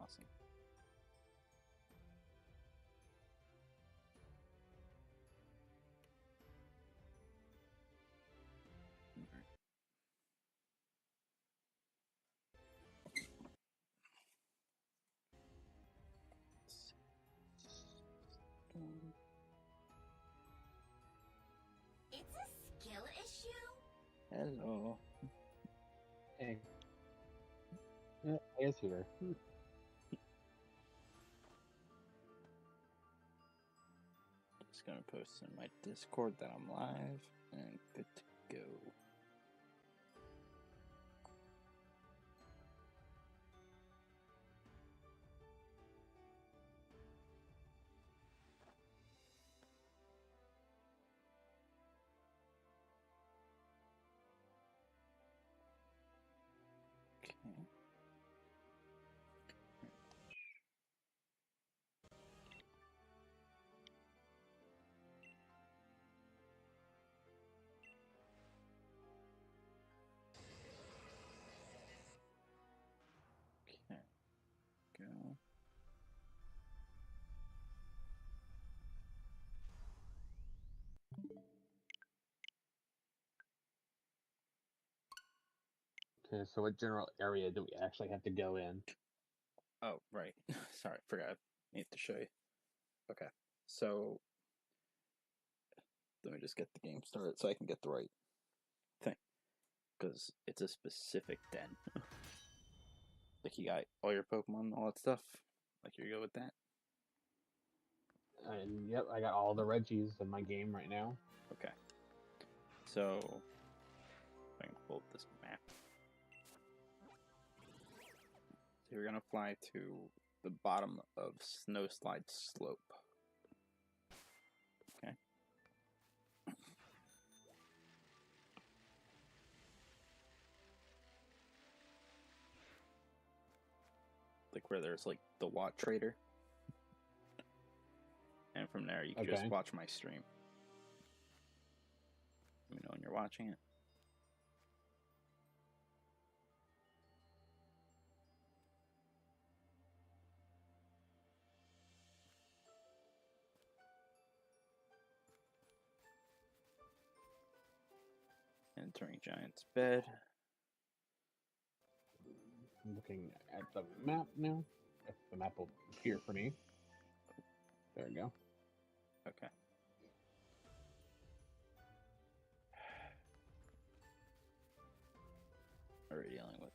awesome. Alright. It's a skill issue? Hello. Hey. Yeah, is here. Just gonna post in my Discord that I'm live and good to go. Okay. Okay. Go. Okay, so what general area do we actually have to go in? Oh, right. Sorry, forgot. I need to show you. Okay. So let me just get the game started so I can get the right thing. Because it's a specific den. Like you got all your Pokemon, all that stuff. Like you're good with that? And yep, I got all the Reggies in my game right now. Okay. So I can pull up this map. So you're gonna fly to the bottom of Snowslide Slope. Okay. Like where there's like the Watt Trader. And from there you can just Okay. watch my stream. Let me know when you're watching it. Entering Giant's bed. I'm looking at the map now. If the map will appear for me. There we go. Okay. Already dealing with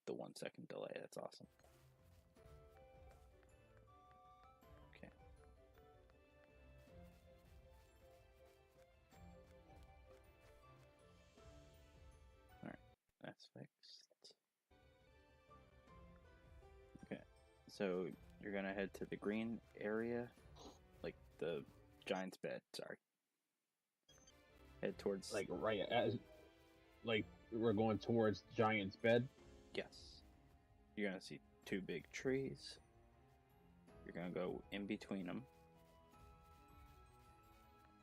the 1 second delay. That's awesome. Okay. Alright. That's fixed. Okay. So you're gonna head to the green area. Like the Giant's bed, sorry. Head towards Like right as like we're going towards Giant's bed. yes. You're gonna see two big trees. You're gonna go in between them.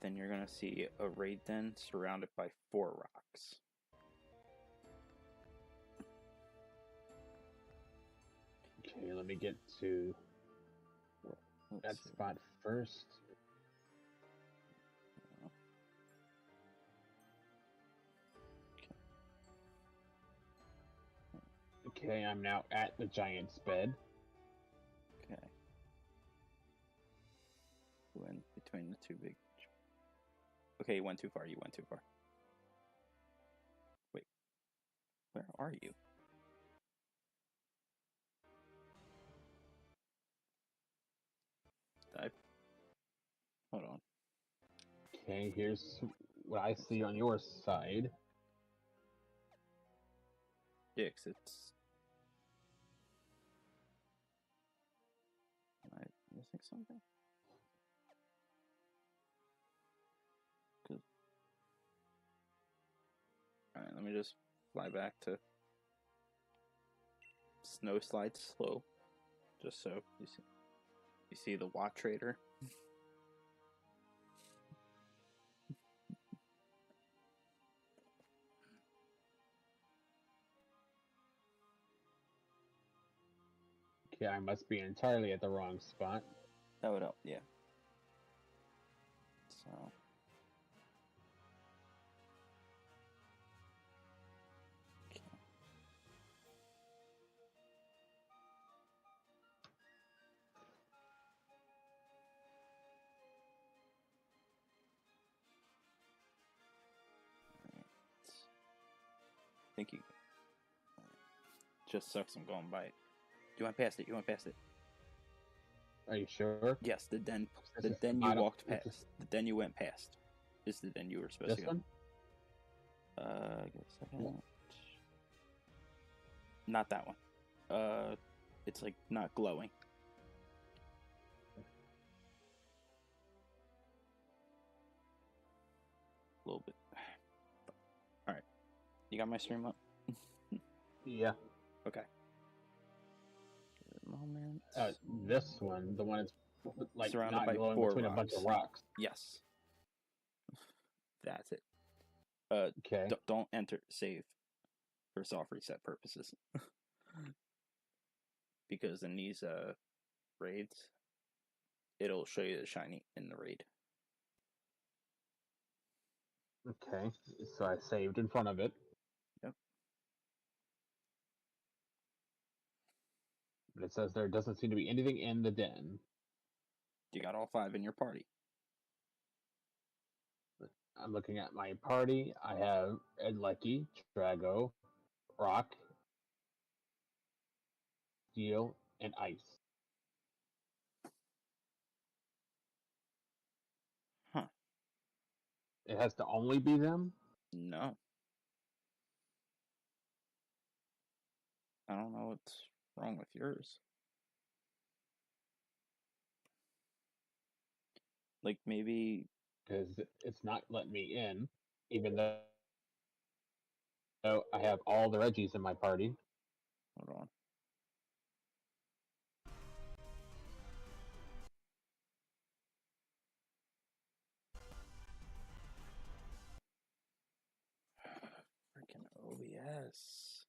Then you're gonna see a raid den surrounded by 4 rocks. Okay, let me get to that spot first. Okay, I'm now at the Giant's bed. Okay. Went between the two big. Okay, you went too far. You went too far. Wait. Where are you? Hold on. Okay, here's what I see on your side. Yeah, 'cause it's. Am I missing something? Alright, let me just fly back to Snowslide Slope. Just so you see the Watt Trader. Okay, I must be entirely at the wrong spot. That would help, yeah. So. Okay. Alright. I think you. Just sucks I'm going by it. You went past it, you went past it. Are you sure? Yes, the den This the is den you bottom- walked this past. is- The den you went past. This is the den you were supposed This to go. one? Give a second. Not that one. It's like not glowing. A little bit. Alright. You got my stream up? Yeah. Okay. Give it a moment. This one, the one that's like Surrounded not by glowing 4 between a bunch of rocks. rocks. Yes. That's it. Okay. Don't enter save for soft reset purposes. Because in these raids, it'll show you the shiny in the raid. Okay. So I saved in front of it. Yep. But it says there doesn't seem to be anything in the den. You got all 5 in your party. I'm looking at my party. I have Ed Lecky, Drago, Rock, Steel, and Ice. Huh. It has to only be them? No. I don't know what's wrong with yours. Like maybe Because it's not letting me in, even though I have all the Reggies in my party. hold on. Freaking OBS.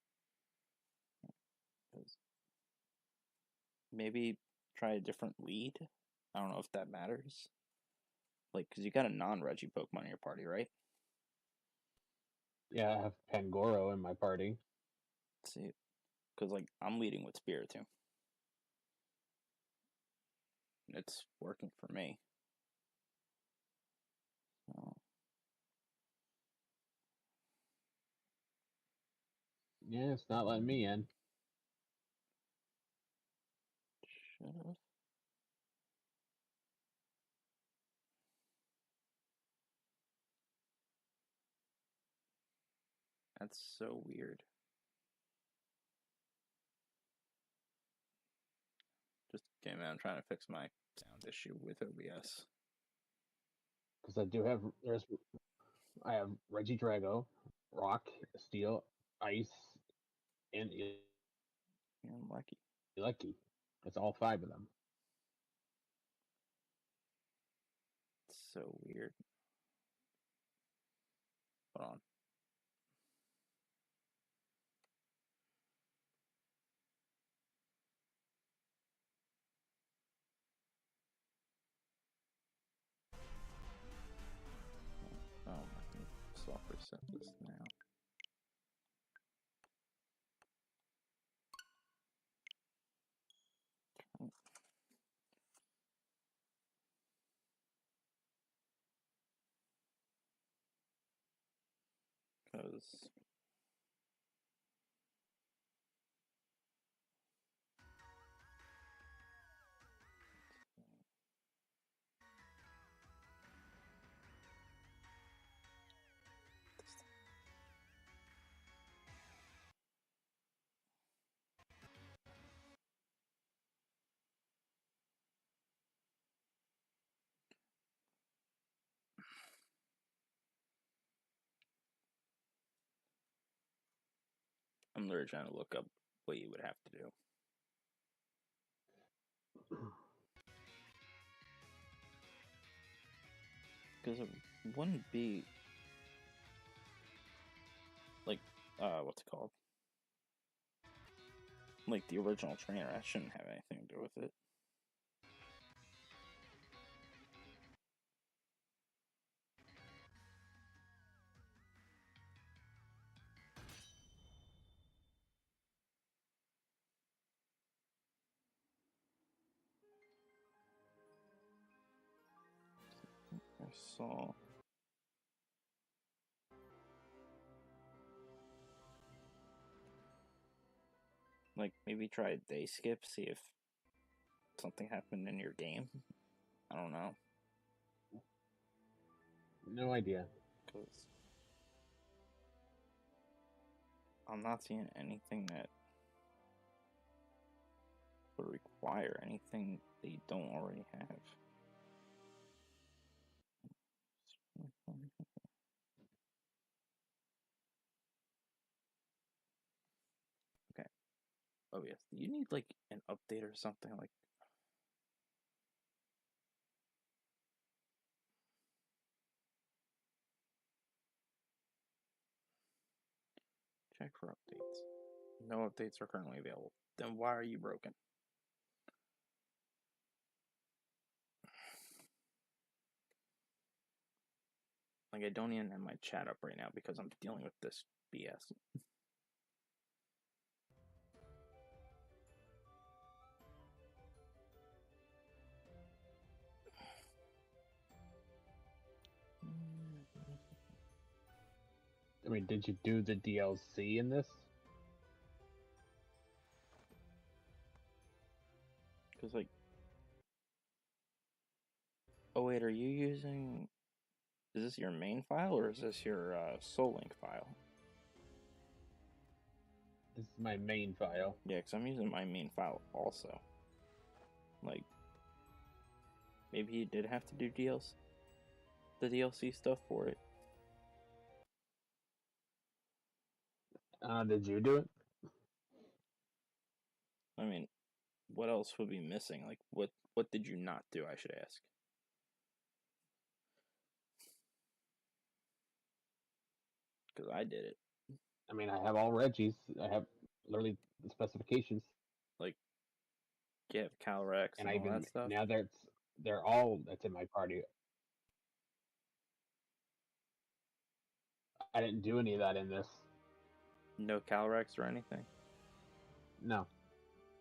Maybe try a different lead. I don't know if that matters. Like, because you got a non-Reggie Pokemon in your party, right? Yeah, I have Pangoro in my party. Let's see. Because, like, I'm leading with Spiritomb. It's working for me. So, Yeah, it's not letting me in. should have. That's so weird. Just came out trying to fix my sound issue with OBS. Because I do have I have Regidrago, Rock, Steel, Ice, and You're unlucky. Lucky. It's all 5 of them. It's so weird. Hold on. Oh, I can soft reset this now. Because I'm literally trying to look up what you would have to do. Because it wouldn't be like what's it called? like the original trainer. That shouldn't have anything to do with it. I saw. Like, maybe try a day skip, see if something happened in your game. I don't know. No idea. Because I'm not seeing anything that would require anything that you don't already have. Okay. Oh, yes. Do you need, like, an update or something? Like, check for updates. No updates are currently available. Then why are you broken? Like, I don't even have my chat up right now because I'm dealing with this BS. I mean, did you do the DLC in this? Because, like, oh, wait, are you using. Is this your main file or is this your Soul Link file? This is my main file. Yeah, because I'm using my main file also. Like, maybe you did have to do the DLC stuff for it. Did you do it? I mean, what else would be missing? Like, what did you not do, I should ask? Because I did it. I mean, I have all Reggie's. I have literally the specifications, Like, you have Calyrex and and I all even that stuff. now they're all that's in my party. I didn't do any of that in this. No Calyrex or anything. No.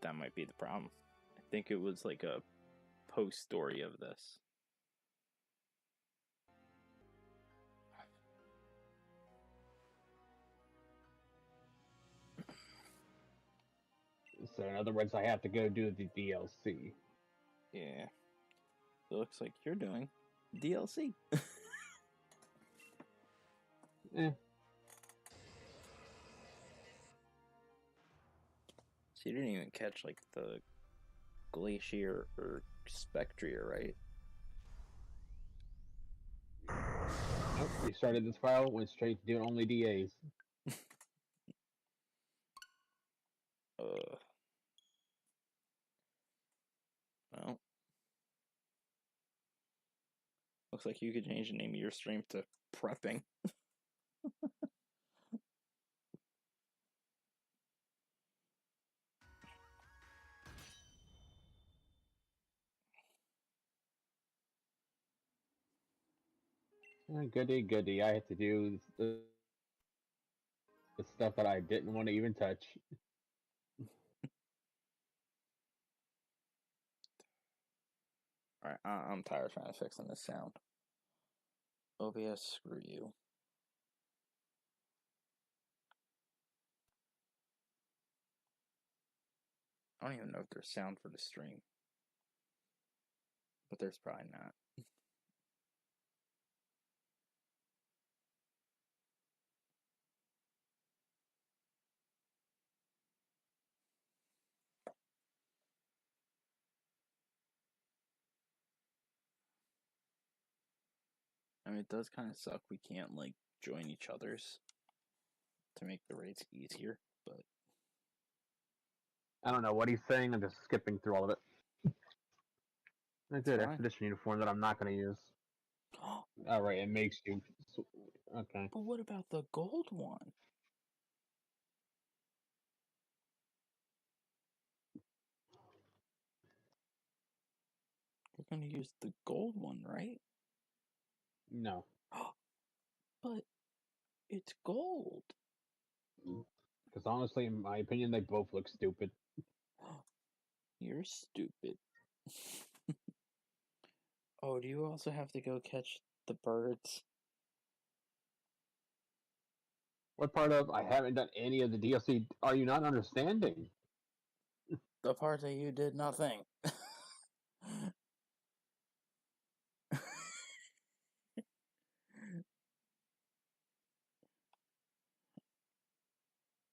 That might be the problem. I think it was like a post story of this. So in other words, I have to go do the DLC. Yeah. It looks like you're doing DLC. Eh. So you didn't even catch like the Glacier or Spectria, right? Nope. Restarted this file, went straight to doing only DAs. Well, looks like you could change the name of your stream to prepping. Goody, goody. I had to do the stuff that I didn't want to even touch. Alright, I'm tired of trying to fix this sound. OBS, screw you. I don't even know if there's sound for the stream. But there's probably not. I mean, it does kind of suck we can't, like, join each other's to make the raids easier, but I don't know what he's saying. I'm just skipping through all of it. That's it. fine. Expedition uniform that I'm not going to use. All right, it makes you. Okay. But what about the gold one? gonna use the gold one, right? No. But it's gold. Because honestly, in my opinion, they both look stupid. You're stupid. Oh, do you also have to go catch the birds? What part of I haven't done any of the DLC are you not understanding? The part that you did nothing.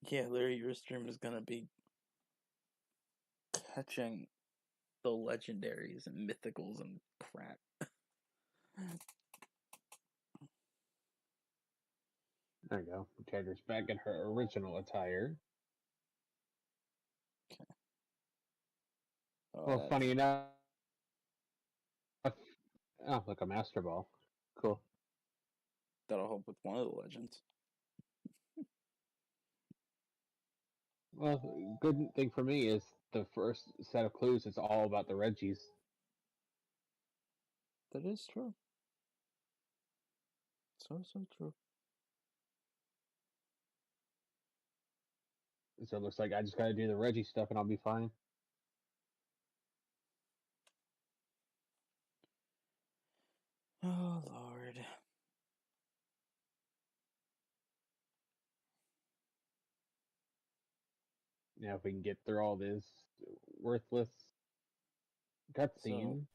Yeah, literally, your stream is gonna be catching the legendaries and mythicals and crap. There you go. Tater's back in her original attire. Oh, Well, that's... funny enough. Oh, look, a Master Ball. Cool. That'll help with one of the legends. Well, good thing for me is the first set of clues is all about the Reggies. That is true. So true. So it looks like I just gotta do the Reggie stuff and I'll be fine. Oh, Lord. Now, if we can get through all this worthless cutscene,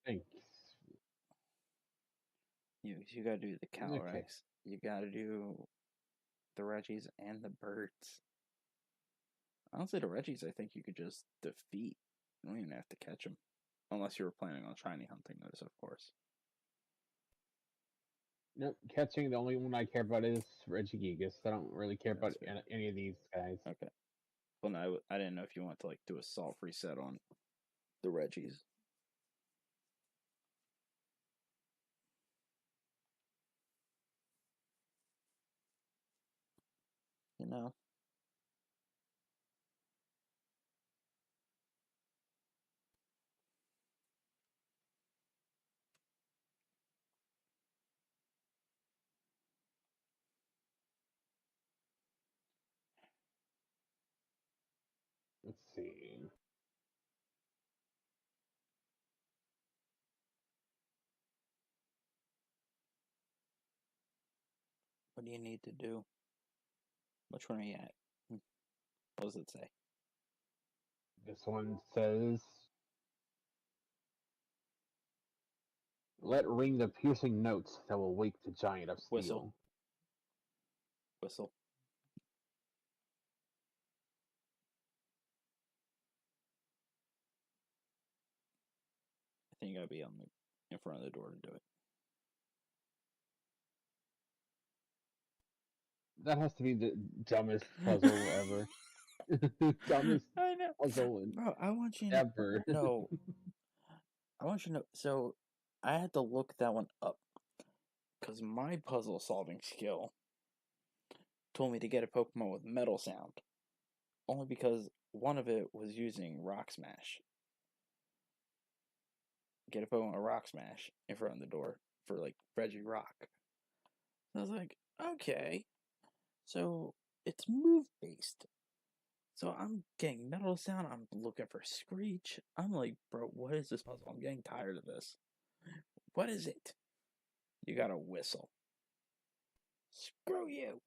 thanks. You gotta do the Okay. Calyrex. You gotta do the Reggies and the birds. Honestly, the Reggies, I think you could just defeat. You don't even have to catch them. Unless you were planning on shiny hunting those, of course. Nope, catching the only one I care about is Regigigas. I don't really care about That's fair. any of these guys. Okay. Well, no, I didn't know if you want to, like, do a soft reset on the Reggies. You know? Let's see. What do you need to do? Which one are you at? What does it say? This one says, "Let ring the piercing notes that will wake the giant of steel." Whistle. Whistle. I think you gotta be in front of the door to do it. That has to be the dumbest puzzle ever. Dumbest I know. puzzle Bro, I want you to ever. know. I want you to know. So, I had to look that one up. Because my puzzle solving skill told me to get a Pokemon with Metal Sound. Only because one of it was using Rock Smash. Get a Pokemon with Rock Smash in front of the door for, like, Regirock. I was like, okay. So, it's move based. So I'm getting Metal Sound, I'm looking for Screech. I'm like, bro, what is this puzzle? I'm getting tired of this. What is it? You gotta whistle. Screw you!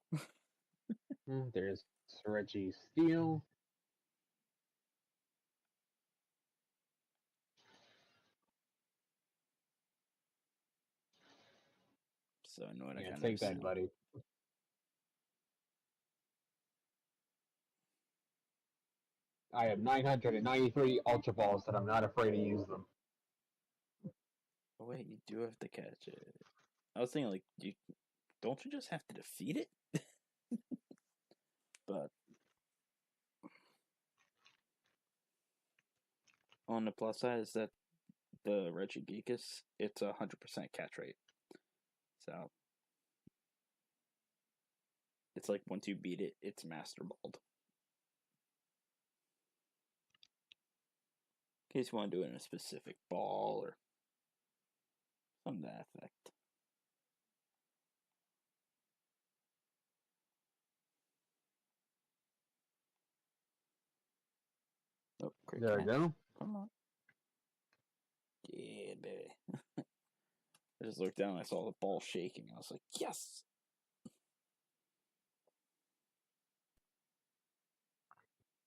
There's Reggie Steel. So annoyed I Yeah, got no take that, sound. buddy. I have 993 Ultra Balls that I'm not afraid to use them. Oh, wait, you do have to catch it. I was thinking, like, don't you just have to defeat it? But on the plus side is that the Regigigas, it's 100% catch rate. So it's like once you beat it, it's Master Balled. In case you want to do it in a specific ball or Some to that effect. Oh, great There we catch. go. Come on. Yeah, baby. I just looked down and I saw the ball shaking. I was like, yes!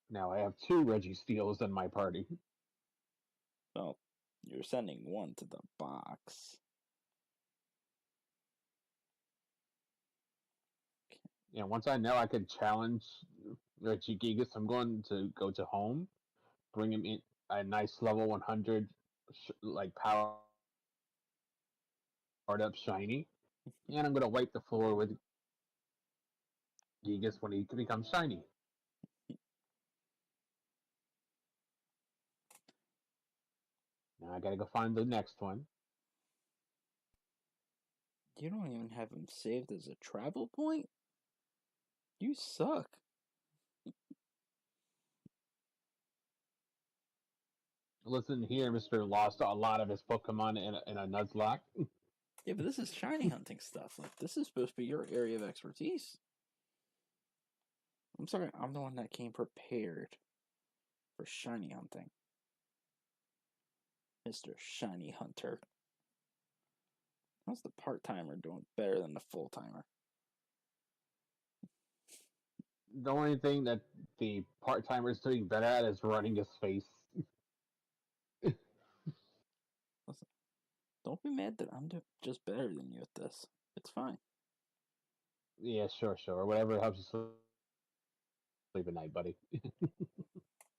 Now I have 2 Reggie Steals in my party. Well, you're sending one to the box. And once I know I can challenge Regigigas, I'm going to go to home, bring him in a nice level 100, like powered up shiny, and I'm going to wipe the floor with Gigas when he becomes shiny. Now I got to go find the next one. You don't even have him saved as a travel point? You suck. Listen here, Mr. Lost a lot of his Pokemon in a Nuzlocke. Yeah, but this is shiny hunting stuff. Like, this is supposed to be your area of expertise. I'm sorry, I'm the one that came prepared for shiny hunting. Mr. Shiny Hunter. How's the part-timer doing better than the full-timer? The only thing that the part timer is doing better at is running his face. Listen, don't be mad that I'm just better than you at this. It's fine. Yeah, sure. Whatever helps you sleep at night, buddy.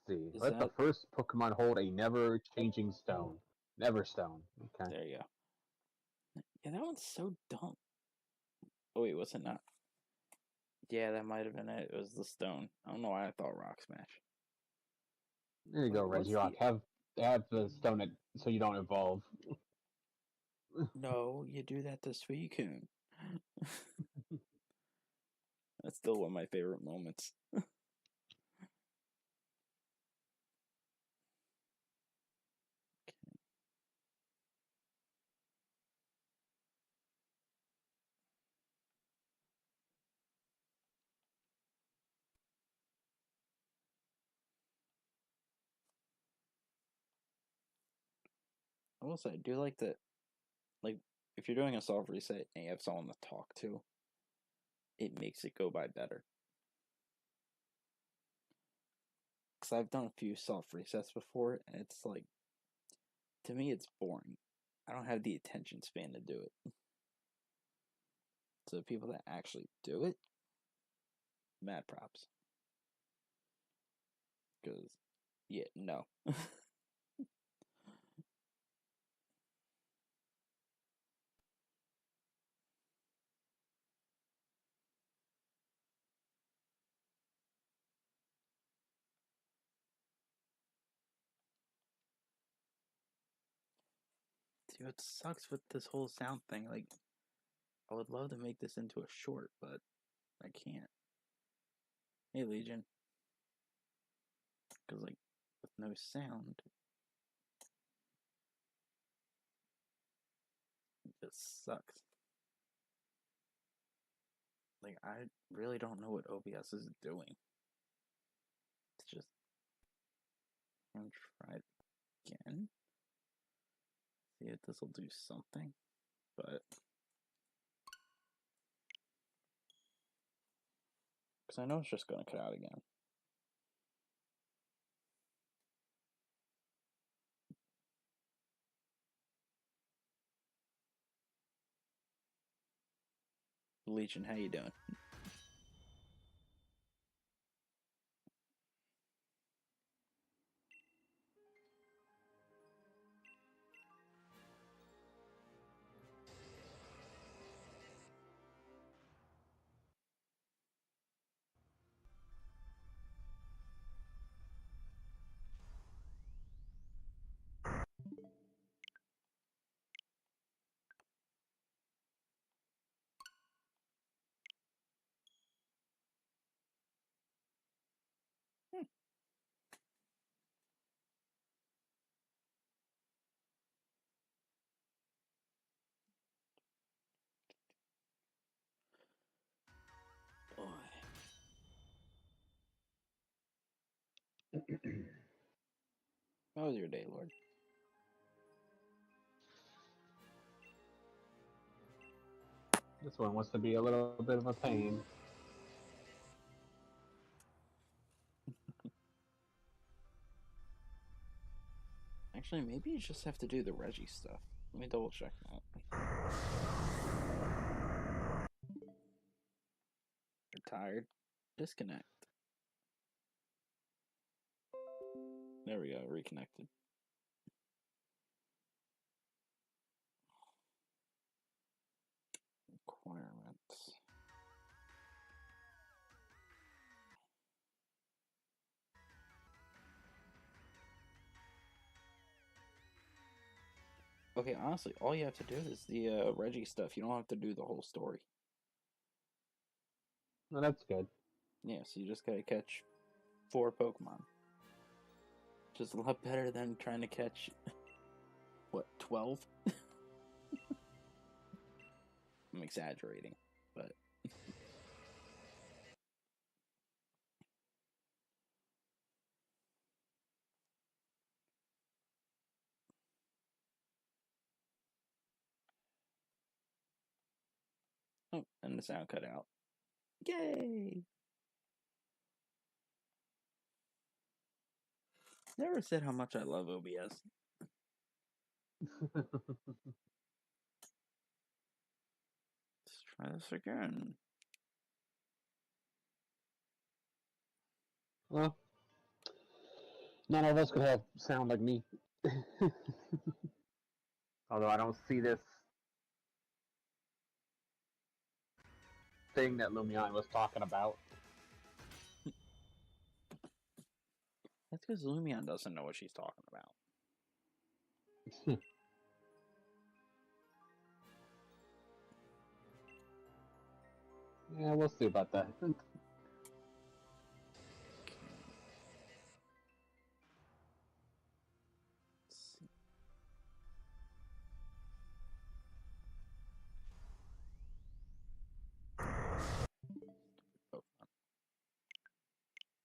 See, Is let the that... first Pokemon hold a never changing stone. Never stone. Okay. There you go. Yeah, that one's so dumb. Oh, wait, was it not? Yeah, that might have been it. It was the stone. I don't know why I thought Rock Smash. There you go, What's the... Regirock. Have the stone so you don't evolve. No, you do that to Suicune. That's still one of my favorite moments. I will say, I do like that, like, if you're doing a soft reset and you have someone to talk to, it makes it go by better. Because I've done a few soft resets before, and it's like, to me, it's boring. I don't have the attention span to do it. So the people that actually do it, mad props. Because, yeah, no. See, what sucks with this whole sound thing, like, I would love to make this into a short, but I can't. Hey, Legion. Because, like, with no sound, it just sucks. Like, I really don't know what OBS is doing. It's just... I'm gonna try it again. See if this will do something. But... because I know it's just gonna cut out again. Legion, how you doing? How was your day, Lord? This one wants to be a little bit of a pain. Actually, maybe you just have to do the Reggie stuff. Let me double check that. You're tired? Disconnect. There we go, reconnected. Requirements. Okay, honestly, all you have to do is the Reggie stuff. You don't have to do the whole story. Well, that's good. Yeah, so you just gotta catch 4 Pokemon. Just a lot better than trying to catch, what, 12? I'm exaggerating, but... Oh, and the sound cut out. Yay! Never said how much I love OBS. Let's try this again. Well, none of us could have sound like me. Although I don't see this thing that Lumion was talking about. That's because Lumion doesn't know what she's talking about. Yeah, we'll see about that. Pokemon.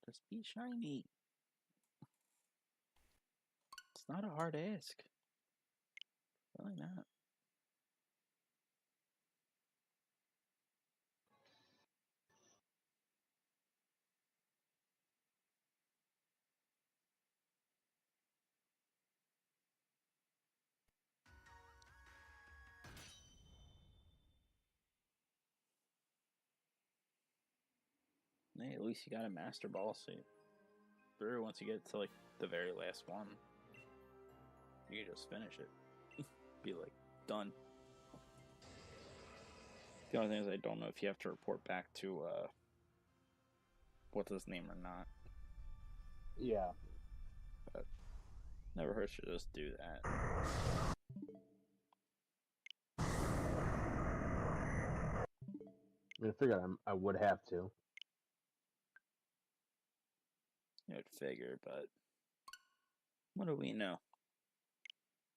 Just be shiny. It's not a hard ask. Really not. Hey, at least you got a Master Ball suit. Through once you get to like the very last one, you can just finish it. Be like, done. The only thing is I don't know if you have to report back to what's his name or not. Yeah. But never hurts to just do that. I mean, I figured I would have to. You'd figure, but what do we know?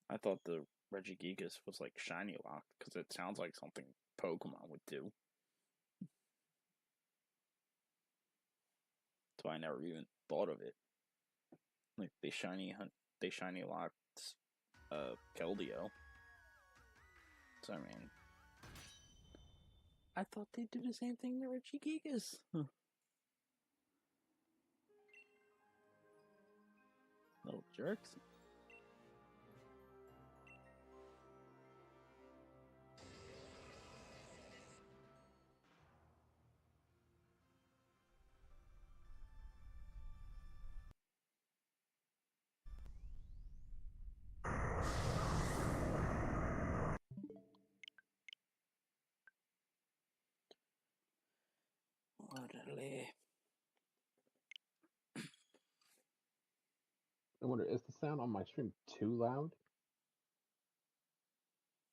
I thought the Regigigas was like shiny locked because it sounds like something Pokemon would do. So I never even thought of it. Like they shiny locked Keldeo. So I mean, I thought they'd do the same thing to Regigigas. Little jerks. Orale. I wonder, is the sound on my stream too loud?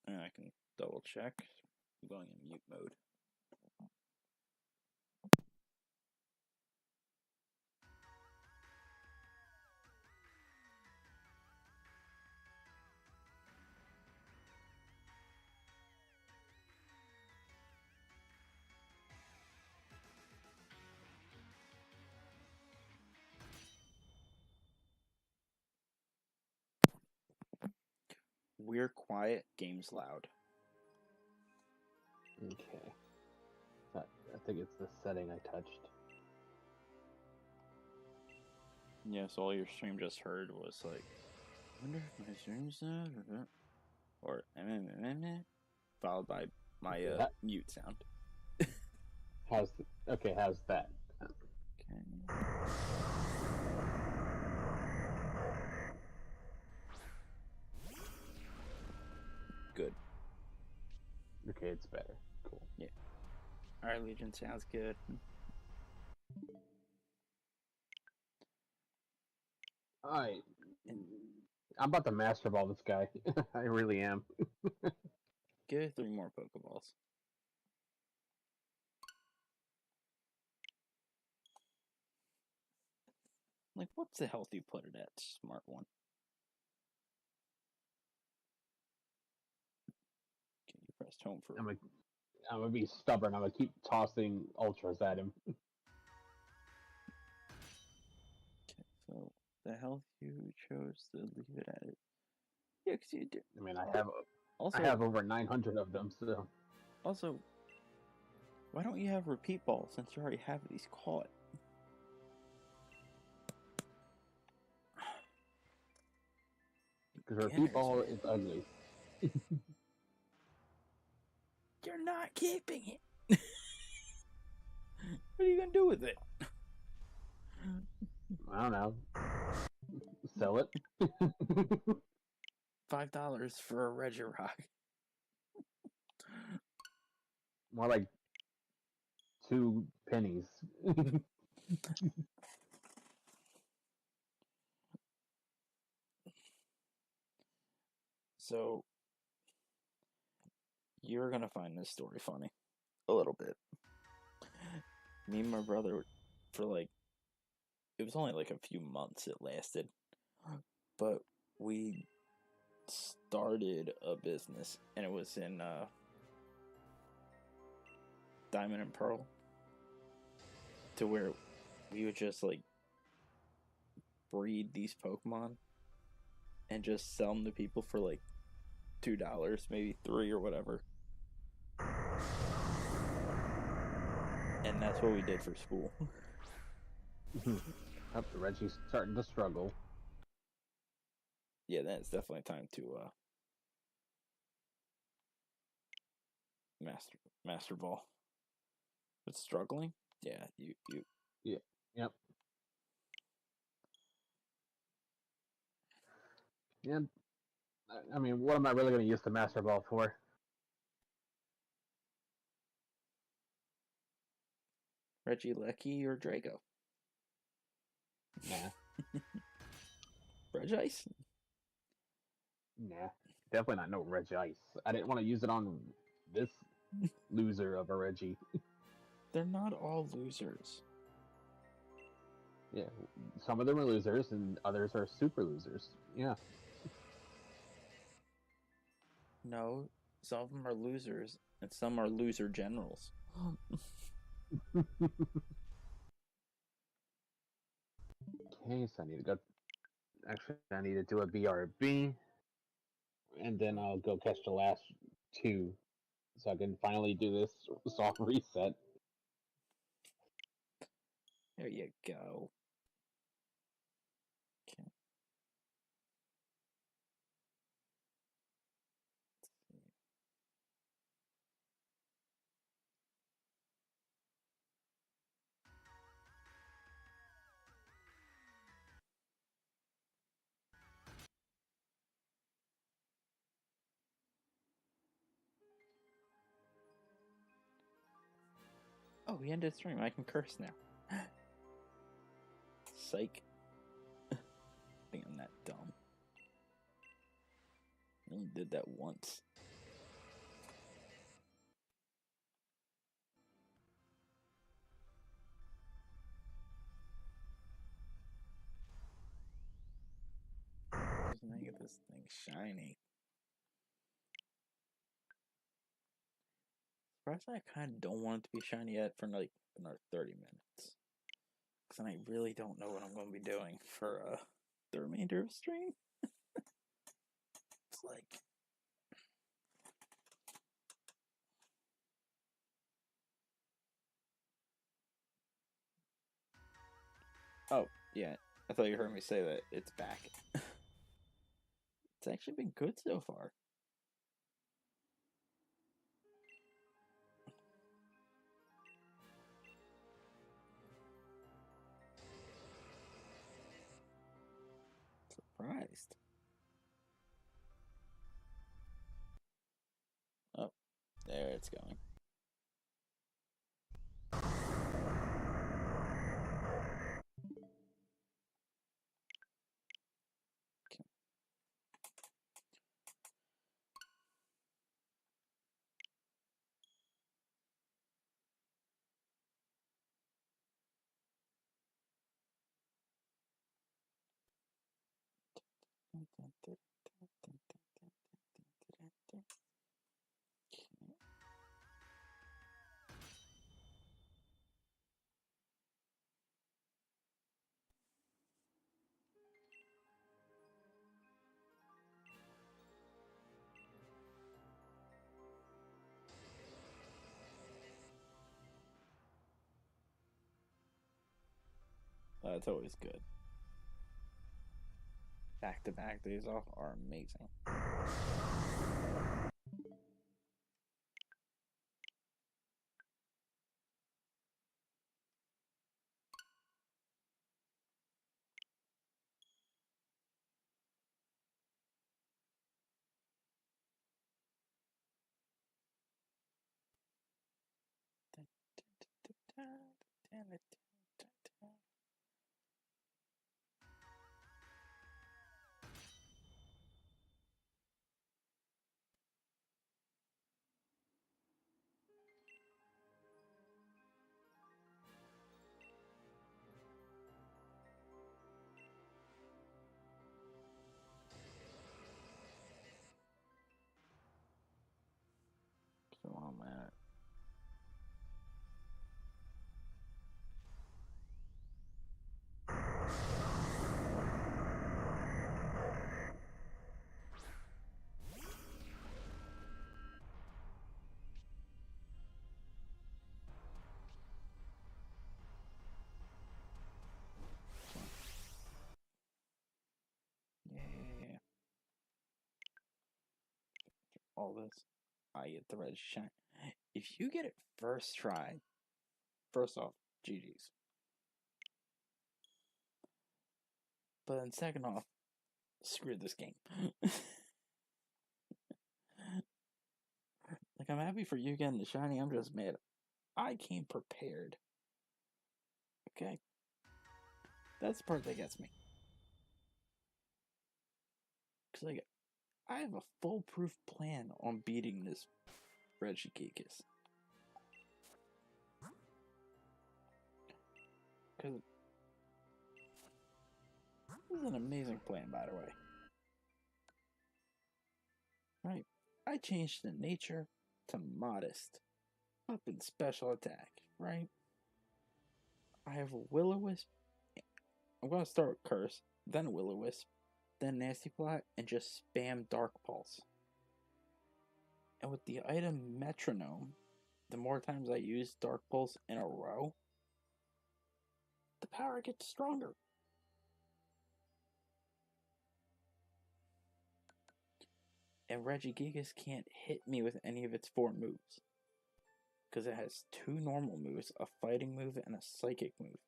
And I can double check. I'm going in mute mode. we're quiet, game's loud. Okay. I think it's the setting I touched. Yes, all your stream just heard was like, I wonder if my stream's loud or followed by my mute sound. How's that? Okay. Good. Okay, it's better. Cool. Yeah. Alright, Legion, sounds good. I'm about to master ball this guy. I really am. Give it 3 more Pokeballs. Like, what's the health you put it at, smart one? Okay, you pressed home for... I'm gonna be stubborn. I'm gonna keep tossing ultras at him. Okay, so the health you chose to leave it at it. Yeah, because you did. I mean, I Also, have over 900 of them, so. Also, why don't you have repeat balls since you already have these caught? Because repeat ball is ugly. You're not keeping it. What are you gonna do with it? I don't know. Sell it. $5 for a Regirock. More like 2 pennies. So, you're gonna find this story funny. A little bit. Me and my brother, for like, it was only like a few months it lasted. But we started a business, and it was in Diamond and Pearl, to where we would just like breed these Pokemon and just sell them to people for like $2, maybe $3 or whatever. And that's what we did for school. Up to Reggie's starting to struggle. Yeah, that's definitely time to master ball. But struggling? Yeah, you. Yeah. Yep. Yeah. I mean, what am I really going to use the master ball for? Regigigas or Draco? Nah. Regice? Nah. Definitely not no Regice. I didn't want to use it on this loser of a Reggie. They're not all losers. Yeah. Some of them are losers and others are super losers. Yeah. No, some of them are losers, and some are loser generals. Okay, so I need to go. Actually, I need to do a BRB, and then I'll go catch the last 2, so I can finally do this soft reset. There you go. Okay. Oh, we ended stream. I can curse now. Psych. I think I'm that dumb. I only did that once. Just make this thing shiny. Surprised I kind of don't want it to be shiny yet for like another 30 minutes. Because I really don't know what I'm going to be doing for the remainder of the stream. It's like Oh, yeah. I thought you heard me say that it's back. It's actually been good so far. Surprised. Oh, there it's going. Okay. That's always good. Back-to-back days off are amazing. Come on, man. Yeah. All this. I get the red shine. If you get it first try, first off, GG's. But then second off, screw this game. Like, I'm happy for you getting the shiny, I'm just mad. I came prepared. Okay? That's the part that gets me. Because, like, I have a foolproof plan on beating this Regigigas. Because this is an amazing plan, by the way. Right? I changed the nature to modest. Up in special attack, right? I have Will-O-Wisp. I'm going to start with Curse, then Will-O-Wisp, then Nasty Plot, and just spam Dark Pulse. And with the item Metronome, the more times I use Dark Pulse in a row, the power gets stronger. And Regigigas can't hit me with any of its 4 moves. Because it has 2 normal moves, a fighting move, and a psychic move.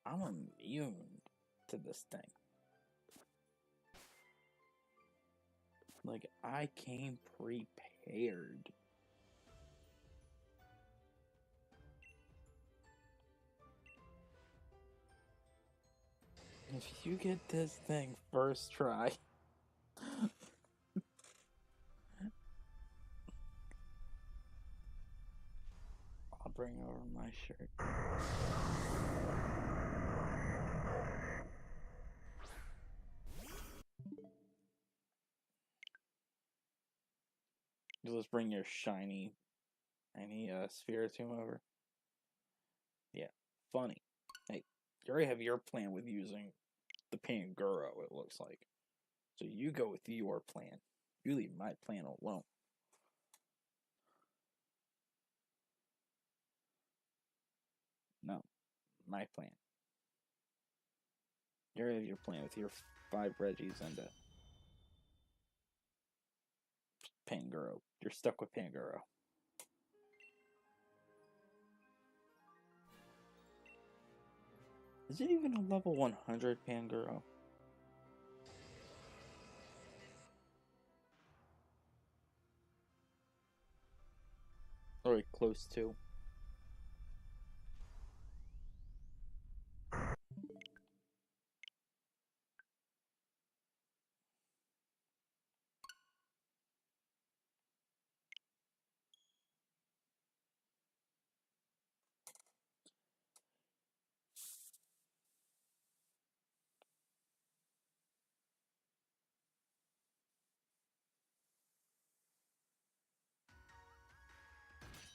I'm immune to this thing. Like, I came prepared. If you get this thing first try, I'll bring over my shirt. Just bring your shiny, any sphere tomb over. Yeah, funny. Hey, you already have your plan with using the Panguro, it looks like. So you go with your plan. You leave my plan alone. No, my plan. You're playing with your 5 Reggies and a Pangoro. You're stuck with Pangoro. Is it even a level 100 Pangoro? Or close to?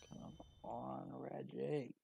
Come on, Reggie.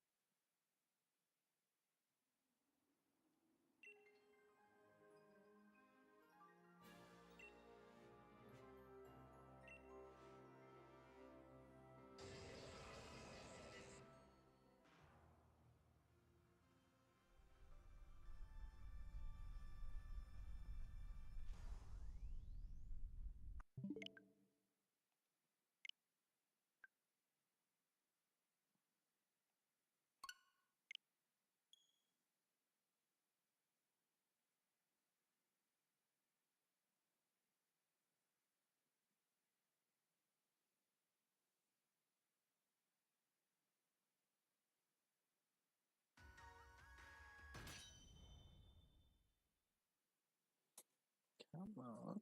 Come on.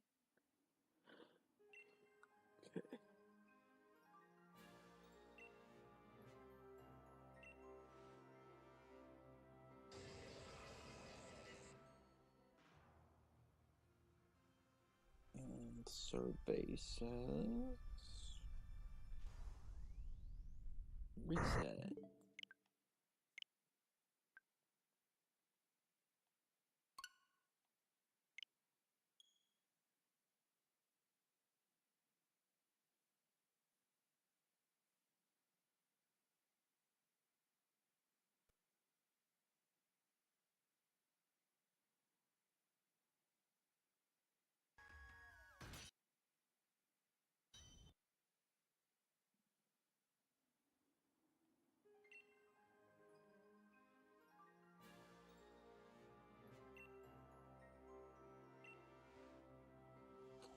Okay. And survey says reset.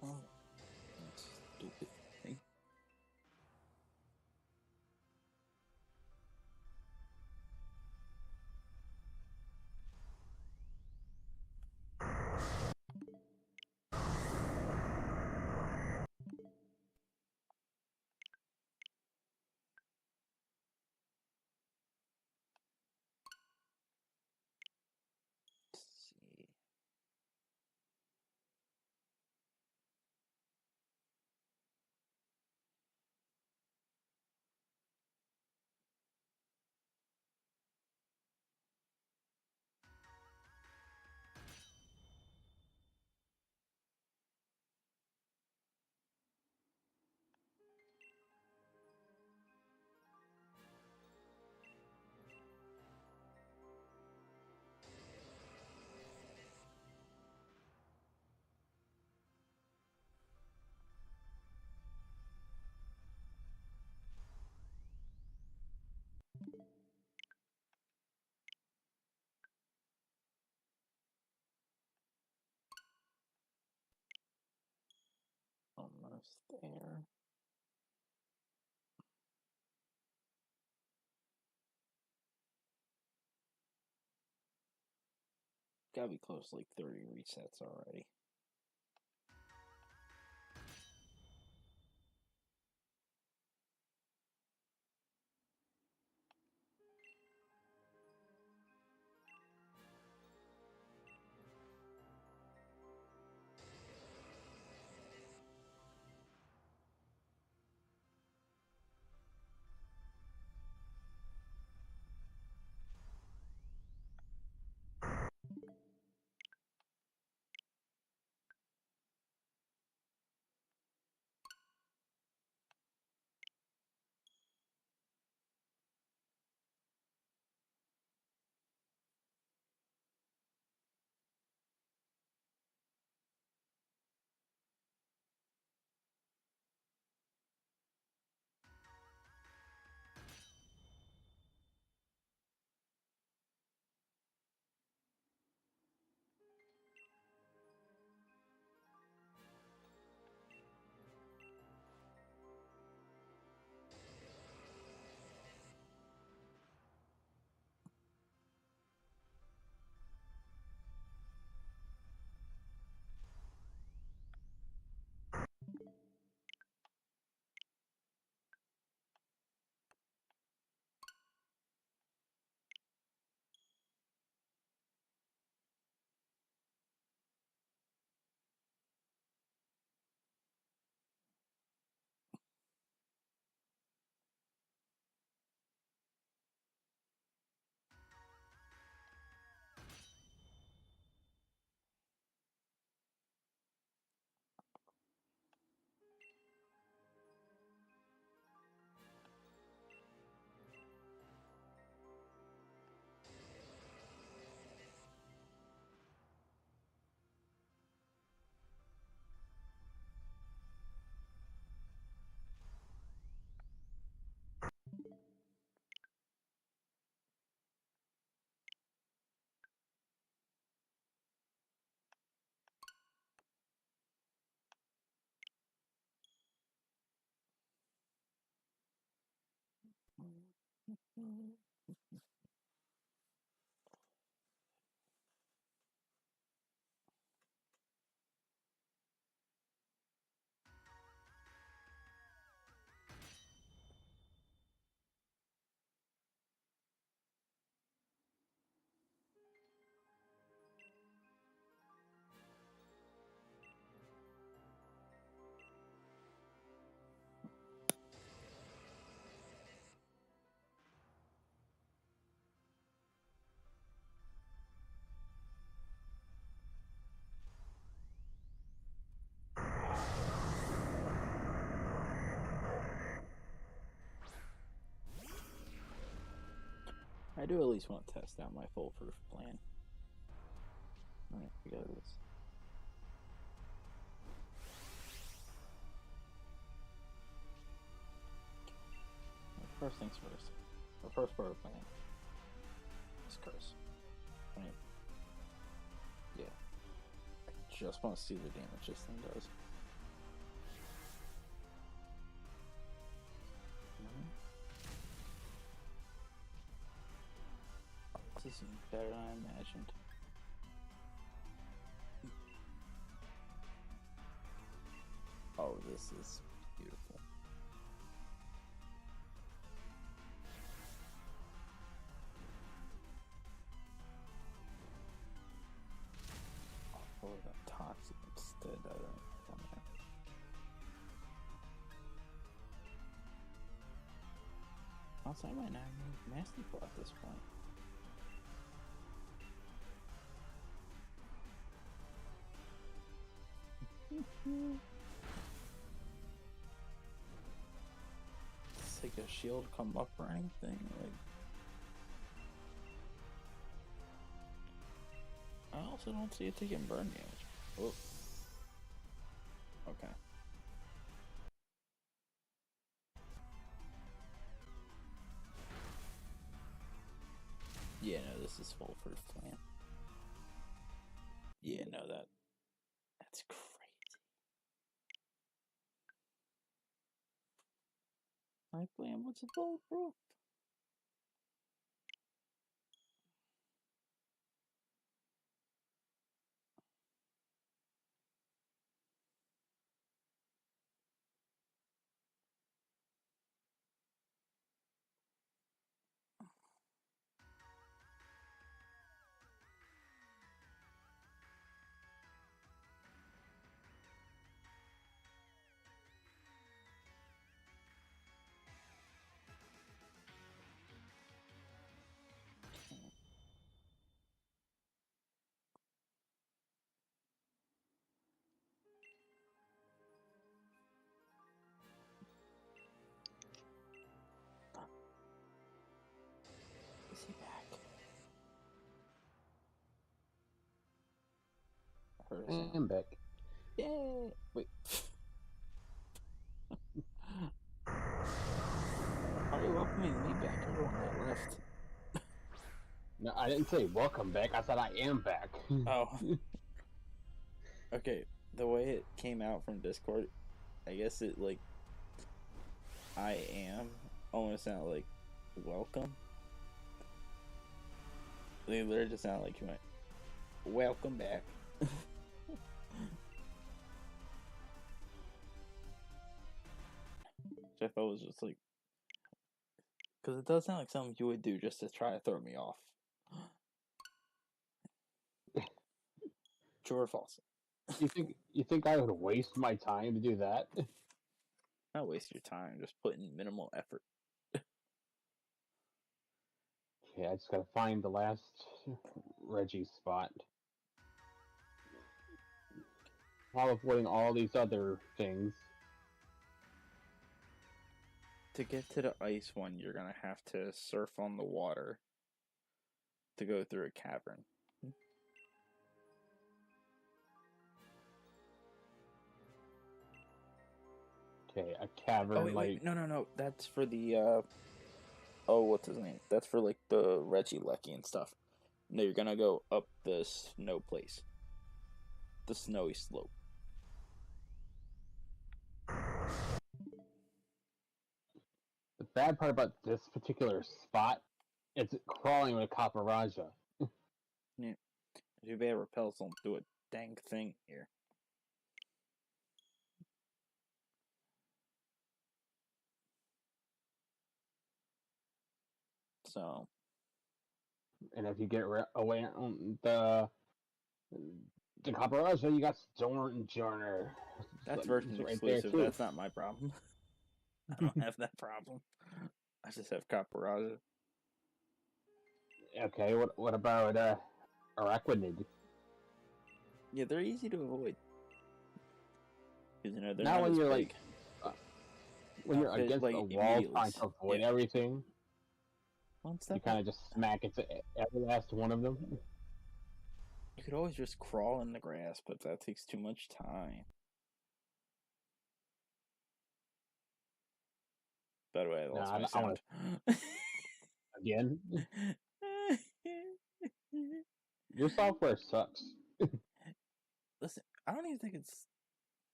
Oh, that's stupid thing. Let's see. Almost there. Gotta be close to like 30 resets already. I do at least want to test out my foolproof plan. Alright, we got this. First things first. The first part of the plan is curse. Right? Yeah. I just want to see the damage this thing does. This is better than I imagined. Oh, this is beautiful. Oh, the toxic instead. I don't know. Also, I might not have nasty plot at this point. It's like a shield come up or anything. Like, I also don't see it taking burn damage. Oh. Okay. Yeah, no, this is foolproof plan. Yeah, no, that's crazy. My plan was foolproof. Is he back? I heard a sound. I'm back. Yay! Wait. How are you welcoming me back? You're the one that left. No, I didn't say welcome back. I said I am back. Oh. Okay, the way it came out from Discord, I guess it, like, I am almost sounded like welcome. They literally just sounded like you went, welcome back. Which I thought was just like, because it does sound like something you would do just to try to throw me off. True or false? You think I would waste my time to do that? Not waste your time, just put in minimal effort. Okay, I just gotta find the last Reggie spot. While avoiding all these other things. To get to the ice one, you're gonna have to surf on the water to go through a cavern. Okay, a cavern Oh, wait, like no. That's for the, oh, what's his name? That's for, like, the Regigigas and stuff. No, you're gonna go up the snow place. The snowy slope. The bad part about this particular spot, it's crawling with Caparaja. Yeah. Too bad repels don't do a dang thing here. So. And if you get away on the Caparaja, you got Storm Journer. That's version right there exclusive. too. That's not my problem. I don't have that problem. I just have Caparaja. Okay, what about Araquanid? Yeah, they're easy to avoid. Because, you know, they're Now not when as you're big. when you're against like, a wall trying to avoid everything, you kind of just smack into every last one of them. You could always just crawl in the grass, but that takes too much time. By the way, I lost my sound. Again? Your software sucks. Listen, I don't even think it's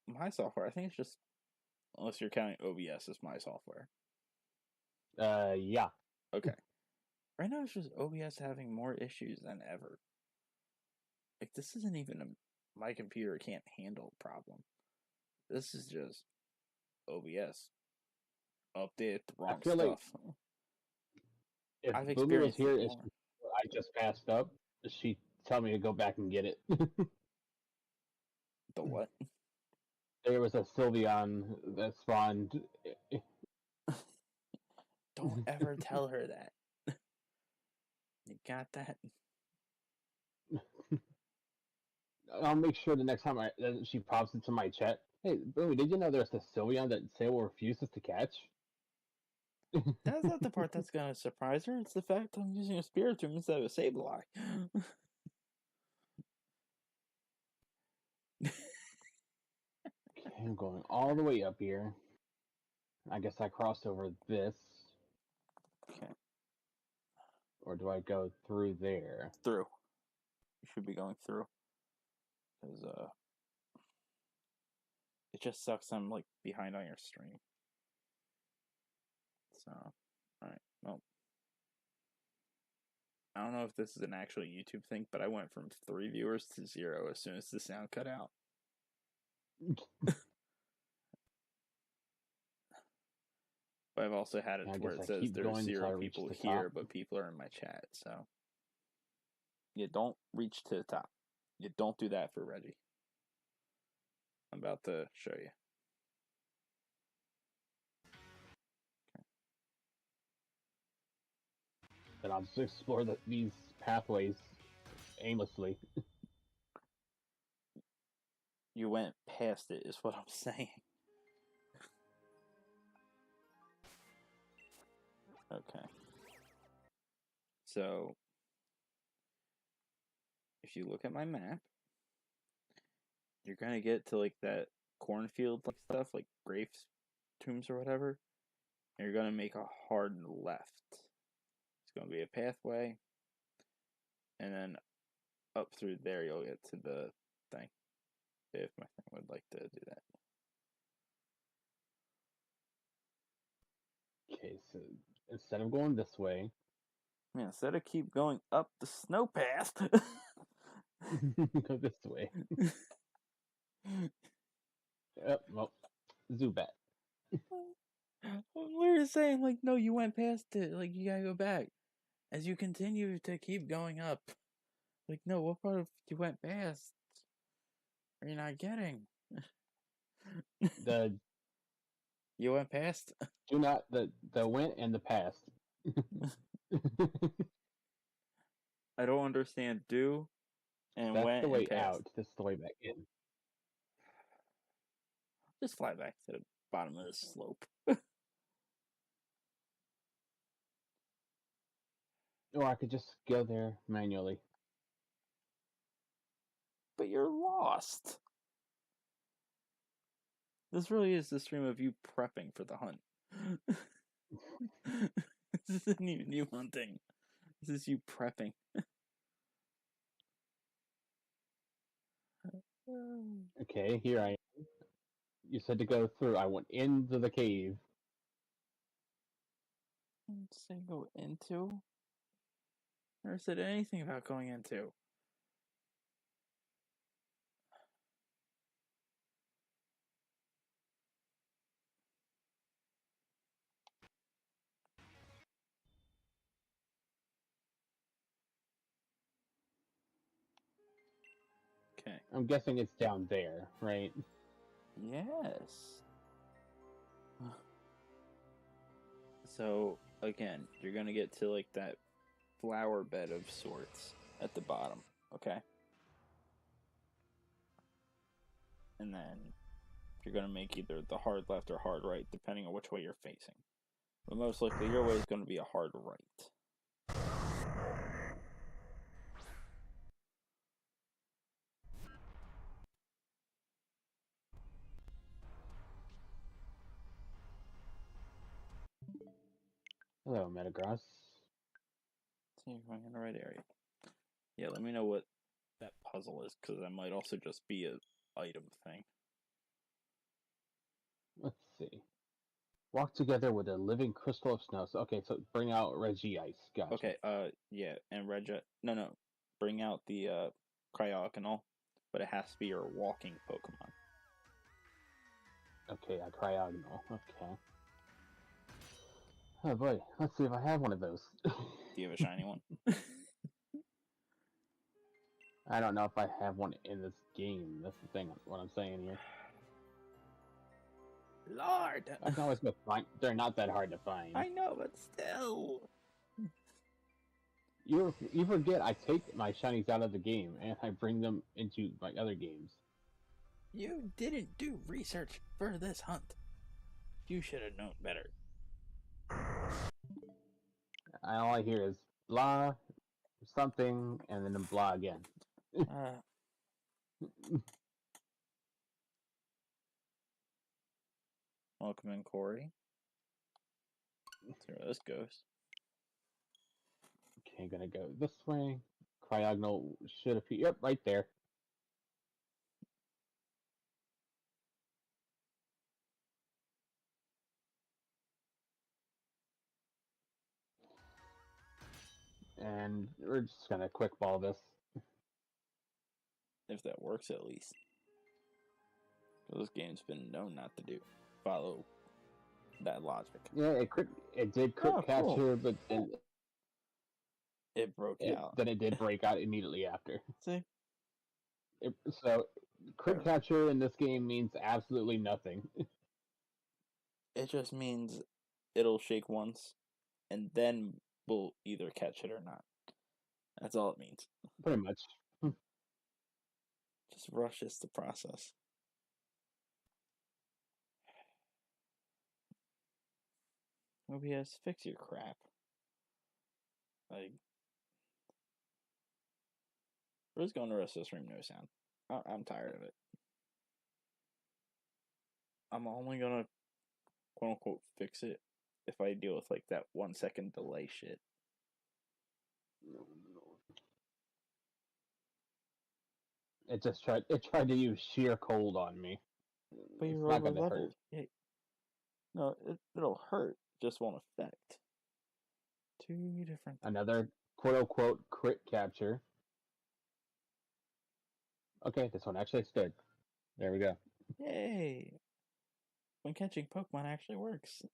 my software. I think it's just, unless you're counting OBS as my software. Yeah. Okay. Right now it's just OBS having more issues than ever. Like, this isn't even my computer can't handle problem. This is just OBS. Update the wrong stuff. Like if I've Boomy was experienced here, it more. I just passed up. She'd tell me to go back and get it. The what? There was a Sylveon that spawned. Don't ever tell her that. You got that? I'll make sure the next time she pops into my chat. Hey, Boomy, did you know there's a Sylveon that Sable refuses to catch? That's not the part that's gonna surprise her. It's the fact I'm using a Spiritomb instead of a Sableye. Okay, I'm going all the way up here. I guess I cross over this. Okay. Or do I go through there? Through. You should be going through. Because, it just sucks I'm, like, behind on your stream. So, alright, well. I don't know if this is an actual YouTube thing, but I went from 3 viewers to 0 as soon as the sound cut out. But I've also had it to where it says there's 0 people here, but people are in my chat, so. You don't reach to the top. You don't do that for Reggie. I'm about to show you. And I'll just explore these pathways aimlessly. You went past it, is what I'm saying. Okay. So, if you look at my map, you're gonna get to, like, that cornfield like stuff, like graves tombs or whatever. And you're gonna make a hard left. It's gonna be a pathway. And then up through there, you'll get to the thing. If my thing would like to do that. Okay, so instead of going this way... Yeah, instead of keep going up the snow path... go this way. Well, Zubat. I'm literally saying, like, no, you went past it. Like, you gotta go back. As you continue to keep going up. Like, no, what part of you went past? Are you not getting? You went past? Do not, the went and the past. I don't understand do and That's went the way and past. out. This is the way back in. Just fly back to the bottom of the slope. Or I could just go there manually. But you're lost. This really is the stream of you prepping for the hunt. This isn't even you hunting. This is you prepping. Okay, here I am. You said to go through. I went into the cave. Didn't say go into. Never said anything about going into. Okay. I'm guessing it's down there, right? Yes. So again, you're gonna get to like that flower bed of sorts at the bottom, okay? And then you're gonna make either the hard left or hard right, depending on which way you're facing. But most likely your way is gonna be a hard right. Hello, Metagross. So you're going in the right area. Yeah, let me know what that puzzle is, because that might also just be a item thing. Let's see. Walk together with a living crystal of snow. So, okay, so bring out Regigigas. Gotcha. Okay, yeah, and no, bring out the Cryogonal, but it has to be your walking Pokemon. Okay, a Cryogonal. Okay. Oh boy, let's see if I have one of those. Do you have a shiny one? I don't know if I have one in this game. That's the thing, what I'm saying here. Lord! I can always go find. They're not that hard to find. I know, but still. You forget I take my shinies out of the game and I bring them into my other games. You didn't do research for this hunt. You should have known better. All I hear is blah, something, and then blah again. Welcome in, Corey. Let's see where this goes. Okay, gonna go this way. Cryogonal should appear. Yep, right there. And we're just gonna quick ball this. If that works, at least. This game's been known not to follow that logic. Yeah, it did crit capture, cool. but then It broke out. Then it did break out immediately after. See? So, crit capture in this game means absolutely nothing. It just means it'll shake once, and then we'll either catch it or not. That's all it means. Pretty much. Just rushes the process. OBS, fix your crap. Like, we're just going to the rest of the stream, no sound. I'm tired of it. I'm only gonna quote unquote fix it if I deal with like that 1 second delay shit. It tried to use sheer cold on me. But It's you're not over gonna leveled. hurt. No, it'll hurt, just won't affect. Two different things. Another quote unquote crit capture. Okay, this one actually stood. There we go. Yay! When catching Pokemon actually works.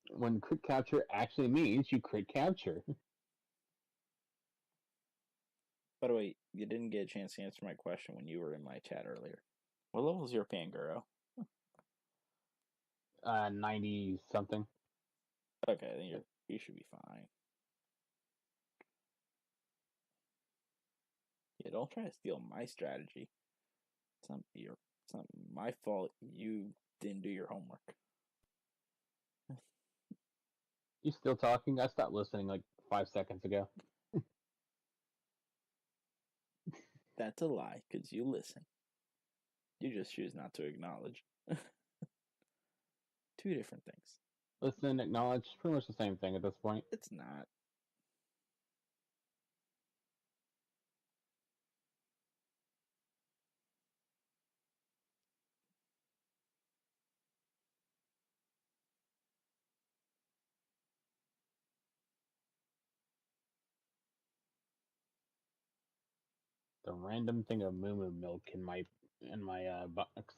When crit capture actually means you crit capture. By the way, you didn't get a chance to answer my question when you were in my chat earlier. What level is your Pangoro? 90 something. Okay, then you should be fine. Yeah, don't try to steal my strategy. It's not my fault you didn't do your homework. You still talking? I stopped listening like 5 seconds ago. That's a lie, because you listen. You just choose not to acknowledge. Two different things. Listen, acknowledge, pretty much the same thing at this point. It's not. random thing of moo milk in my box.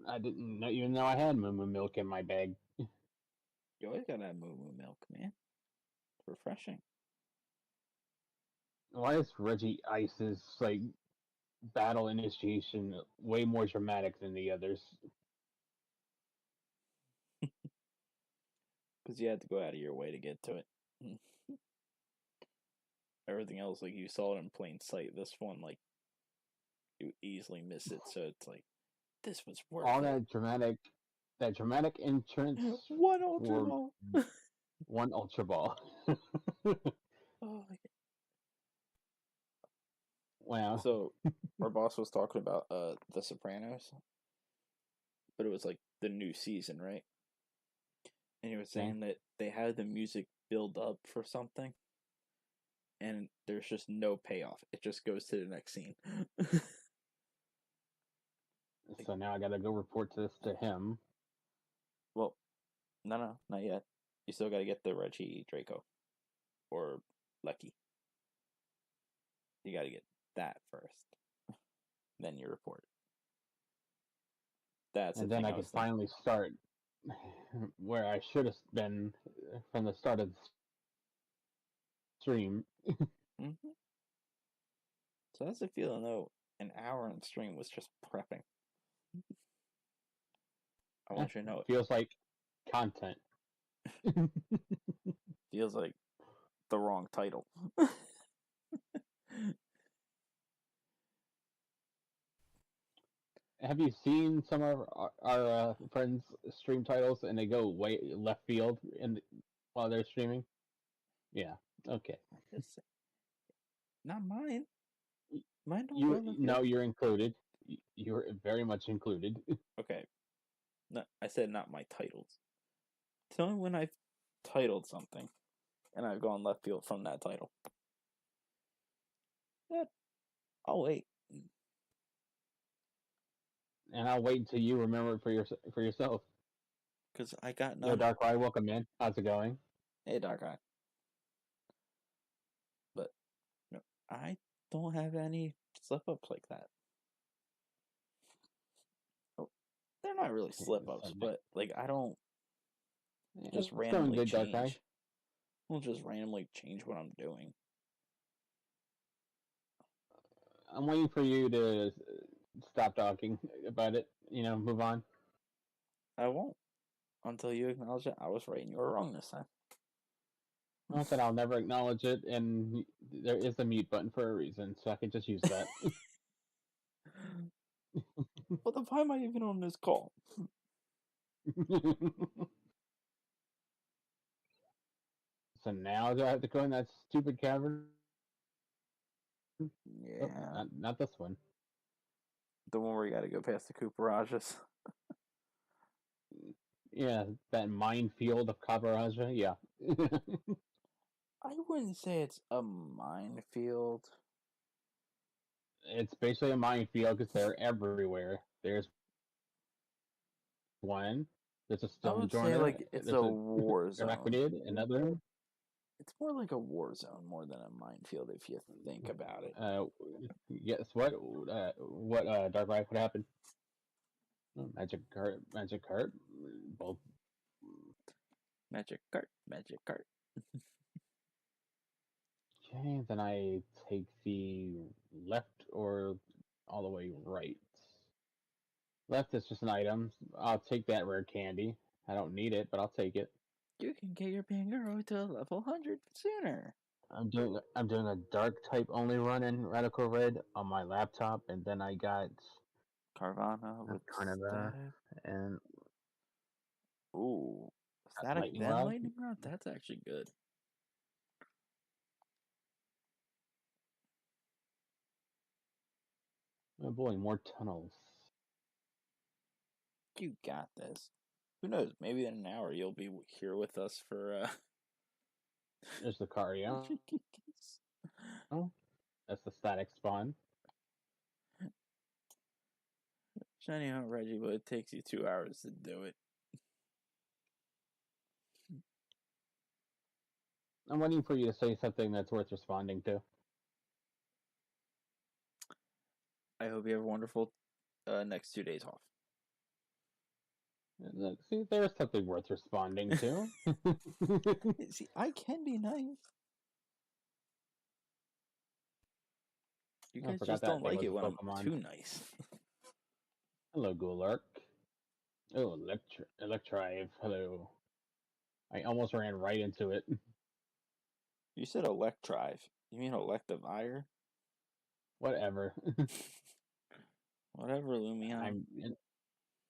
I didn't know, even know I had moo milk in my bag. You always gotta have moo milk, man. It's refreshing. Why is Reggie Ice's like battle initiation way more dramatic than the others? Because you had to go out of your way to get to it. Everything else, like, you saw it in plain sight. This one, like, you easily miss it, so it's like, this was worth All it. that dramatic entrance One Ultra for Ball! one Ultra Ball. Oh, Wow. so, our boss was talking about The Sopranos, but it was like the new season, right? And he was Okay. saying that they had the music build up for something, and there's just no payoff. It just goes to the next scene. So now I gotta go report this to him. Well, no, not yet. You still got to get the Reggie Draco or Lucky. You got to get that first. Then you report. That's And the then thing I I could was thinking. finally start where I should have been from the start of the stream. Mm-hmm. So that's the feeling, though. An hour on stream was just prepping. I want you to know it. Feels like content. Feels like the wrong title. Have you seen some of our friends' stream titles and they go way left field while they're streaming? Yeah. Okay. Just not mine. Mine don't go You in the field. no, you're included. You're very much included. Okay. No, I said not my titles. Tell me when I've titled something and I've gone left field from that title. Yeah, I'll wait. And I'll wait until you remember it for yourself. Because I got Yo, none. Dark Eye, welcome in. How's it going? Hey, Dark Eye. But no, I don't have any slip ups like that. Oh, they're not really slip ups, but like I don't just It's going randomly good, Dark Eye. change. I'll just randomly change what I'm doing. I'm waiting for you to stop talking about it. Move on. I won't until you acknowledge that I was right and you were wrong this time. Not that I'll never acknowledge it, and there is a mute button for a reason, so I can just use that. What the fuck am I even on this call? So now do I have to go in that stupid cavern? Yeah. Oh, not this one. The one where you gotta go past the Cooperages. Yeah, that minefield of Cabaraja. Yeah. I wouldn't say it's a minefield. It's basically a minefield because they're everywhere. There's one. There's a I stone would say joiner. like it's There's a a war zone. Araquidid, another. It's more like a war zone more than a minefield if you think about it. Yes. What? Dark Ride. What happened? Oh, magic cart. Magic cart. Both. Magic cart, magic cart. Okay. Then I take the left or all the way right. Left is just an item. I'll take that rare candy. I don't need it, but I'll take it. You can get your Pangoro to level 100 sooner. I'm doing a dark type only run in Radical Red on my laptop, and then I got Carvana with Carniva static. and Ooh, static Lightning then Rod. lightning rod? That's actually good. Oh boy, more tunnels. You got this. Who knows? Maybe in an hour you'll be here with us for There's the Cario. Regigigas. Oh, that's the static spawn. Shiny out Reggie, but it takes you 2 hours to do it. I'm waiting for you to say something that's worth responding to. I hope you have a wonderful next 2 days off. Look, see, there's something worth responding to. See, I can be nice. You I guys forgot just that don't thing like was it a when I'm Pokemon. too nice. Hello, Gulark. Oh, Electrive. Hello. I almost ran right into it. You said Electrive. You mean Electivire? Whatever. Whatever, Lumion.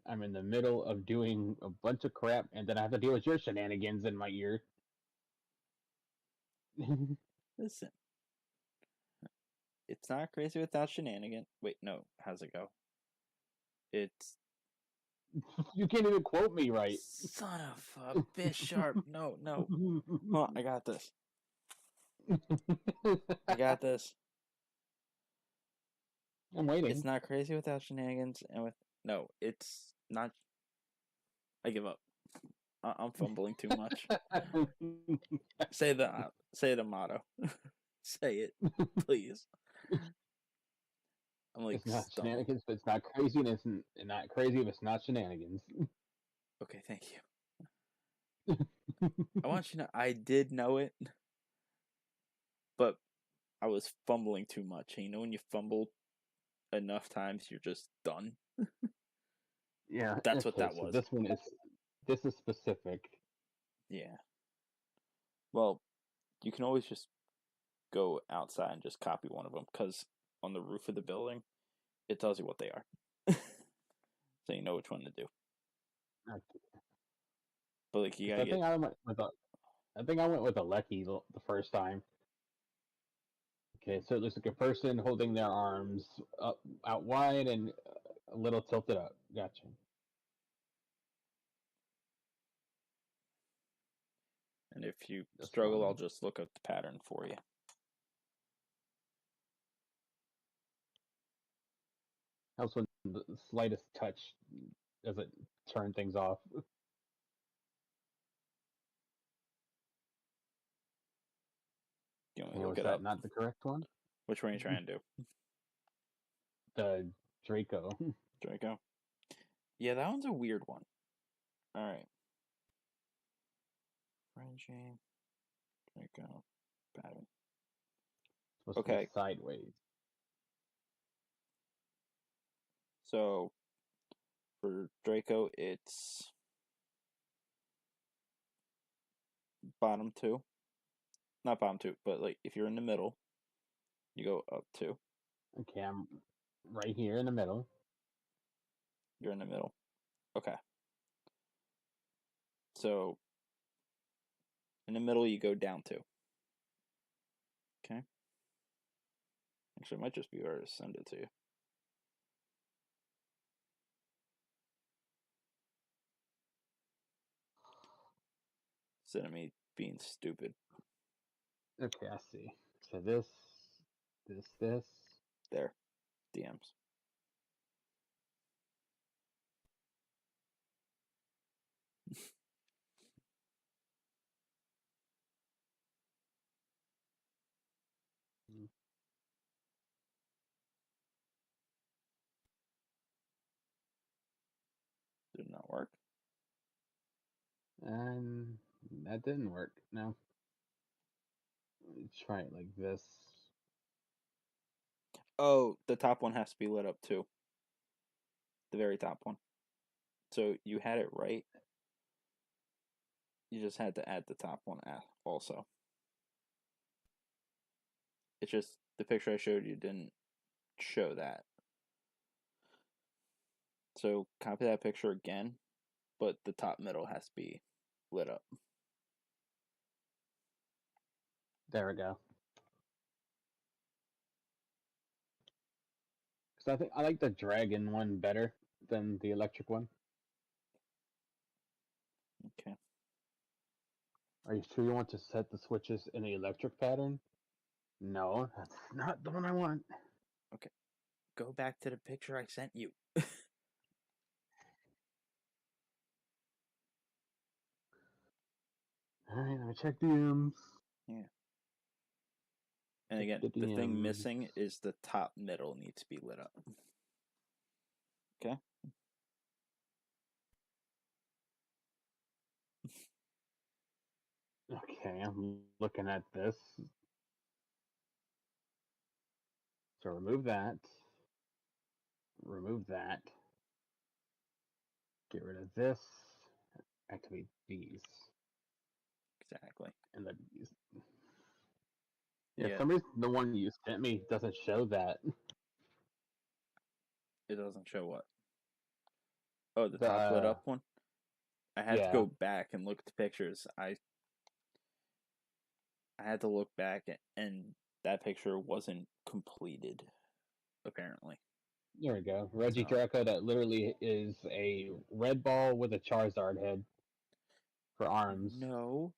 I'm in the middle of doing a bunch of crap, and then I have to deal with your shenanigans in my ear. Listen, it's not crazy without shenanigan. Wait, no. How's it go? It's You can't even quote me right. son of a bitch sharp. No, no. Hold on, I got this. I got this. I'm waiting. It's not crazy without shenanigans, and with no, it's not. I give up. I'm fumbling too much. Say the motto. Say it, please. I'm like It's not stumbling. shenanigans, but it's not crazy, and it's not crazy if it's not shenanigans. Okay, thank you. I want you to know I did know it, but I was fumbling too much. And you know when you fumble enough times, you're just done. Yeah. That's what Okay. that So was. this is specific. Yeah. Well, you can always just go outside and just copy one of them because on the roof of the building, it tells you what they are, so you know which one to do. But like you gotta I get. think I went with a Lecky the first time. Okay, so it looks like a person holding their arms up out wide and a little tilted up. Gotcha. And if you This struggle, I'll one just look up the pattern for you. helps when the slightest touch doesn't turn things off. You want me Okay, to look was it that up? not the correct one? Which one are you trying to do? The Draco. Draco? Yeah, that one's a weird one. Alright. Frenchie. Draco. Pattern. Supposed to be Okay, sideways. so for Draco, it's bottom two. Not bottom two, but like if you're in the middle, you go up two. Okay, I'm right here in the middle. You're in the middle. Okay. So in the middle, you go down two. Okay. Actually, it might just be where to send it to you. Instead of me being stupid. Okay, I see. So this. There. DMs. Did not work. And that didn't work. No. Try it like this. Oh, the top one has to be lit up too. The very top one. So you had it right. You just had to add the top one also. It's just the picture I showed you didn't show that. So copy that picture again, but the top middle has to be lit up. There we go. So I think I like the dragon one better than the electric one. Okay. Are you sure you want to set the switches in the electric pattern? No, that's not the one I want. Okay. Go back to the picture I sent you. Alright, let me check DMs. Yeah. And again, the thing missing is the top middle needs to be lit up. Okay? Okay, I'm looking at this. So remove that. Remove that. Get rid of this. Activate these. Exactly. And then these. Yeah, Yeah. for some reason the one you sent me doesn't show that. It doesn't show what? Oh, the top lit The up one? I had to yeah. go back and look at the pictures. I had to look back and that picture wasn't completed, apparently. There we go. Regigigas, So, that literally is a red ball with a Charizard head for arms. no,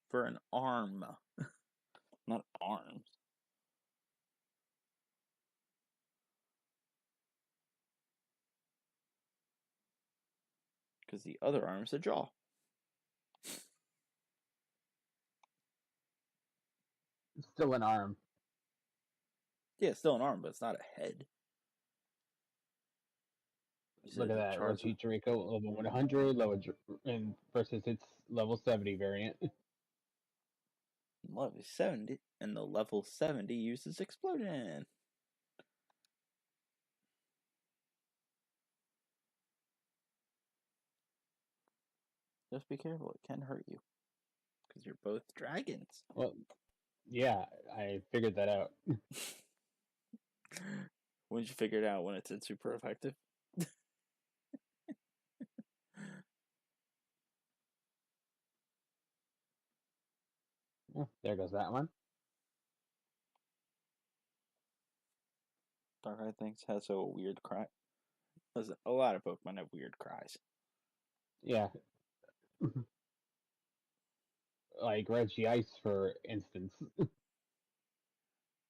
for an arm, not arms. Because the other arm is a jaw. It's still an arm. Yeah, it's still an arm, but it's not a head. Look at that. Charizard. Regigigas level 100, and versus its level 70 variant. Level 70, and the level 70 uses Explosion. Just be careful, it can hurt you. Because you're both dragons. Well, yeah, I figured that out. When did you figure it out? When it's super effective? Oh, there goes that one. Darkrai thinks has a weird cry. Listen, a lot of Pokemon have weird cries. Yeah. Like Regigigas, for instance.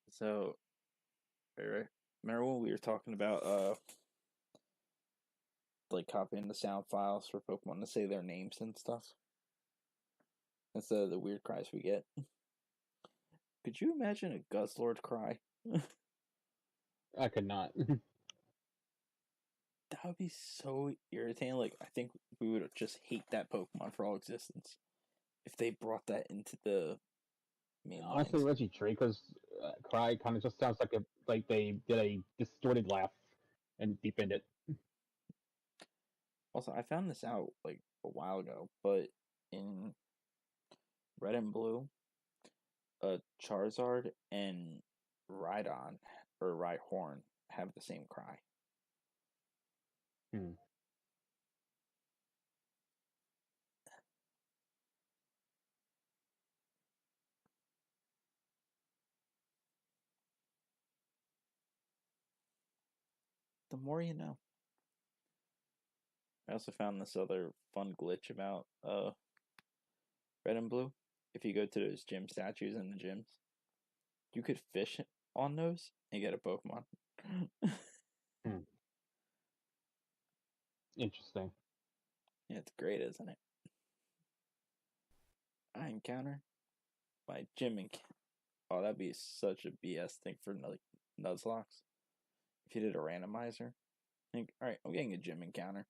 So, remember when we were talking about like copying the sound files for Pokemon to say their names and stuff? Instead of the weird cries we get. Could you imagine a Guzzlord cry? I could not. That would be so irritating. Like, I think we would just hate that Pokemon for all existence if they brought that into the main Honestly, lines. Regigigas cry kind of just sounds like they did a distorted laugh and deepened it. Also, I found this out like a while ago, but in Red and Blue, Charizard and Rhydon or Rhyhorn have the same cry. Hmm. The more you know. I also found this other fun glitch about Red and Blue. If you go to those gym statues in the gyms, you could fish on those and get a Pokemon. Hmm. Interesting. Yeah, it's great, isn't it? I encounter my gym encounter. Oh, that'd be such a BS thing for like Nuzlocke. If you did a randomizer, think, all right, I'm getting a gym encounter.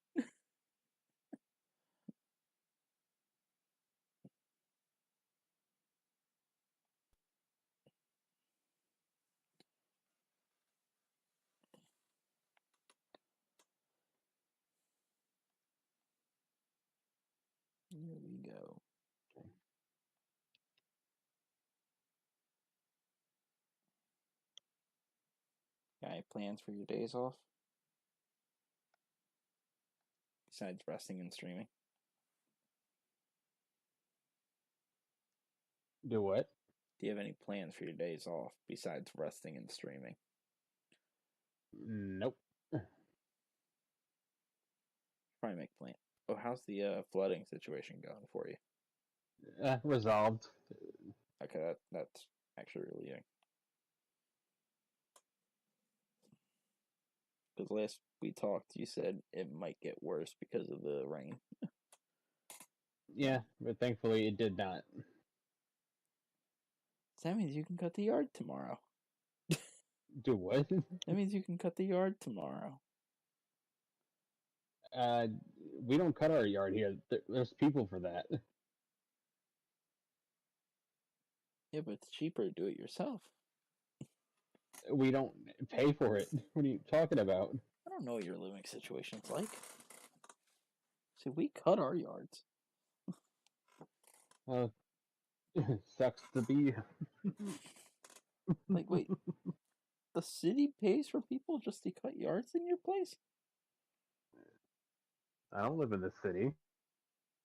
Here we go. Got any plans for your days off? Besides resting and streaming? Do what? Do you have any plans for your days off besides resting and streaming? Nope. Probably make plans. Oh, how's the flooding situation going for you? Resolved. Okay, that's actually relieving. Because last we talked, you said it might get worse because of the rain. Yeah, but thankfully it did not. That means you can cut the yard tomorrow. Do what? That means you can cut the yard tomorrow. Uh, we don't cut our yard here. There's people for that. Yeah, but it's cheaper to do it yourself. We don't pay for it. What are you talking about? I don't know what your living situation's like. See, we cut our yards. Sucks to be. Like, wait, the city pays for people just to cut yards in your place? I don't live in the city.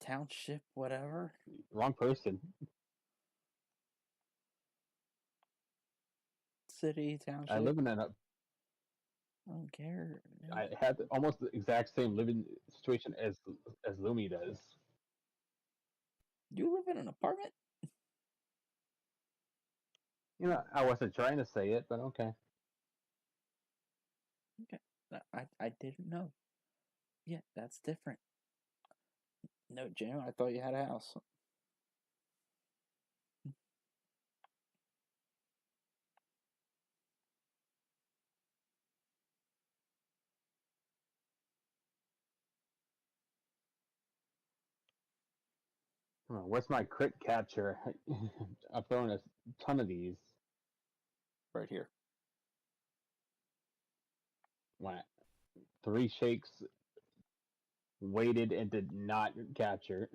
Township, whatever. Wrong person. City, township. I live in an. I don't care. I have almost the exact same living situation as Lumi does. You live in an apartment? You know, I wasn't trying to say it, but okay. Okay. I didn't know. Yeah, that's different. No, Jim, I thought you had a house. Oh, what's my crit catcher? I'm throwing a ton of these. Right here. What? 3 shakes, waited, and did not capture.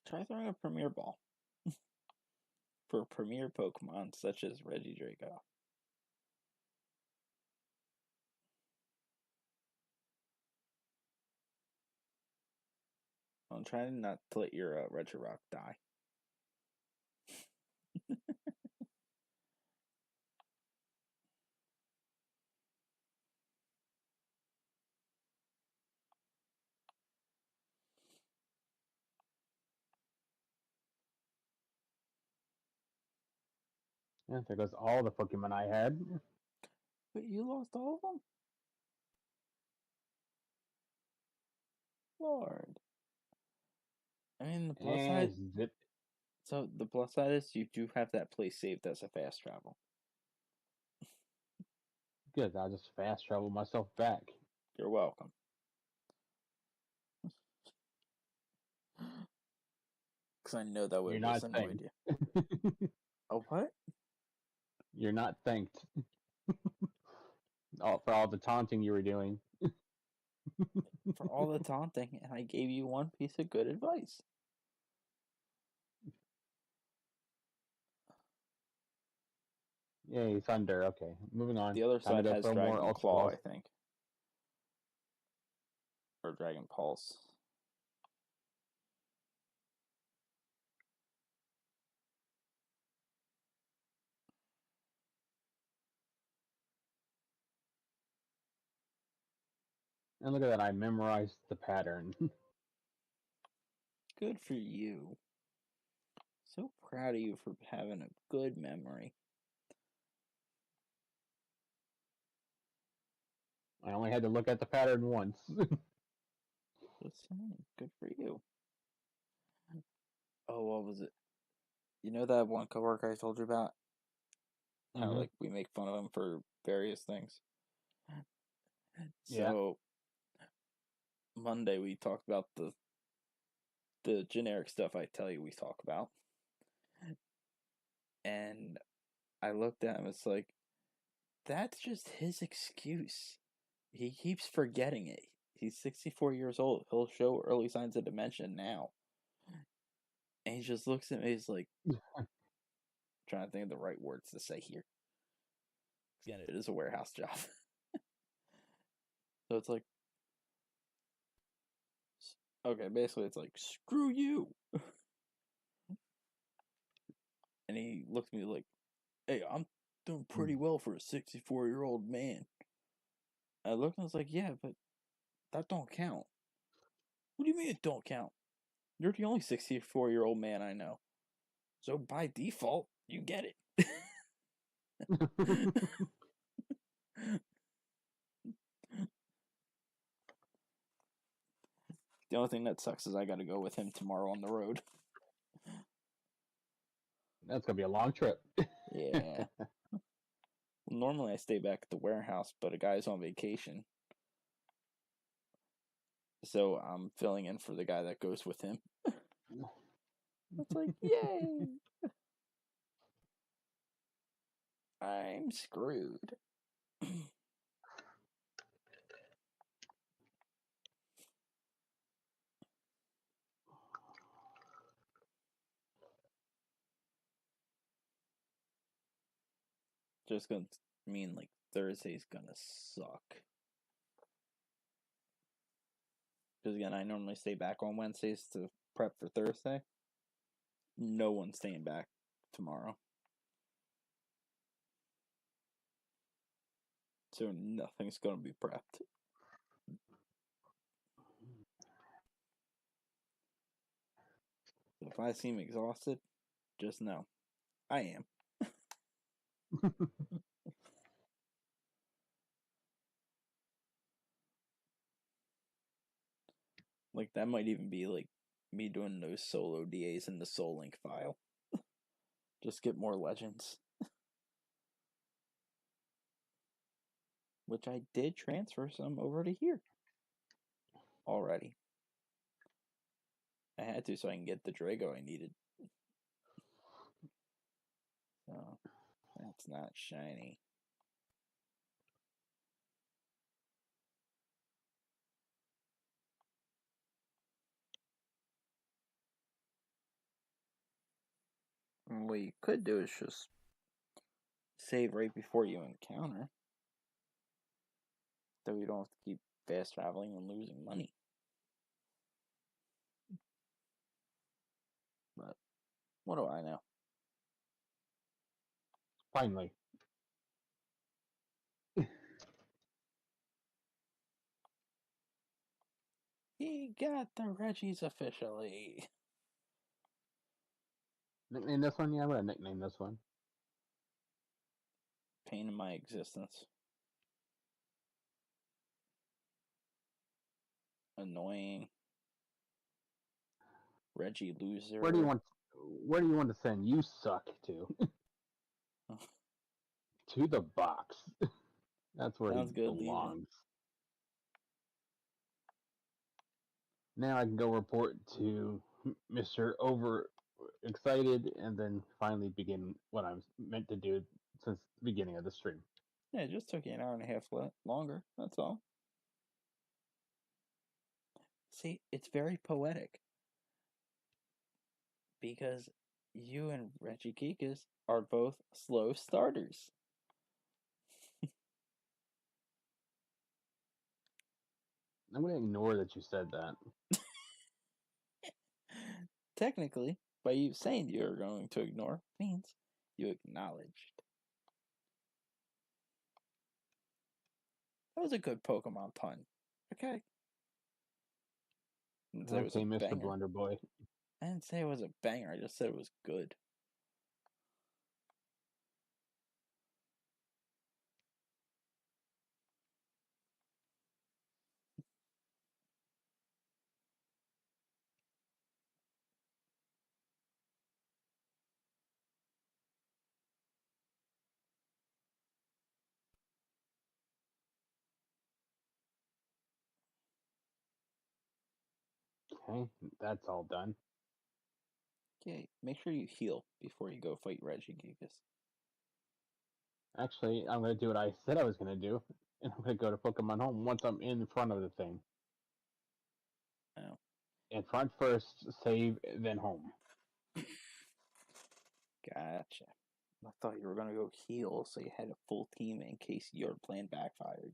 Try throwing a premier ball. For premier Pokemon such as Regigigas. I'm trying not to let your Regirock die. Yeah, there goes all the Pokemon I had. But you lost all of them? Lord. I mean, the plus side. Zip. So the plus side is you do have that place saved as a fast travel. Good, I'll just fast travel myself back. You're welcome. Because I know that would You're have just not annoyed thanked. you. Oh, what? You're not thanked. For all the taunting you were doing. For all the taunting, and I gave you one piece of good advice. Yay, Thunder. Okay, moving on. The other Time to side go has throw more Dragon Ultra Claw, Balls. I think. Or Dragon Pulse. And look at that, I memorized the pattern. Good for you. So proud of you for having a good memory. I only had to look at the pattern once. Just saying, good for you. Oh, what was it? You know that one coworker I told you about? How Mm-hmm. like we make fun of him for various things. Yeah. So Monday we talked about the generic stuff I tell you we talk about. And I looked at him, it's like, that's just his excuse. He keeps forgetting it. He's 64 years old. He'll show early signs of dementia now. And he just looks at me, he's like, trying to think of the right words to say here. Again, it is a warehouse job. So it's like, okay, basically it's like, screw you. And he looked at me like, hey, I'm doing pretty well for a 64-year-old man. I looked and I was like, yeah, but that don't count. What do you mean it don't count? You're the only 64-year-old man I know. So by default, you get it. The only thing that sucks is I gotta go with him tomorrow on the road. That's gonna be a long trip. Yeah. Normally I stay back at the warehouse, but a guy's on vacation. So I'm filling in for the guy that goes with him. It's like, yay! I'm screwed. Just gonna mean like Thursday's gonna suck. Because again, I normally stay back on Wednesdays to prep for Thursday. No one's staying back tomorrow. So nothing's gonna be prepped. So if I seem exhausted, just know I am. Like that might even be like me doing those solo DAs in the Soul Link file. Just get more legends. Which I did transfer some over to here already. I had to so I can get the Drago I needed. So that's not shiny. What you could do is just save right before you encounter. So you don't have to keep fast traveling and losing money. But what do I know? Finally. He got the Reggies officially. Nickname this one? Yeah, I'm gonna nickname this one. Pain in my existence. Annoying. Reggie loser. Where do you want to send you suck to? To the box. That's where Sounds he good, leave it. belongs. Now I can go report to Mr. Over Excited and then finally begin what I'm meant to do since the beginning of the stream. Yeah, it just took you an hour and a half longer. That's all. See, it's very poetic. Because you and Regigigas are both slow starters. I'm going to ignore that you said that. Technically, by you saying you're going to ignore means you acknowledged. That was a good Pokemon pun. Okay. I didn't say it was Okay, a Mr. banger. Blunder Boy. I didn't say it was a banger. I just said it was good. Okay, that's all done. Okay, make sure you heal before you go fight Regigigas. Actually, I'm going to do what I said I was going to do, and I'm going to go to Pokemon Home once I'm in front of the thing. Oh. In front first, save, then home. Gotcha. I thought you were going to go heal so you had a full team in case your plan backfired.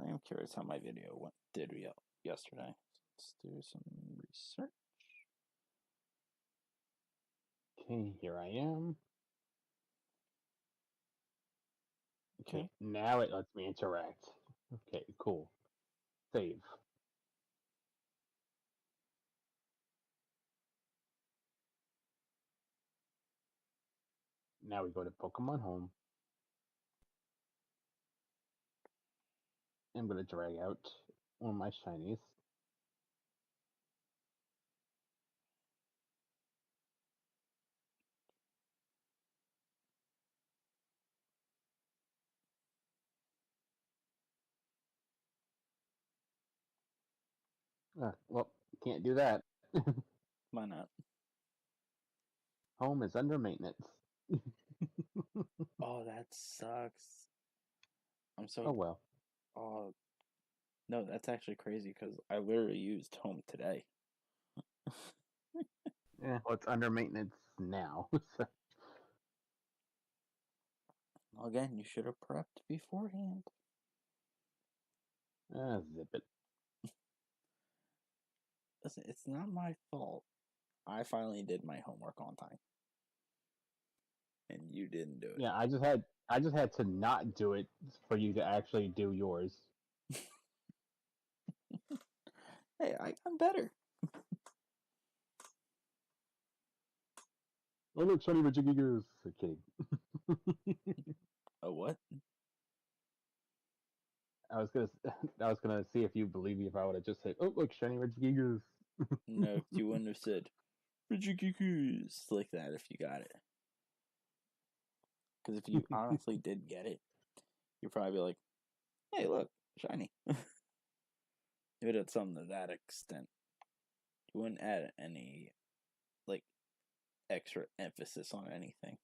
I am curious how my video did yesterday. Let's do some research. Okay, here I am. Okay, Okay. now it lets me interact. Okay, cool. Save. Now we go to Pokemon Home. I'm gonna drag out one of my shinies. Well, can't do that. Why not? Home is under maintenance. Oh, that sucks. I'm so. Oh well. Oh, no, that's actually crazy because I literally used home today. Yeah, well, it's under maintenance now. So, Again, you should have prepped beforehand. zip it. Listen, it's not my fault. I finally did my homework on time, and you didn't do it. Yeah, I just had to not do it for you to actually do yours. Hey, I'm better. Oh look, shiny Regigigas. Kidding. A what? I was gonna see if you believe me if I would have just said, "Oh look, shiny Regigigas." No, you wouldn't have said Regigigas like that if you got it. Because if you honestly did get it, you'd probably be like, "Hey, look, shiny." If it had something to that extent, you wouldn't add any like extra emphasis on anything.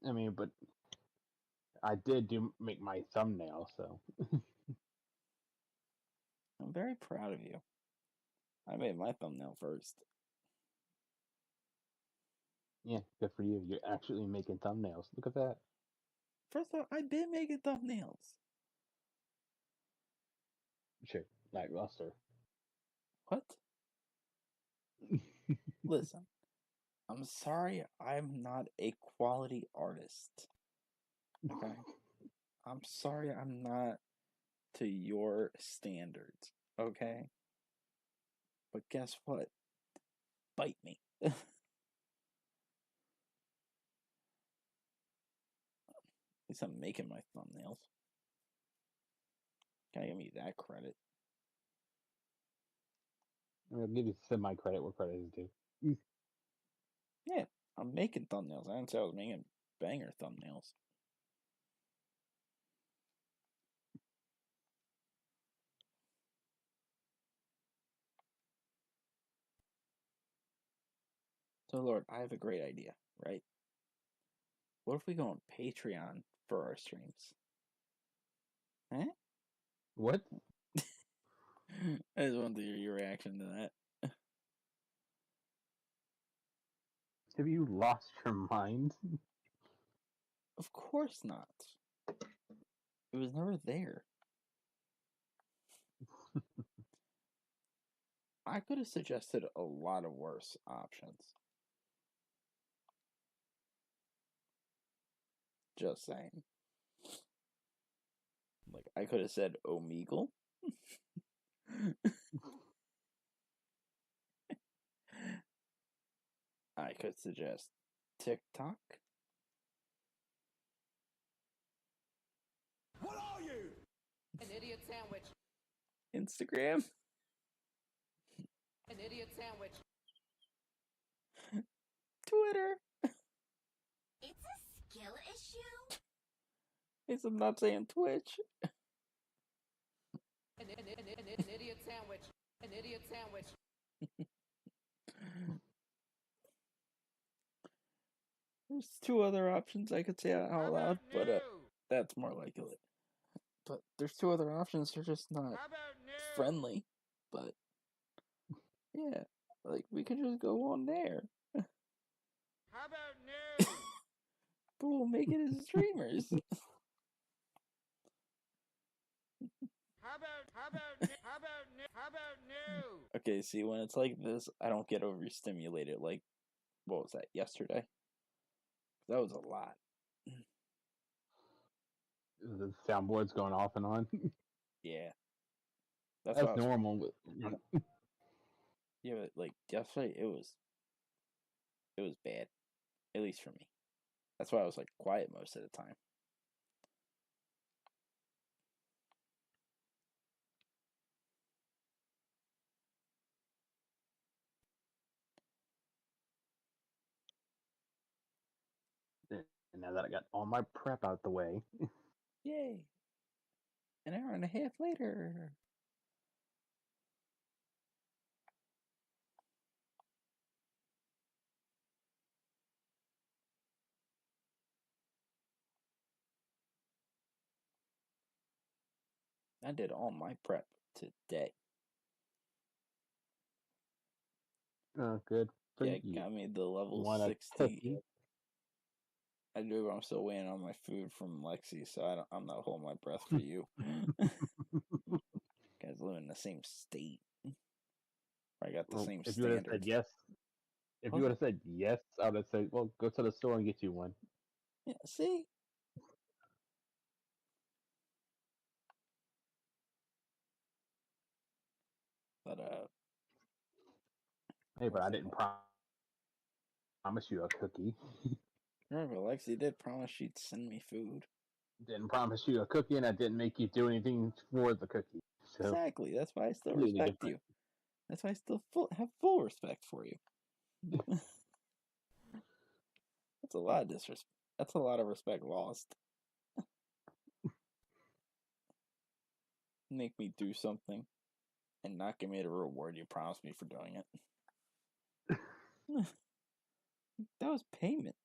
I mean, but I did make my thumbnail, so I'm very proud of you. I made my thumbnail first. yeah, good for you. You're actually making thumbnails. Look at that. First off, I've been making thumbnails. Sure, lackluster. What? Listen, I'm sorry I'm not a quality artist. Okay? I'm sorry I'm not to your standards. Okay? But guess what? Bite me. At least I'm making my thumbnails. Gotta give me that credit. I'll give you semi credit where credit is due. Yeah, I'm making thumbnails. I didn't say I was making banger thumbnails. So, Lord, I have a great idea, right? What if we go on Patreon for our streams? Eh? What? I just wanted to hear your reaction to that. Have you lost your mind? Of course not. It was never there. I could have suggested a lot of worse options. Just saying. Like, I could have said Omegle. I could suggest TikTok. What are you? An idiot sandwich. Instagram. An idiot sandwich. Twitter. It's a skill issue? Guess I'm not saying Twitch. An idiot sandwich. An idiot sandwich. There's two other options I could say out loud, but that's more likely. But there's two other options. They're just not friendly. But yeah, like we could just go on there. How about new? But we'll make it as streamers. How about new? Okay, see, when it's like this, I don't get overstimulated. Like, what was that, yesterday? That was a lot. The soundboard's going off and on. Yeah. That's That's why I was. normal. Yeah, but like yesterday, it was bad. At least for me. That's why I was like quiet most of the time. And now that I got all my prep out the way, Yay! An hour and a half later. I did all my prep today. oh, good for Yeah, it you. got me the level Want a 60. cookie? I do, but I'm still waiting on my food from Lexi, so I'm not holding my breath for you. Guys live in the same state. I got the Well, same if you would have said standards. yes, if you would have said yes, I would have said, "Well, go to the store and get you one." Yeah, see? But Hey, what but was I I didn't going? promise you a cookie. Remember, Lexi did promise she'd send me food. Didn't promise you a cookie, and I didn't make you do anything for the cookie. So Exactly. That's why I still completely respect different. you. That's why I still have full respect for you. That's a lot of disrespect. That's a lot of respect lost. Make me do something and not give me the reward you promised me for doing it. That was payment.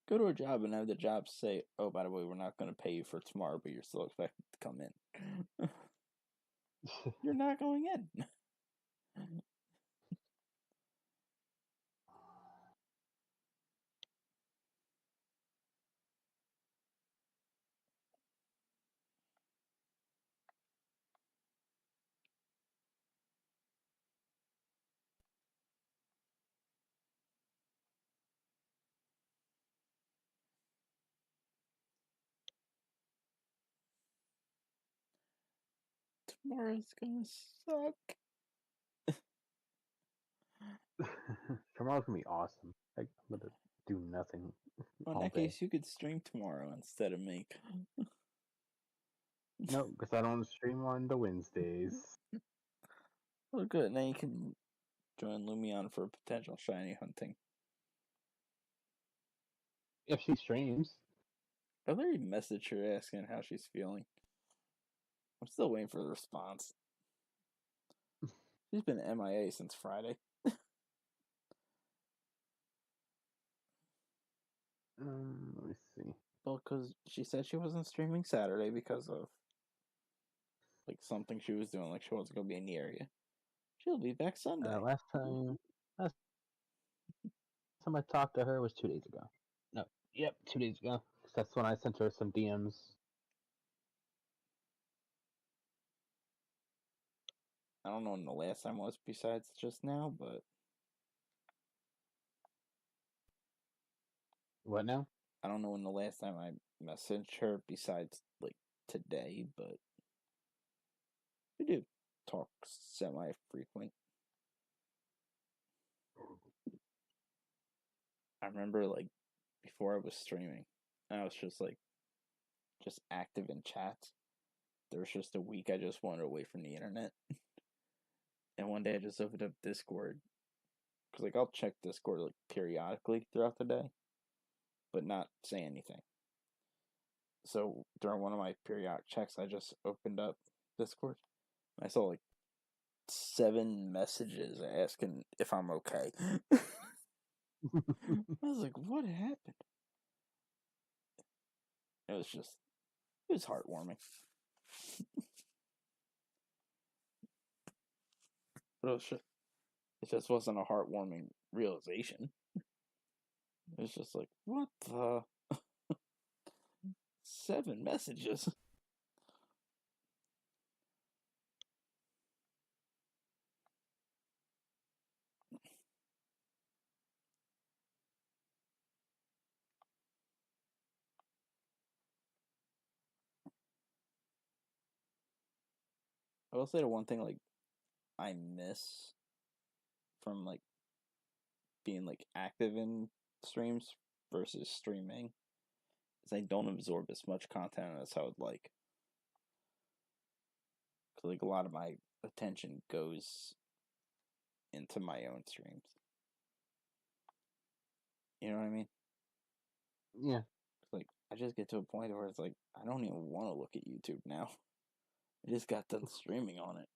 Go to a job and have the job say, "Oh, by the way, we're not going to pay you for tomorrow, but you're still expected to come in." You're not going in. Tomorrow's gonna suck. Tomorrow's gonna be awesome. Like, I'm gonna do nothing Well, in all that day. case, you could stream tomorrow instead of me. No, because I don't stream on the Wednesdays. Oh, good. Now you can join Lumion for potential shiny hunting. If she streams, I already messaged her asking how she's feeling. I'm still waiting for the response. She's been MIA since Friday. let me see. Well, because she said she wasn't streaming Saturday because of like something she was doing, like she wasn't gonna be in the area. She'll be back Sunday. Last time I talked to her was 2 days ago. No, yep, 2 days ago. 'Cause that's when I sent her some DMs. I don't know when the last time was besides just now, but What now? I don't know when the last time I messaged her besides like today, but we do talk semi frequent. I remember like before I was streaming, I was just active in chats. There was just a week I just wanted away from the internet. And one day I just opened up Discord. Because like I'll check Discord like periodically throughout the day, but not say anything. So during one of my periodic checks, I just opened up Discord. I saw like 7 messages asking if I'm okay. I was like, what happened? It was heartwarming. But it just wasn't a heartwarming realization. It was just like, what the? 7 messages? I will say the one thing like I miss from like being like active in streams versus streaming is I don't absorb as much content as I would like. Cause like a lot of my attention goes into my own streams. You know what I mean? Yeah. Like I just get to a point where it's like I don't even want to look at YouTube now. I just got done streaming on it.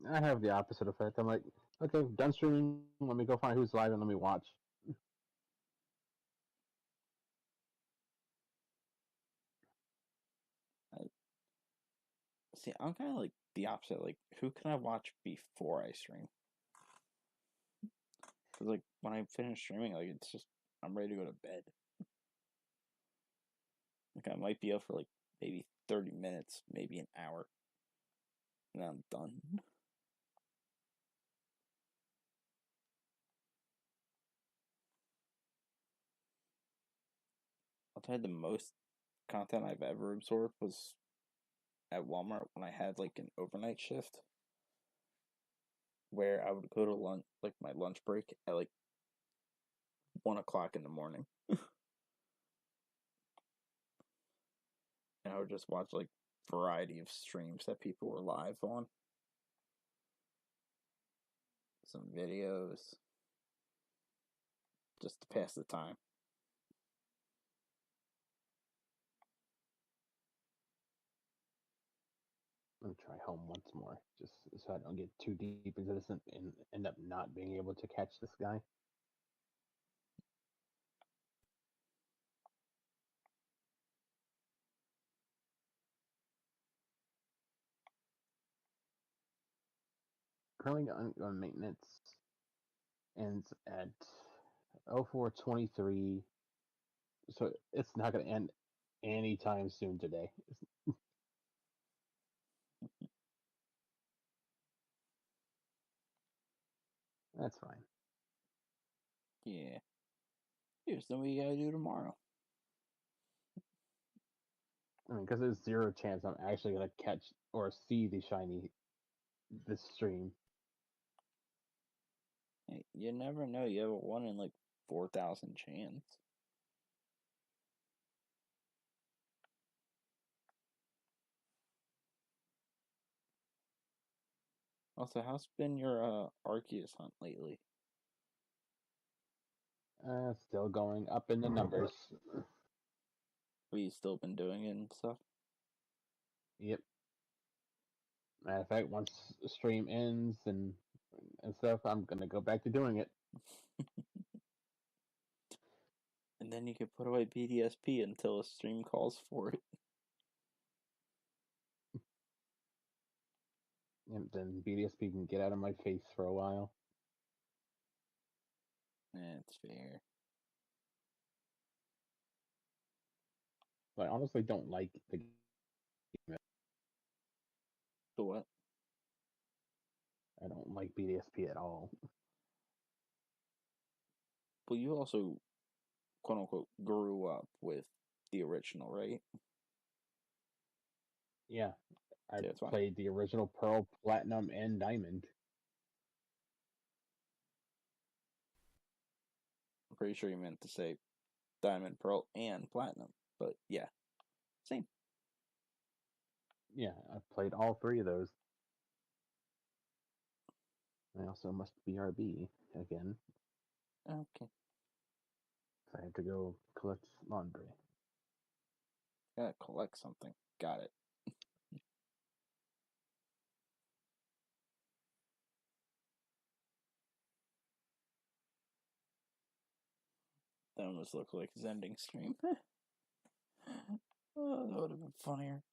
I have the opposite effect. I'm like, okay, done streaming. Let me go find who's live and let me watch. See, I'm kind of like the opposite. Like, who can I watch before I stream? Because like when I finish streaming, like it's just I'm ready to go to bed. Like I might be up for like maybe 30 minutes, maybe an hour, and then I'm done. I'll tell you the most content I've ever absorbed was at Walmart when I had like an overnight shift where I would go to lunch, like my lunch break at like 1 o'clock in the morning, and I would just watch like variety of streams that people were live on, some videos, just to pass the time. I'm gonna try home once more, just so I don't get too deep into this and end up not being able to catch this guy. Currently on maintenance ends at 04:23, so it's not gonna end anytime soon today. That's fine. Yeah. Here's something you gotta do tomorrow. I mean, because there's zero chance I'm actually gonna catch or see the shiny this stream. Hey, you never know. You have a 1 in like 4,000 chance. Also, how's been your Arceus hunt lately? Still going up in the numbers. Have you still been doing it and stuff? Yep. Matter of fact, once the stream ends and stuff, I'm gonna go back to doing it. And then you can put away BDSP until a stream calls for it. And then BDSP can get out of my face for a while. That's fair. But I honestly don't like the game. The what? I don't like BDSP at all. Well, you also, quote unquote, grew up with the original, right? Yeah. I Yeah, that's fine. played the original Pearl, Platinum, and Diamond. I'm pretty sure you meant to say Diamond, Pearl, and Platinum. But yeah, same. Yeah, I played all three of those. I also must BRB again. Okay. I have to go collect laundry. Gotta collect something. Got it. That almost looked like his ending stream. Oh, that would have been funnier.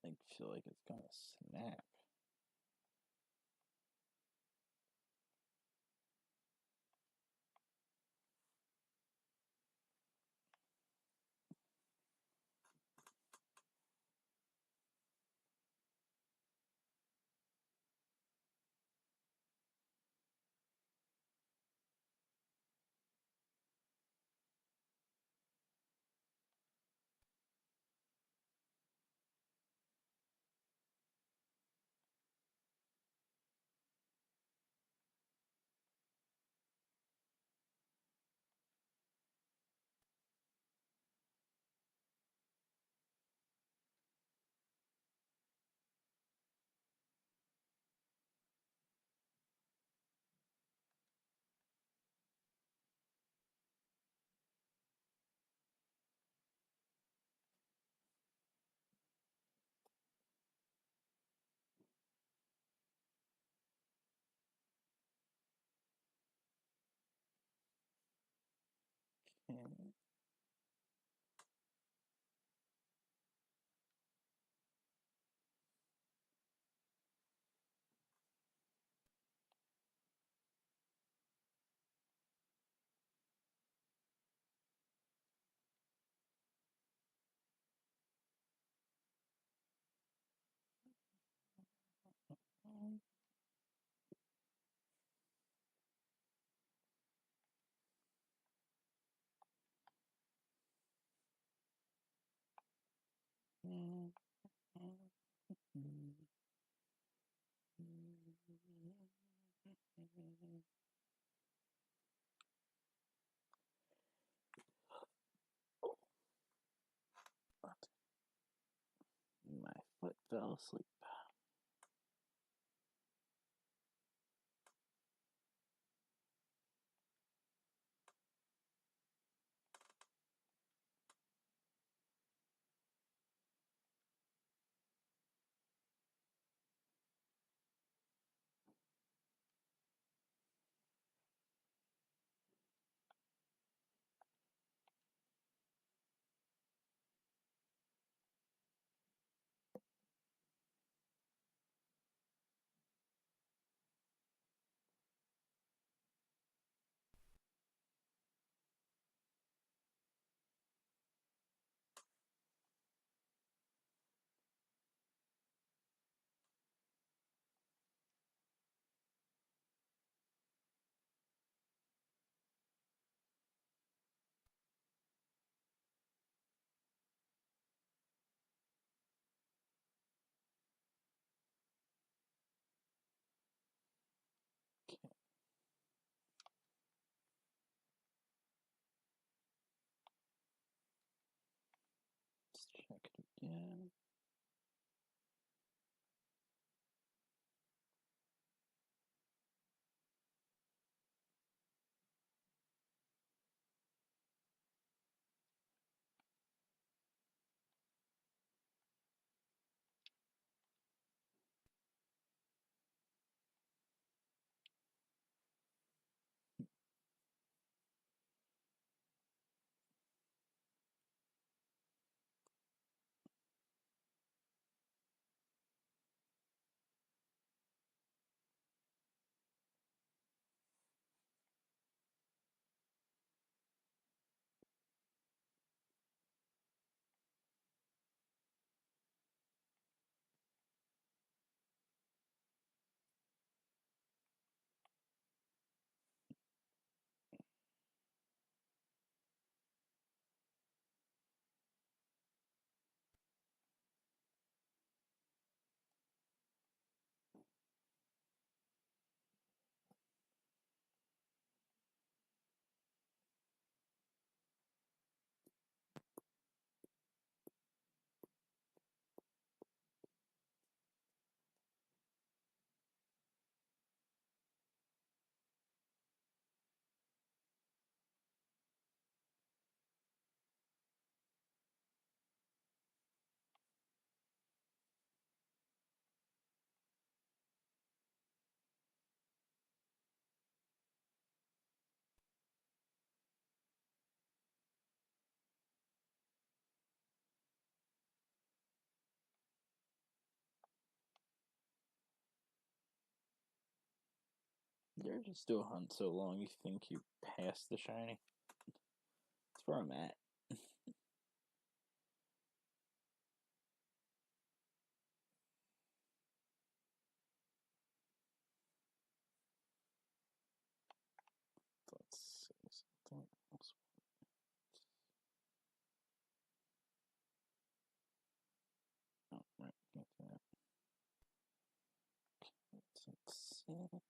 I feel like it's gonna snap. Okay. My foot fell asleep. Let's check it again. You're just do a hunt so long you think you passed the shiny. That's where I'm at. Let's see something else. Oh, right, can't do that. Let's see.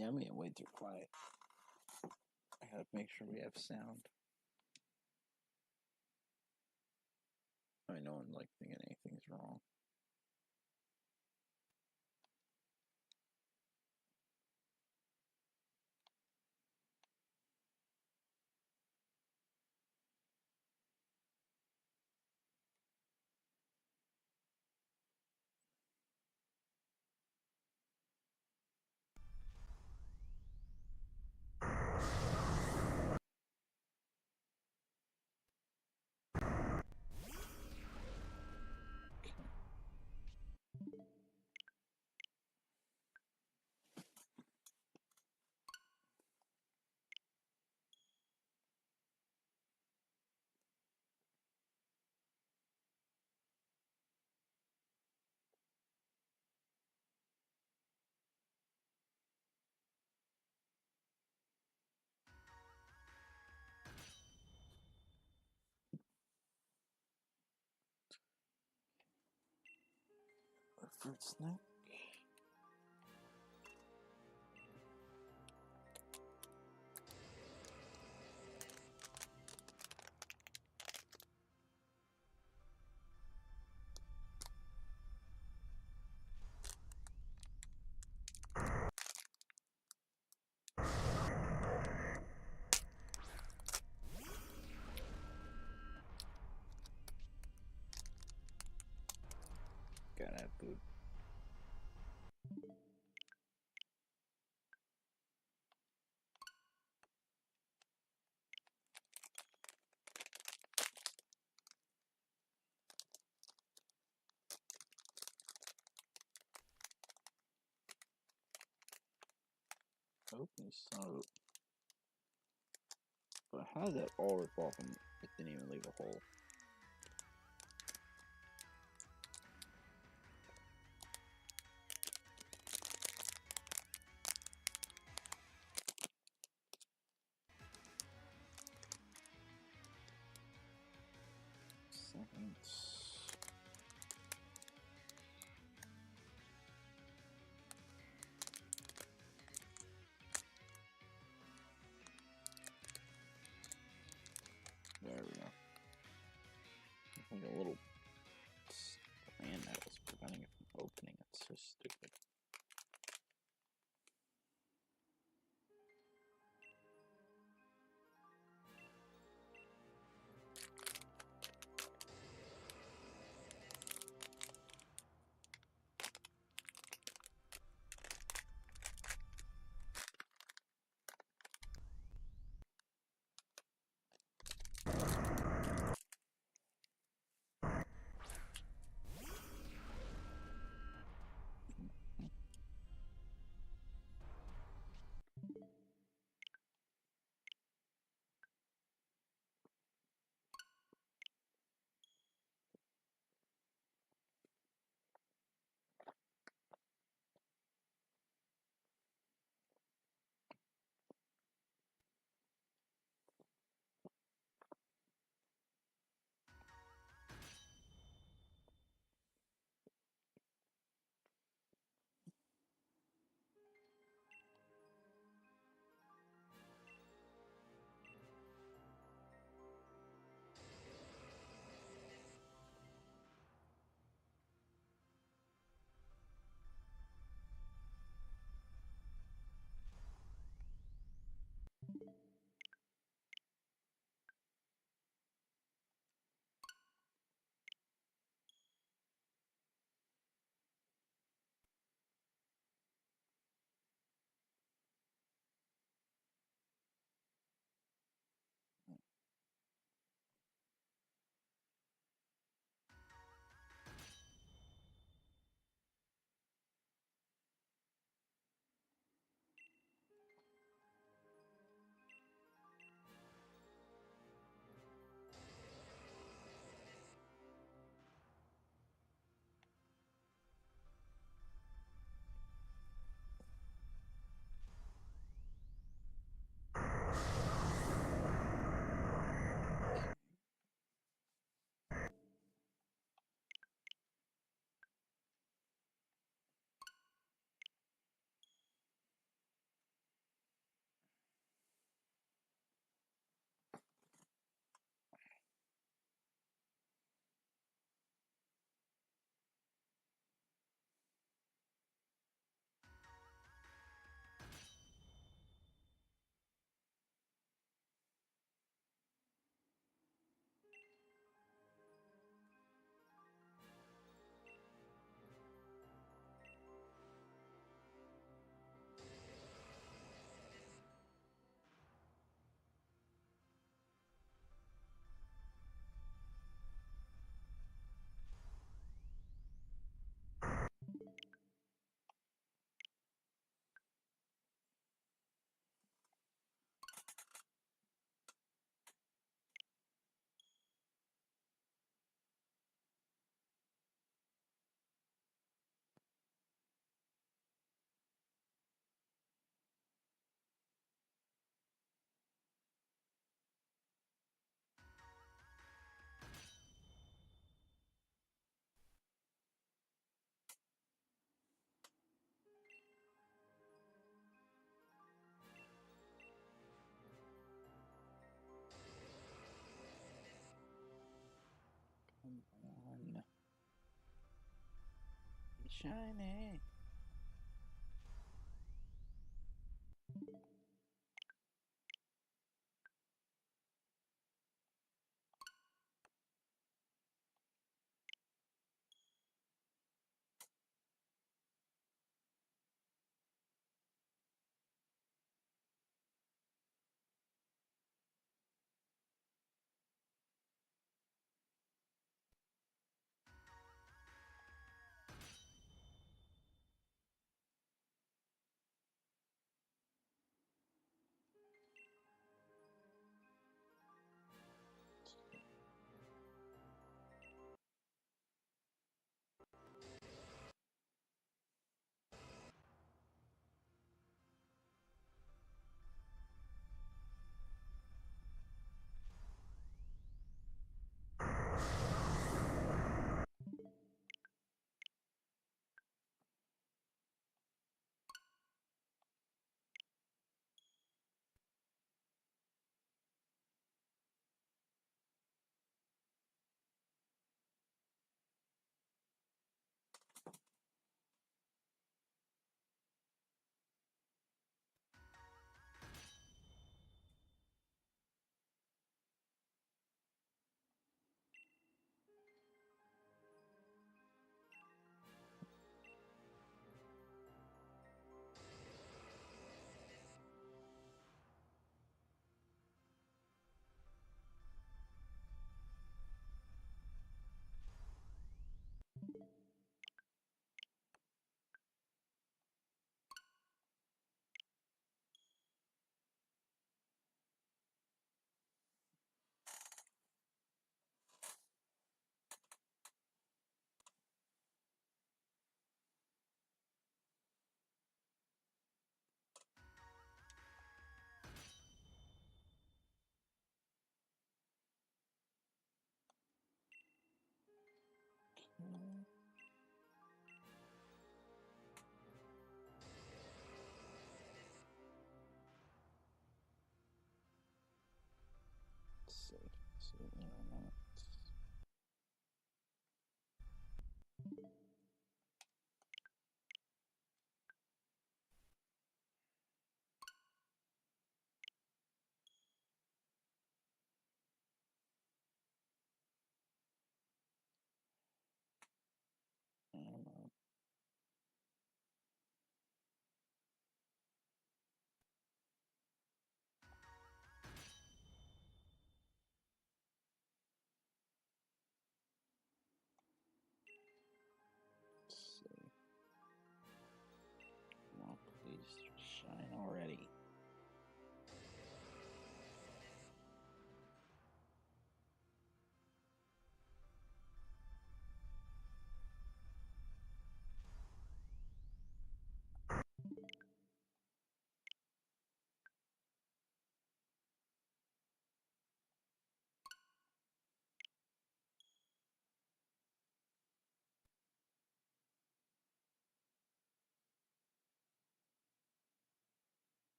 Yeah, I'm getting way too quiet. I gotta make sure we have sound. I mean, no one like thinking anything's wrong. Fruit snack. Gotta have food. Open so. But how did that all rip off and it didn't even leave a hole? Seconds. There we go. Like a little strand that was preventing it from opening. It's so stupid. shiny. Save internet. Ammo. Save. Come on, please shine already.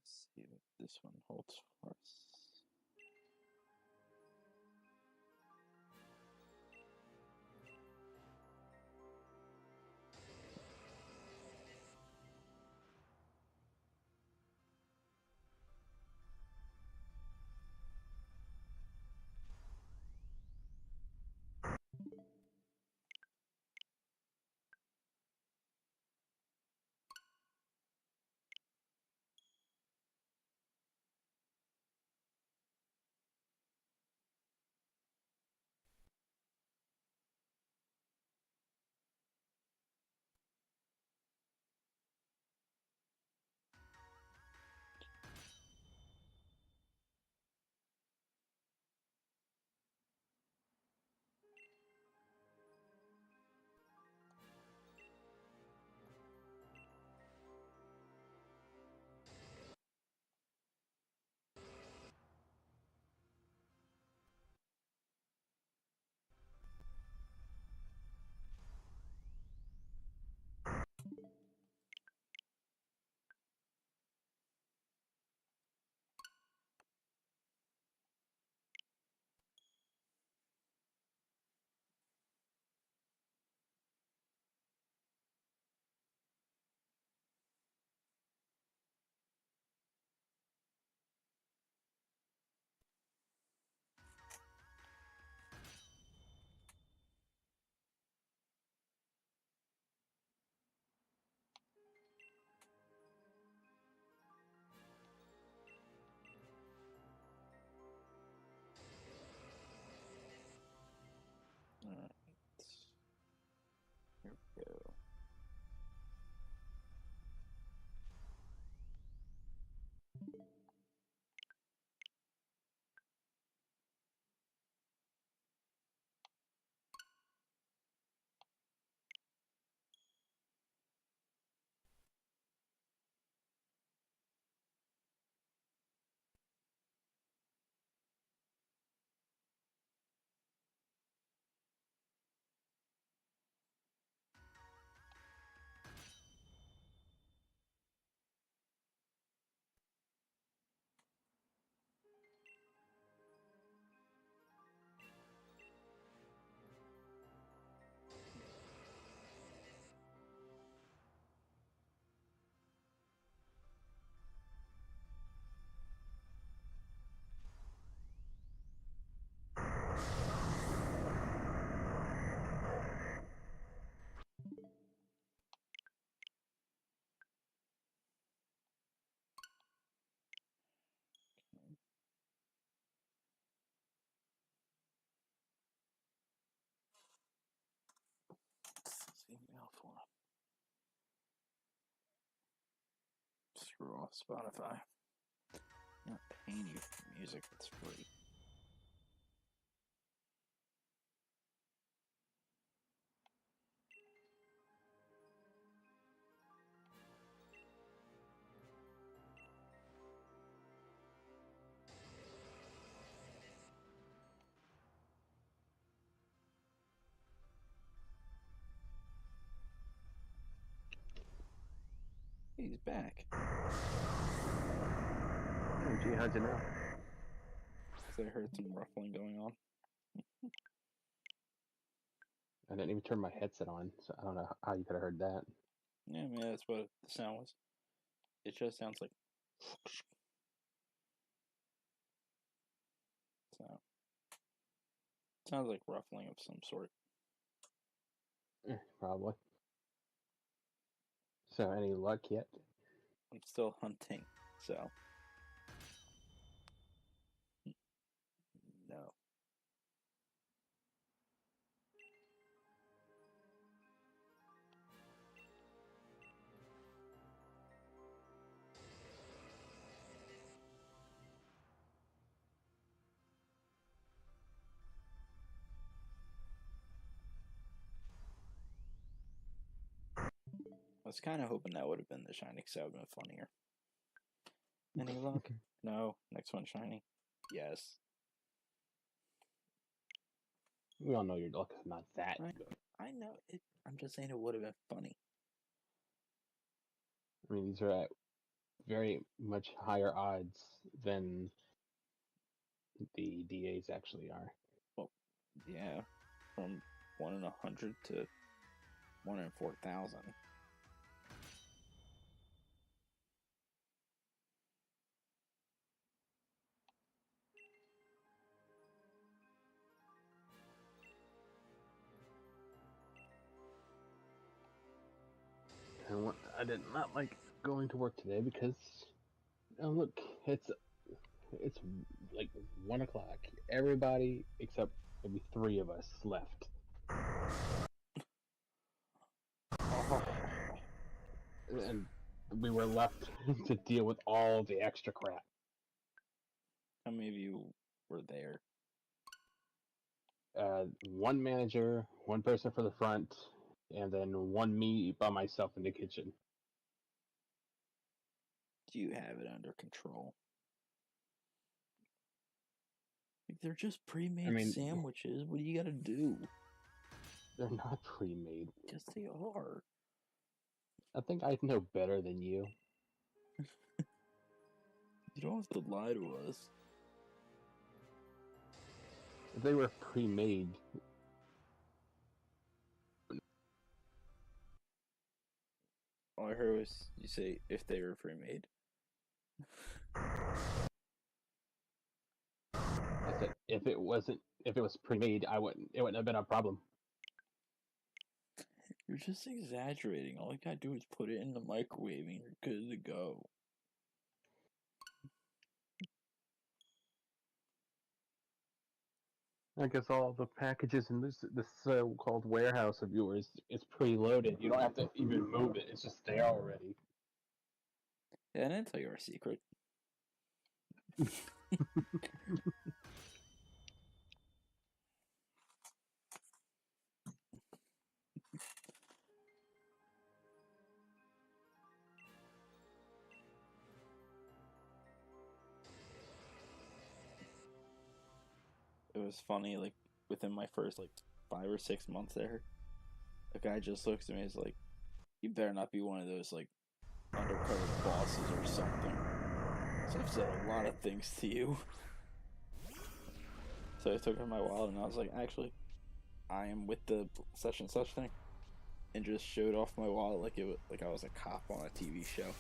Let's see what this one holds for us. screw off Spotify. I'm not paying you for music that's free. He's back. Oh, gee, how'd you know? Because I heard some ruffling going on. I didn't even turn my headset on, so I don't know how you could have heard that. Yeah, I mean, that's what the sound was. It just sounds like. So. Sounds like ruffling of some sort. Probably. So, any luck yet? I'm still hunting, so. No. I was kind of hoping that would have been the shiny because that would have been funnier. Any luck? No. Next one shiny? Yes. We all know your luck is not that good. I know it. I'm just saying it would have been funny. I mean, these are at very much higher odds than the DAs actually are. Well, yeah. From 1 in 100 to 1 in 4,000. And I did not like going to work today because, oh look, it's like 1 o'clock. Everybody except maybe 3 of us left. And we were left to deal with all the extra crap. How many of you were there? 1 manager, 1 person for the front, and then 1 me by myself in the kitchen. Do you have it under control? Like, they're just pre-made sandwiches. What do you gotta do? They're not pre-made. Yes, they are. I think I know better than you. You don't have to lie to us. If they were pre-made, All I heard was you say if they were pre-made. I said if it was pre-made, it wouldn't have been a problem. You're just exaggerating. All you gotta do is put it in the microwave and you're good to go. I guess all the packages in this so-called warehouse of yours is preloaded. You don't have to even move it; it's just there already. Yeah, I didn't tell you our secret. It was funny, like, within my first, 5 or 6 months there, the guy just looks at me and is like, you better not be one of those, undercover bosses or something. So I've said a lot of things to you. So I took out my wallet and I was like, actually, I am with the such and such thing. And just showed off my wallet like I was a cop on a TV show.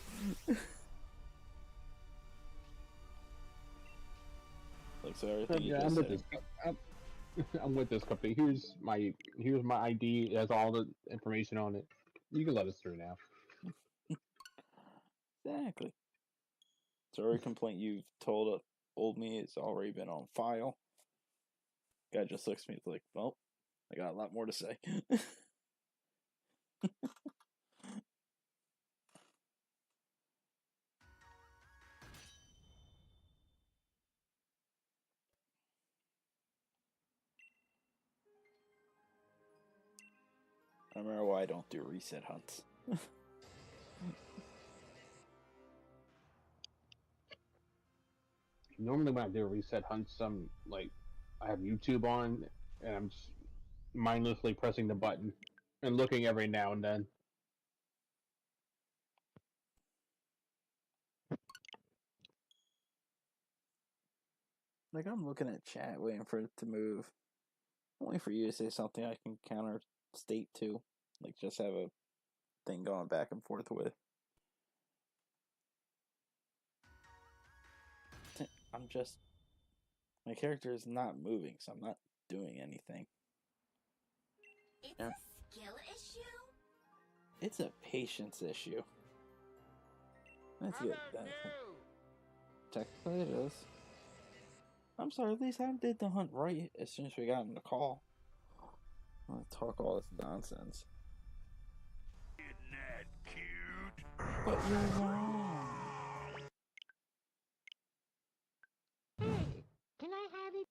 So everything you just said. I'm with this company. Here's my ID. It has all the information on it. You can let us through now. Exactly. So every complaint you've told me has already been on file. Guy just looks at me like, well, I got a lot more to say. I don't remember why I don't do reset hunts. Normally when I do a reset hunt, I have YouTube on and I'm just mindlessly pressing the button and looking every now and then. Like, I'm looking at chat waiting for it to move. Only for you to say something I can counter state to. Like, just have a thing going back and forth with. I'm just... My character is not moving, so I'm not doing anything. It's Yeah. a skill issue? It's a patience issue. That's good. Technically it is. I'm sorry, at least I did the hunt right as soon as we got in the call. I'm gonna talk all this nonsense. Isn't that cute? But you're wrong. Can I have it?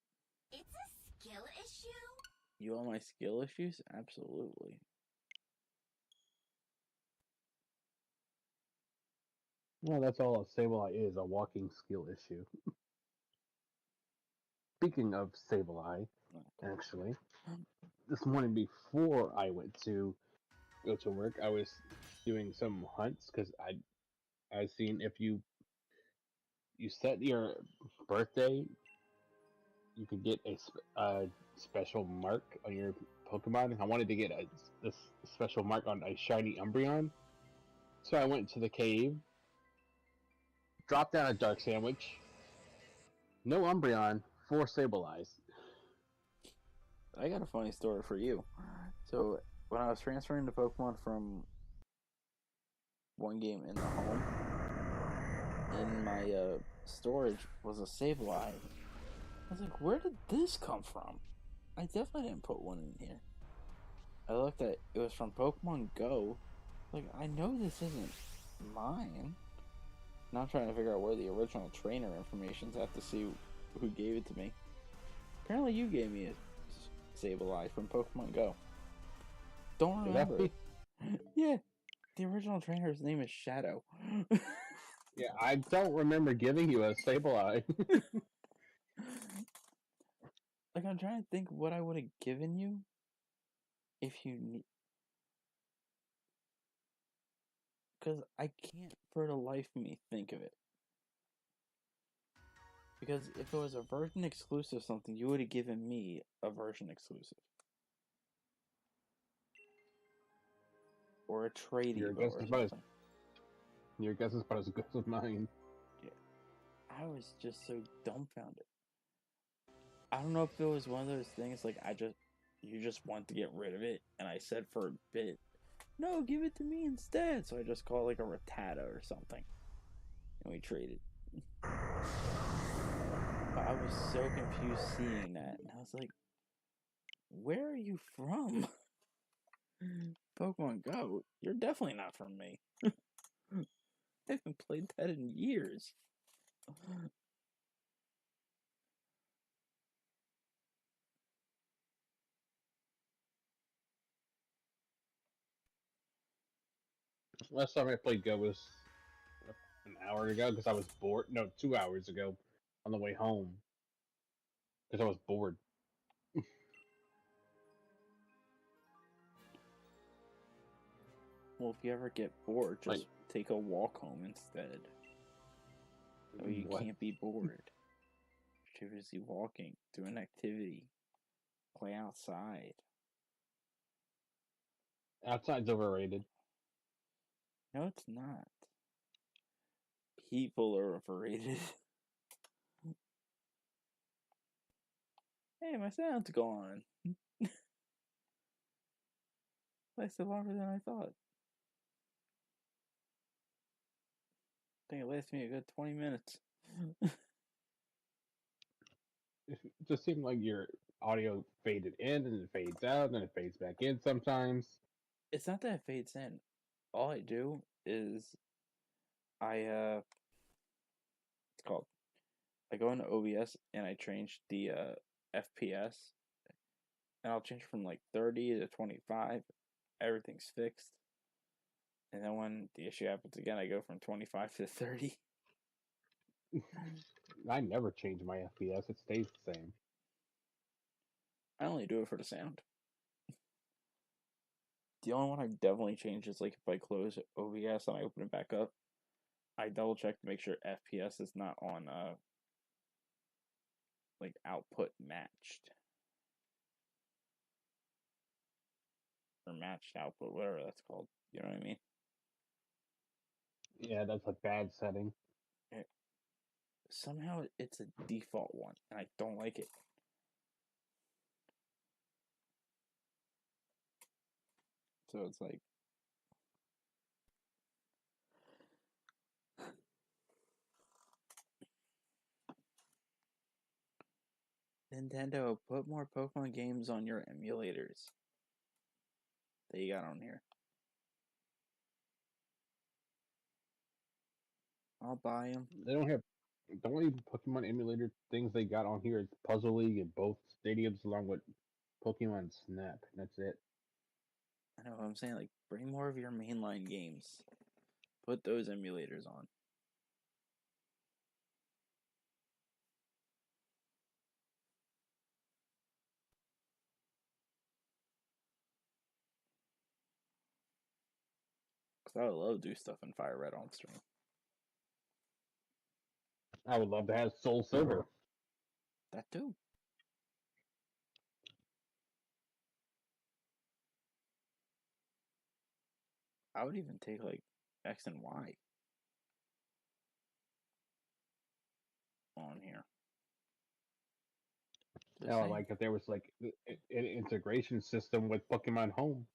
It's a skill issue? You want my skill issues? Absolutely. Well, that's all a Sableye is, a walking skill issue. Speaking of Sableye, actually, this morning before I went to go to work, I was doing some hunts because I seen if you set your birthday, you could get a special mark on your Pokemon. I wanted to get this special mark on a shiny Umbreon, so I went to the cave, dropped down a Dark Sandwich, no Umbreon, 4 Sableyes. I got a funny story for you. So, when I was transferring the Pokemon from one game in the home, in my storage was a Sableye. I was like, where did this come from? I definitely didn't put one in here. I looked at it was from Pokemon Go. Like, I know this isn't mine. Now I'm trying to figure out where the original trainer information's at to see who gave it to me. Apparently you gave me a Sableye from Pokemon Go. Don't remember it. Yeah, the original trainer's name is Shadow. Yeah, I don't remember giving you a Sableye. Like, I'm trying to think what I would have given you if you need. Because I can't for the life of me think of it. Because if it was a version exclusive something, you would have given me a version exclusive. Or a trade Your Evo guess or is about as something. your guess is about as good as mine. Yeah. I was just so dumbfounded. I don't know if it was one of those things like you just want to get rid of it, and I said for a bit, no, give it to me instead. So I just called like a Rattata or something, and we traded. But I was so confused seeing that, and I was like, where are you from? Pokemon Go? You're definitely not from me. I haven't played that in years. Last time I played Go was an hour ago because I was bored. No, 2 hours ago on the way home because I was bored. Well, if you ever get bored, just Like- take a walk home instead. So you What? can't be bored. You're too busy walking, do an activity, play outside. Outside's overrated. No, it's not. People are overrated. Hey, my sound's gone. Lasted longer than I thought. I think it lasted me a good 20 minutes. It just seemed like your audio faded in and it fades out and it fades back in sometimes. It's not that it fades in. All I do is it's called I go into OBS and I change the FPS, and I'll change from like 30 to 25. everything's fixed. And then when the issue happens again, I go from 25 to 30. I never change my FPS; it stays the same. I only do it for the sound. The only one I definitely change is like if I close OBS and I open it back up, I double check to make sure FPS is not on like output matched. Or matched output, whatever that's called. You know what I mean? Yeah, that's a bad setting. Somehow it's a default one, and I don't like it. So it's like, Nintendo, put more Pokemon games on your emulators that you got on here. I'll buy them. They don't have the only Pokemon emulator things they got on here is Puzzle League and both stadiums, along with Pokemon Snap. That's it. I know what I'm saying. Like, bring more of your mainline games. Put those emulators on. Because I would love to do stuff in Fire Red on stream. I would love to have Soul Silver. That too. I would even take like X and Y on here. Just I would saying. like if there was like an integration system with Pokemon Home.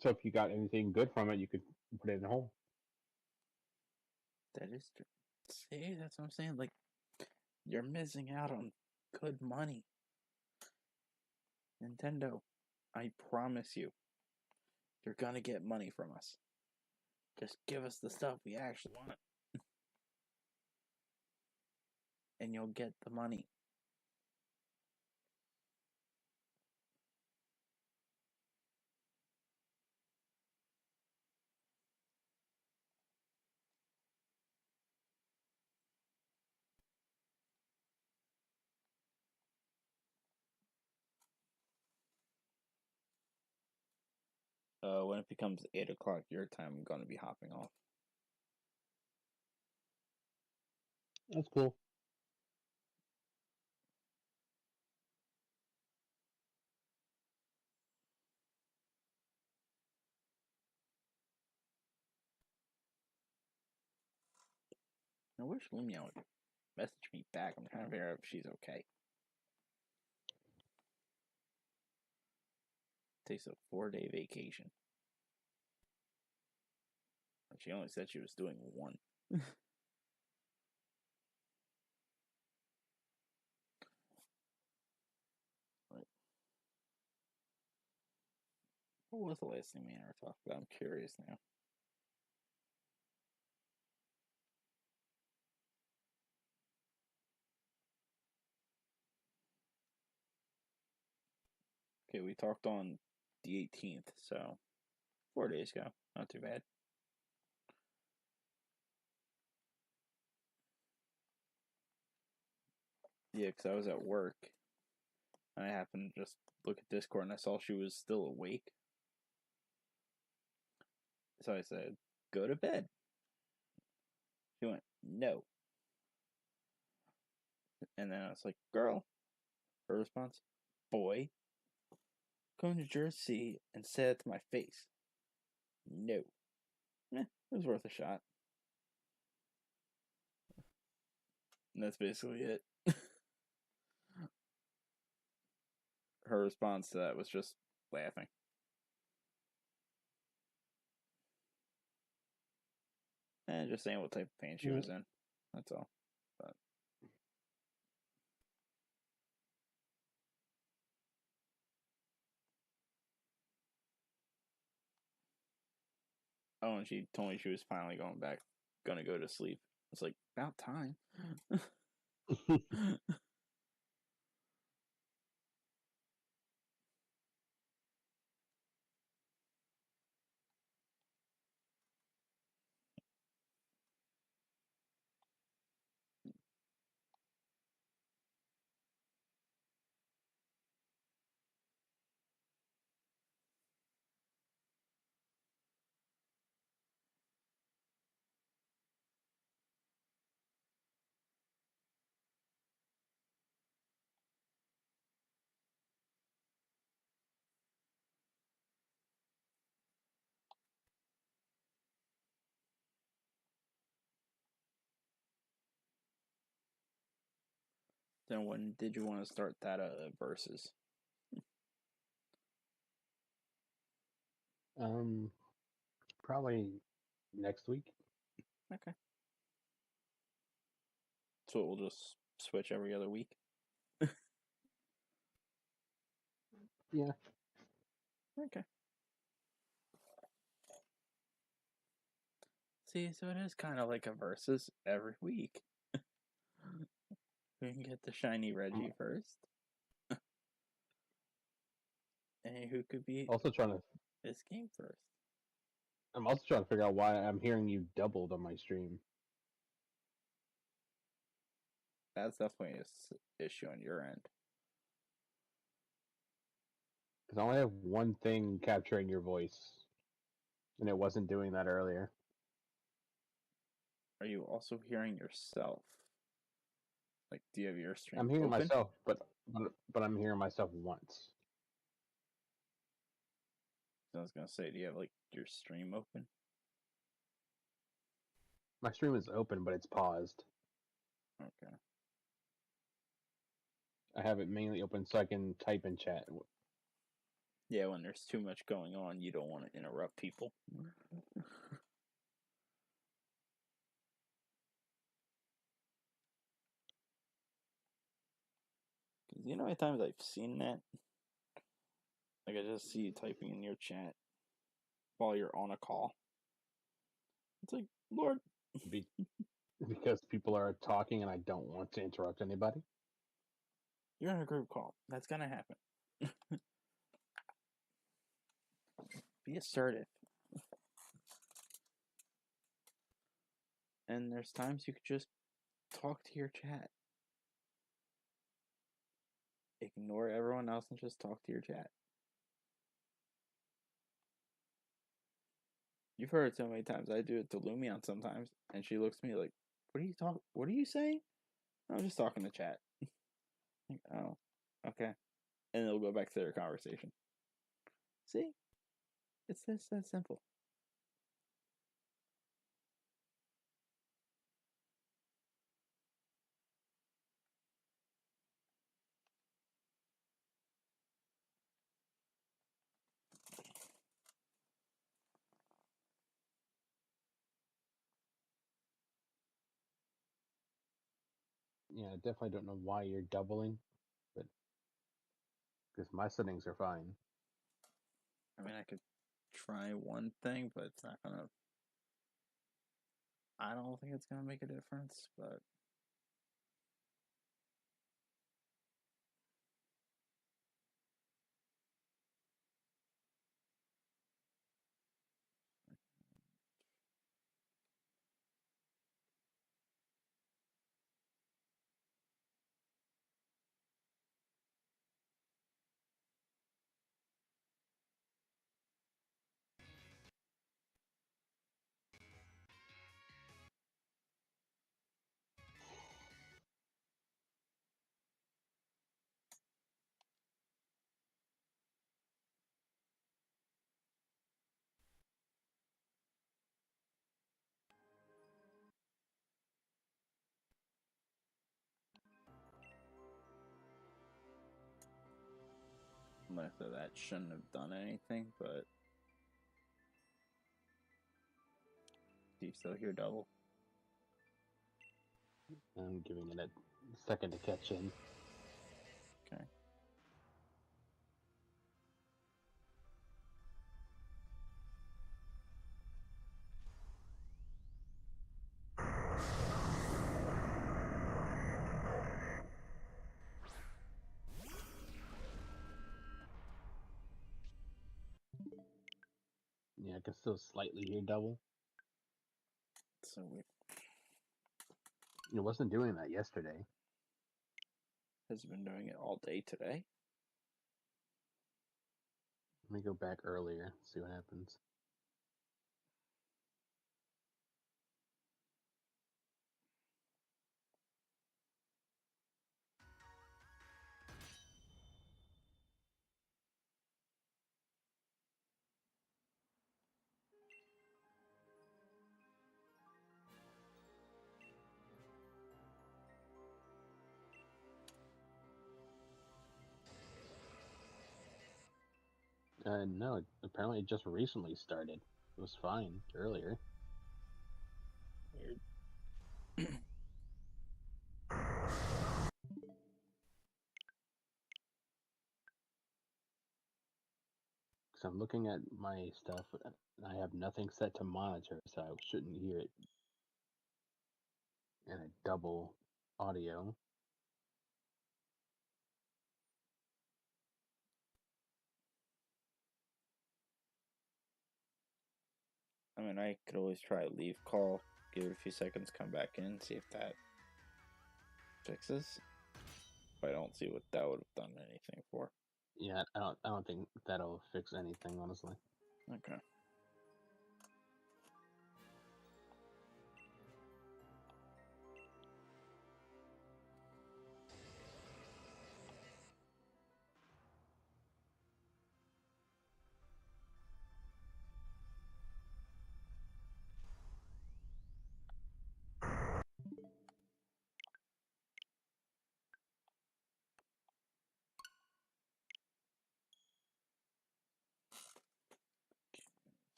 So if you got anything good from it, you could put it in Home. That is true. See, that's what I'm saying. Like, you're missing out on good money. Nintendo, I promise you, you're gonna get money from us. Just give us the stuff we actually want. And you'll get the money. When it becomes 8 o'clock your time, I'm gonna be hopping off. That's cool. I wish Lumia would message me back. I'm trying to figure out if she's okay. Takes a 4-day vacation. She only said she was doing one. What was the last thing we ever talked about? I'm curious now. Okay, we talked on the 18th, so 4 days ago. Not too bad. Yeah, because I was at work. And I happened to just look at Discord and I saw she was still awake. So I said, go to bed. She went, no. And then I was like, girl. Her response, boy. Come to Jersey and say it to my face. No. It was worth a shot. And that's basically it. Her response to that was just laughing. And just saying what type of pain she was in. That's all. But oh, and she told me she was finally gonna go to sleep. It's like, about time. Then when did you want to start that versus? Probably next week. Okay. So we'll just switch every other week. Yeah. Okay. See, so it is kind of like a versus every week. We can get the shiny Reggie first. And who could be Also trying to. this game first? I'm also trying to figure out why I'm hearing you doubled on my stream. That's definitely an issue on your end. Because I only have one thing capturing your voice, and it wasn't doing that earlier. Are you also hearing yourself? Like, do you have your stream I'm hearing open? myself, but I'm hearing myself once. I was gonna say, do you have like your stream open? My stream is open, but it's paused. Okay. I have it mainly open so I can type in chat. Yeah, when there's too much going on, you don't want to interrupt people. Because you know how many times I've seen that? Like, I just see you typing in your chat while you're on a call. It's like, Lord. Because people are talking and I don't want to interrupt anybody. You're in a group call. That's gonna happen. Be assertive. And there's times you could just talk to your chat. Ignore everyone else and just talk to your chat. You've heard it so many times. I do it to Lumion sometimes, and she looks at me like, What are you saying? I'm just talking to chat." Like, oh, okay. And they'll go back to their conversation. See? It's just that simple. Yeah, I definitely don't know why you're doubling, but because my settings are fine. I mean, I could try one thing, but it's not gonna. I don't think it's gonna make a difference, but. Like that shouldn't have done anything, but. Do you still hear double? I'm giving it a second to catch in. Okay. Yeah, I can still slightly hear double. So we It wasn't doing that yesterday. has been doing it all day today. Let me go back earlier, see what happens. No, apparently it just recently started. It was fine earlier. Weird. Because I'm looking at my stuff, and I have nothing set to monitor, so I shouldn't hear it in a double audio. I mean, I could always try a leave call, give it a few seconds, come back in, see if that fixes. But I don't see what that would have done anything for. Yeah, I don't think that'll fix anything, honestly. Okay.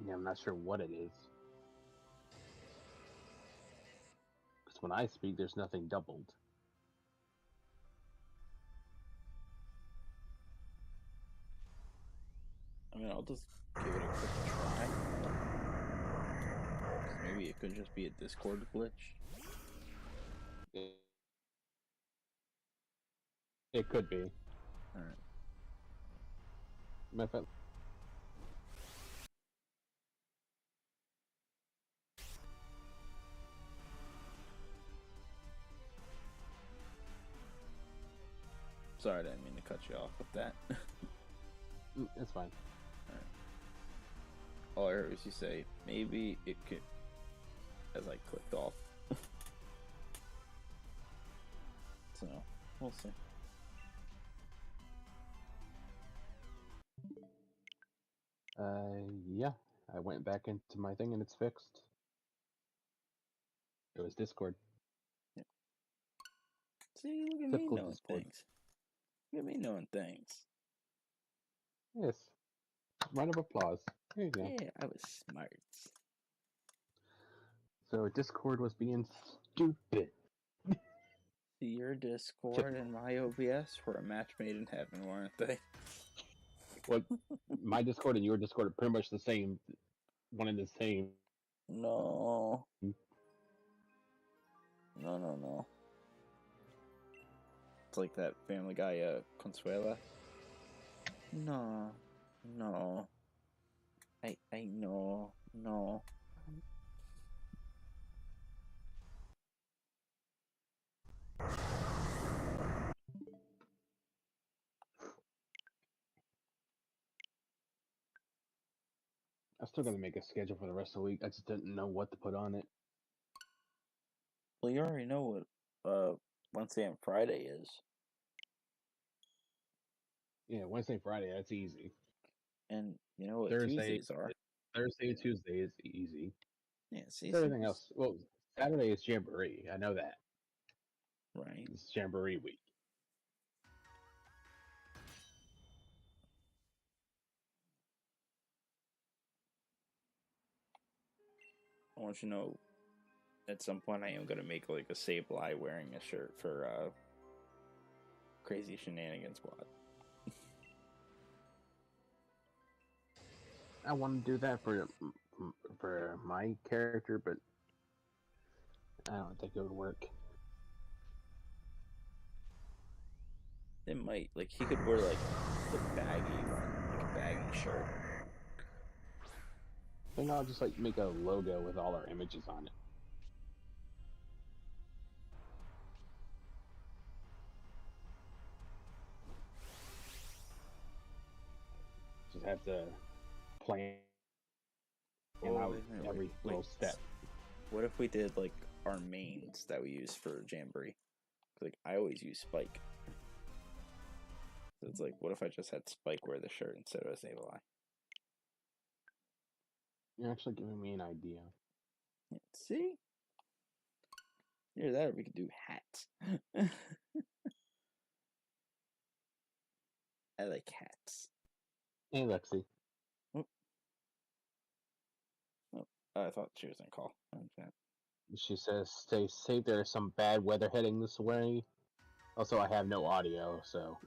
Yeah, I'm not sure what it is. Because when I speak, there's nothing doubled. I mean, I'll just give it a quick try. 'Cause maybe it could just be a Discord glitch. It, it could be. Alright. Matter of fact, Sorry, I didn't mean to cut you off with that. it's fine. All I heard was you say, maybe it could, as I clicked off. So, we'll see. Yeah, I went back into my thing and it's fixed. It was Discord. See, look at me Typical knowing Discord. things. Look at me knowing things. Yes. Round of applause. There you go. Yeah, I was smart. So Discord was being stupid. See, your Discord and my OBS were a match made in heaven, weren't they? Well, my Discord and your Discord are pretty much the same. One and the same. No. No. It's like that Family Guy, Consuela. No. I know. No. I'm still gonna make a schedule for the rest of the week. I just didn't know what to put on it. Well, you already know what Wednesday and Friday is. Yeah, Wednesday, Friday, that's easy. And you know what Thursday, Tuesdays are. Thursday, Tuesday is easy. Yeah, see, Everything else, well, Saturday is Jamboree. I know that. Right. It's Jamboree week. I want you to know, at some point I am going to make like a Sableye wearing a shirt for Crazy Shenanigans Squad. I want to do that for my character, but I don't think it would work. It might, like, he could wear like the baggy one, like a baggy shirt. Then I'll just like make a logo with all our images on it. Just have to plan out every little step. What if we did like our mains that we use for Jamboree? Like I always use Spike. So it's like, what if I just had Spike wear the shirt instead of Sableye? You're actually giving me an idea. See? Either that or we could do hats. I like hats. Hey, Lexi. Oh, I thought she was gonna call. She says, "Stay safe. There's some bad weather heading this way. Also, I have no audio, so."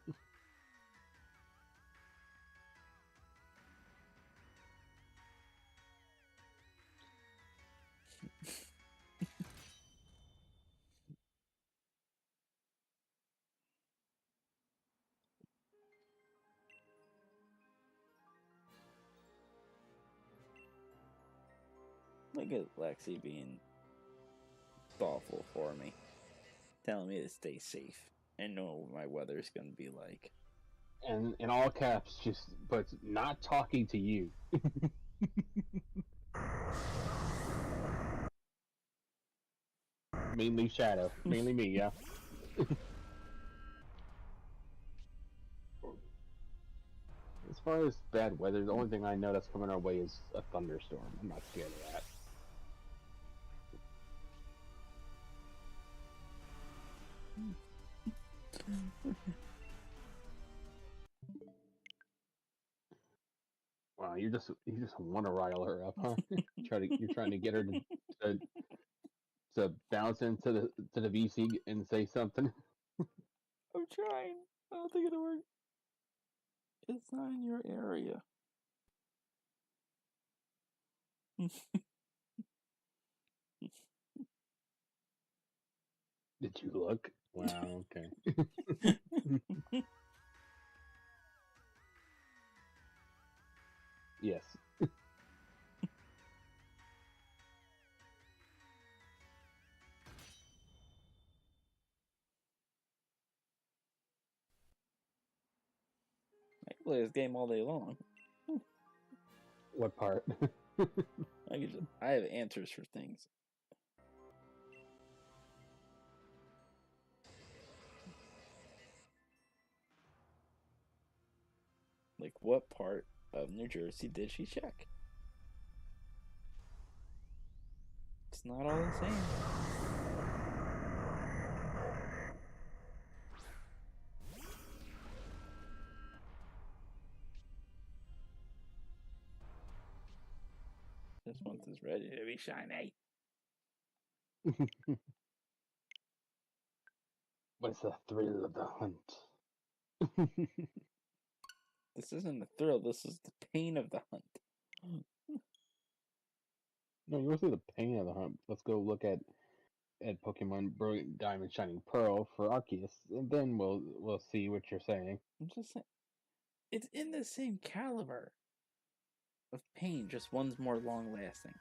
Look at Lexi being thoughtful for me, telling me to stay safe and know what my weather's gonna be like. And in all caps, but not talking to you. Mainly Shadow. Mainly me, yeah. As far as bad weather, the only thing I know that's coming our way is a thunderstorm. I'm not scared of that. Wow, you just want to rile her up, huh? You're trying to get her to, to bounce into the VC and say something. I'm trying. I don't think it'll work. It's not in your area. Did you look? Wow, okay. Yes. I can play this game all day long. What part? I have answers for things. Like, what part of New Jersey did she check? It's not all the same. This one is ready to be shiny. What's the thrill of the hunt? This isn't the thrill, this is the pain of the hunt. No, you want to see the pain of the hunt. Let's go look at Pokemon Brilliant Diamond Shining Pearl for Arceus, and then we'll see what you're saying. I'm just saying, it's in the same caliber of pain, just one's more long lasting.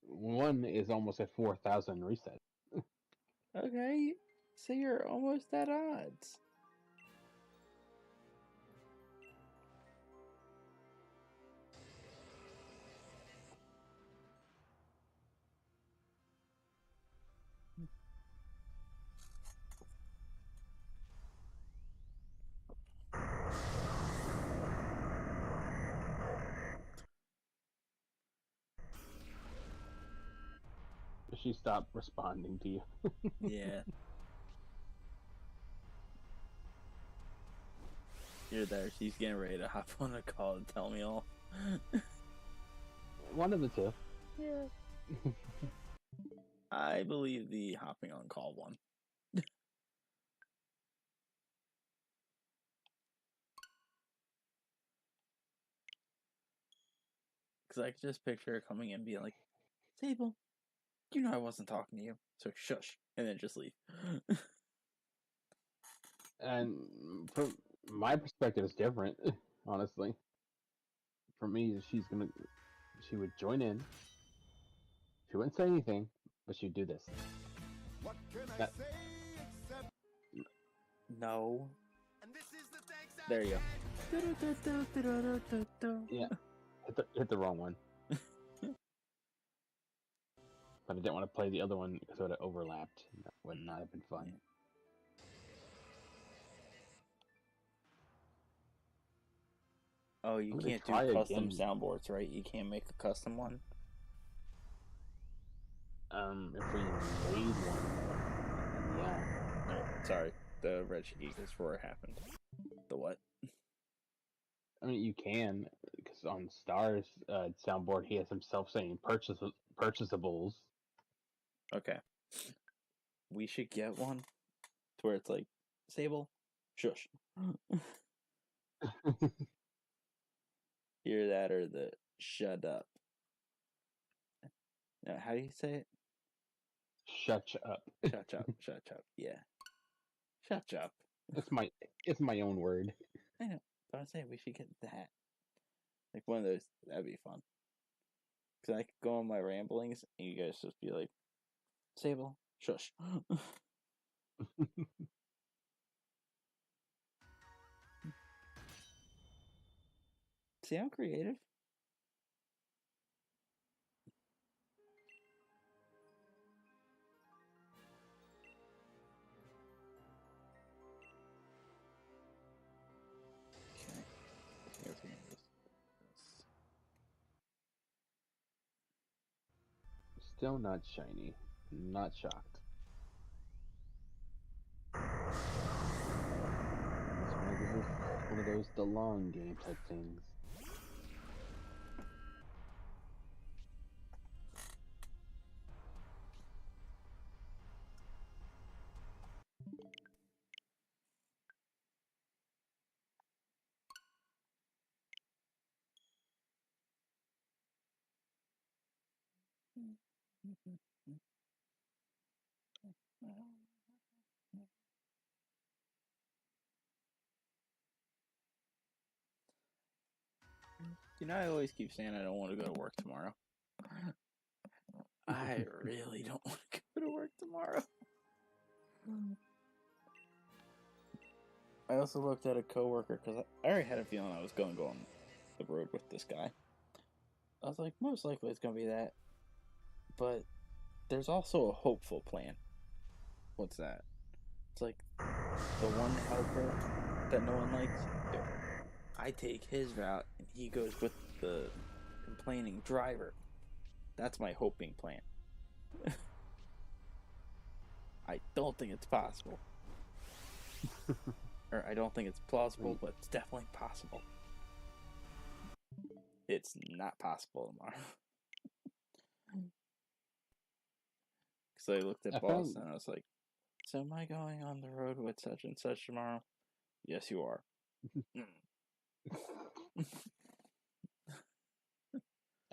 One is almost at 4,000 reset. Okay, so you're almost at odds. She stopped responding to you. Yeah. You're there, she's getting ready to hop on a call and tell me all. One of the two. Yeah. I believe the hopping on call one. Because I could just picture her coming in and being like, Sable, you know I wasn't talking to you, so shush, and then just leave. And from my perspective, is different. Honestly, for me, she would join in. She wouldn't say anything, but she'd do this. What can I That- say except No. and this is the thanks I There you get. go. Yeah, hit the wrong one. but I didn't want to play the other one because it would have overlapped. That would not have been fun. Yeah. Oh, you I'm gonna can't do try custom again. soundboards, right? You can't make a custom one. If we made one, then yeah. Oh, sorry, the Regigigas roar happened. The what? I mean, you can, because on Star's soundboard, he has himself saying purchasables. Okay, we should get one to where it's like, Sable, shush. Hear that or the shut up. Now, how do you say it? Shut up. Shut up, shut up. Yeah, shut up. It's my own word. I know, but I'm saying we should get that. Like one of those. That'd be fun. Cause I could go on my ramblings and you guys just be like, Sable, shush. See, I'm creative. Okay. Here's one of this. Still not shiny. Not shocked. This is one of those the long game type things. You know, I always keep saying I don't want to go to work tomorrow. I really don't want to go to work tomorrow. I also looked at a coworker because I already had a feeling I was going to go on the road with this guy. I was like, most likely it's going to be that. But there's also a hopeful plan. What's that? It's like the one helper that no one likes. If I take his route and he goes with the complaining driver. That's my hoping plan. I don't think it's possible. Or I don't think it's plausible, but it's definitely possible. It's not possible tomorrow. Because I looked at boss and I was like, so am I going on the road with such and such tomorrow? Yes, you are.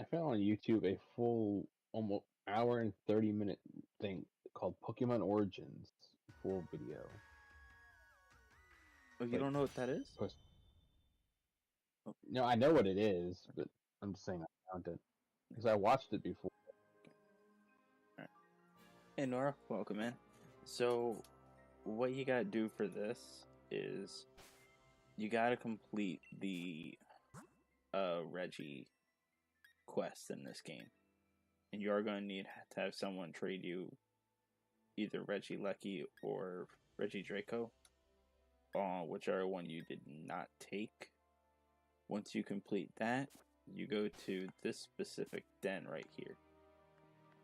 I found on YouTube a full almost hour and 30-minute thing called Pokemon Origins full video. Oh, you Like, don't know what that is? No, I know what it is, but I'm just saying I found it because I watched it before. Alright. Hey, Nora, welcome in. So, what you gotta do for this is you gotta complete the Reggie quest in this game. And you are going to need to have someone trade you either Regilecky or Regidraco, whichever one you did not take. Once you complete that, you go to this specific den right here,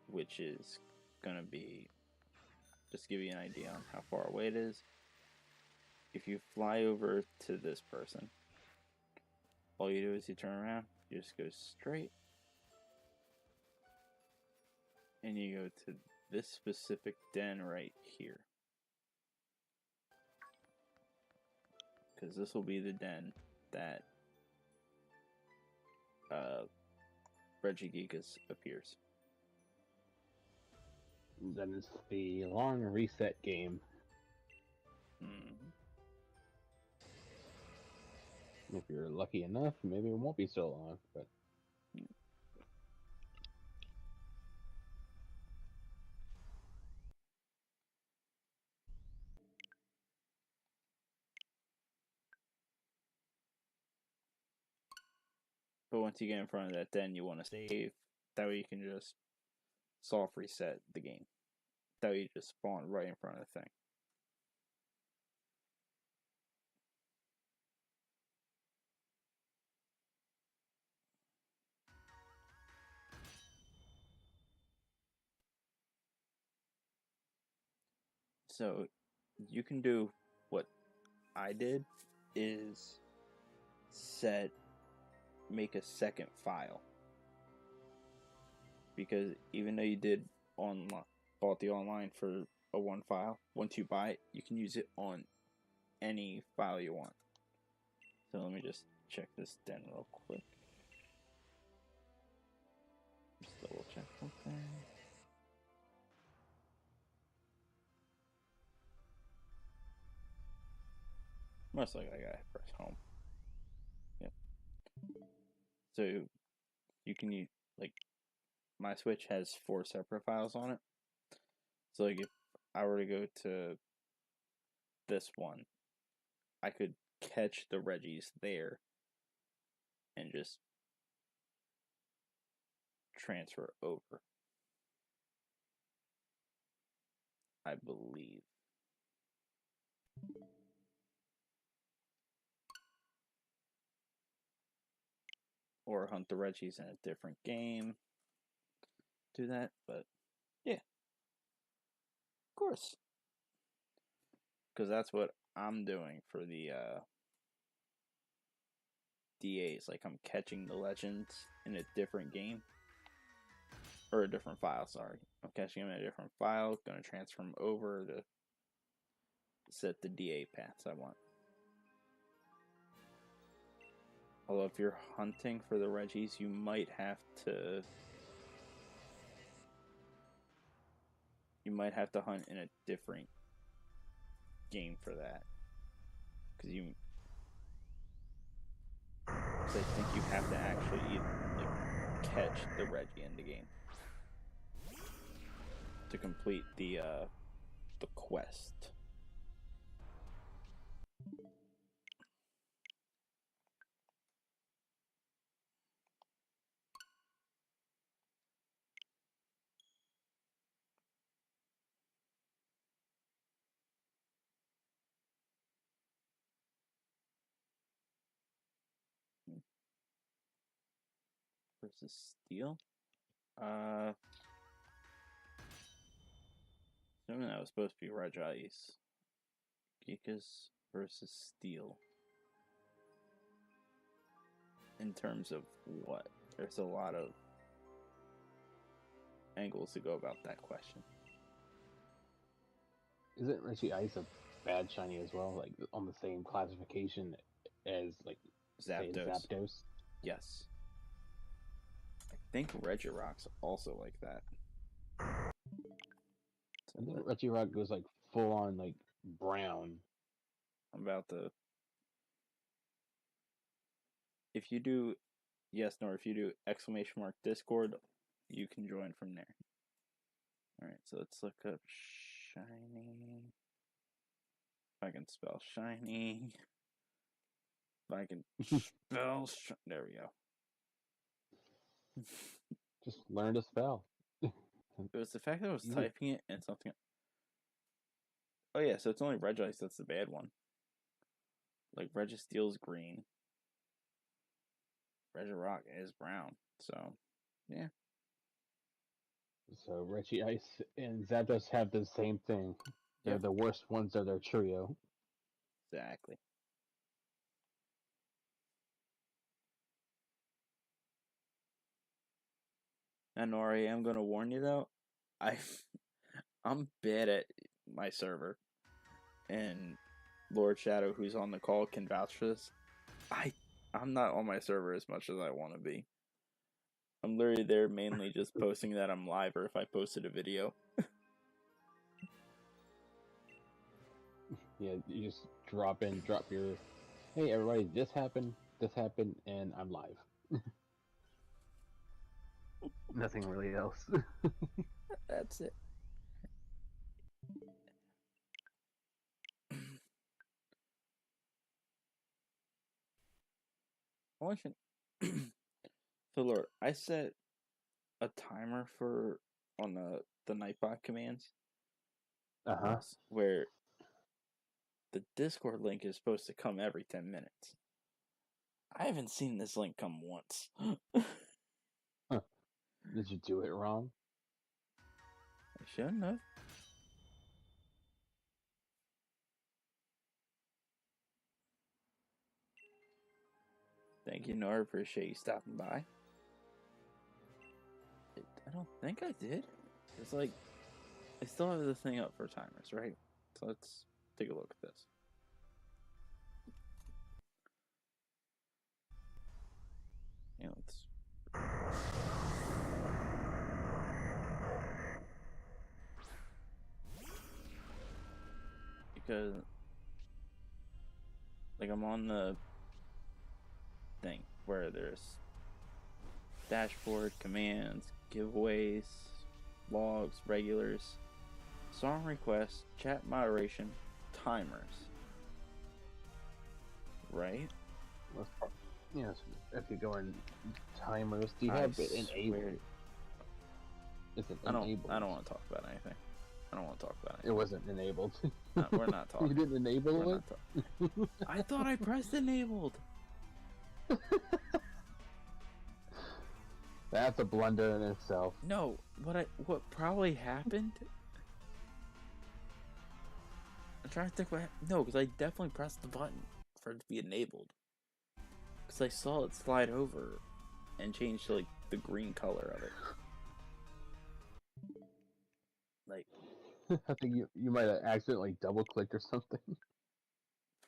which is going to be, just give you an idea on how far away it is. If you fly over to this person, all you do is you turn around, you just go straight, and you go to this specific den right here. Because this will be the den that Regigigas appears. Then it's the long reset game. Mm. If you're lucky enough, maybe it won't be so long, but But once you get in front of that den, you want to save. That way you can just soft reset the game. That way you just spawn right in front of the thing. So you can do what I did is make a second file. Because even though you did bought the online for a one file, once you buy it, you can use it on any file you want. So let me just check this then real quick. Just double check something. Most likely I gotta press home. Yep. So you can use, like, my Switch has 4 separate files on it. So like if I were to go to this one, I could catch the Reggies there and just transfer over. I believe. Or hunt the Reggies in a different game. Do that, but yeah. Of course. Because that's what I'm doing for the DAs. Like, I'm catching the legends in a different game. Or a different file, sorry. I'm catching them in a different file. Gonna transfer them over to set the DA paths I want. Although if you're hunting for the Reggies, you might have to hunt in a different game for that. Because I think you have to actually catch the Reggie in the game to complete the quest. Versus Steel. Assuming that was supposed to be Regigigas. Gigas versus Steel. In terms of what? There's a lot of angles to go about that question. Isn't Regigigas a bad shiny as well? Like on the same classification as like say Zapdos? Yes. I think Regirock's also like that. I think Regirock goes like full on like brown. I'm about to. If you do yes, no, if you do ! Discord, you can join from there. Alright, so let's look up shiny. If I can spell shiny. If I can spell there we go. Just learn to spell. It was the fact that I was typing it and something. Oh yeah, so it's only Regigigas that's the bad one. Like Registeel's green. Regirock is brown. So yeah. So Regigigas and Zapdos have the same thing. They're the worst ones of their trio. Exactly. And Nori, I'm gonna warn you though, I'm bad at my server, and Lord Shadow, who's on the call, can vouch for this. I'm not on my server as much as I want to be. I'm literally there mainly just posting that I'm live, or if I posted a video. Yeah, you just drop your, hey everybody, this happened, and I'm live. Nothing really else. That's it. I want you. So Lord, I set a timer for on the Nightbot commands, Uh-huh. where the Discord link is supposed to come every 10 minutes. I haven't seen this link come once. Did you do it wrong? I shouldn't have. Thank you, Nora. Appreciate you stopping by. I don't think I did. It's like, I still have this thing up for timers, right? So let's take a look at this. Yeah, let's. Because, like, I'm on the thing where there's dashboard, commands, giveaways, logs, regulars, song requests, chat moderation, timers. Right? Yes. If you go in timers, do you have it enabled? Is it enabled? I don't want to talk about anything. I don't want to talk about It wasn't enabled. No, we're not talking. You didn't enable We're it? not I thought I pressed enabled. That's a blunder in itself. No, what probably happened? I'm trying to think no, because I definitely pressed the button for it to be enabled. Because I saw it slide over and change to like the green color of it. Like, I think you might have accidentally double clicked or something.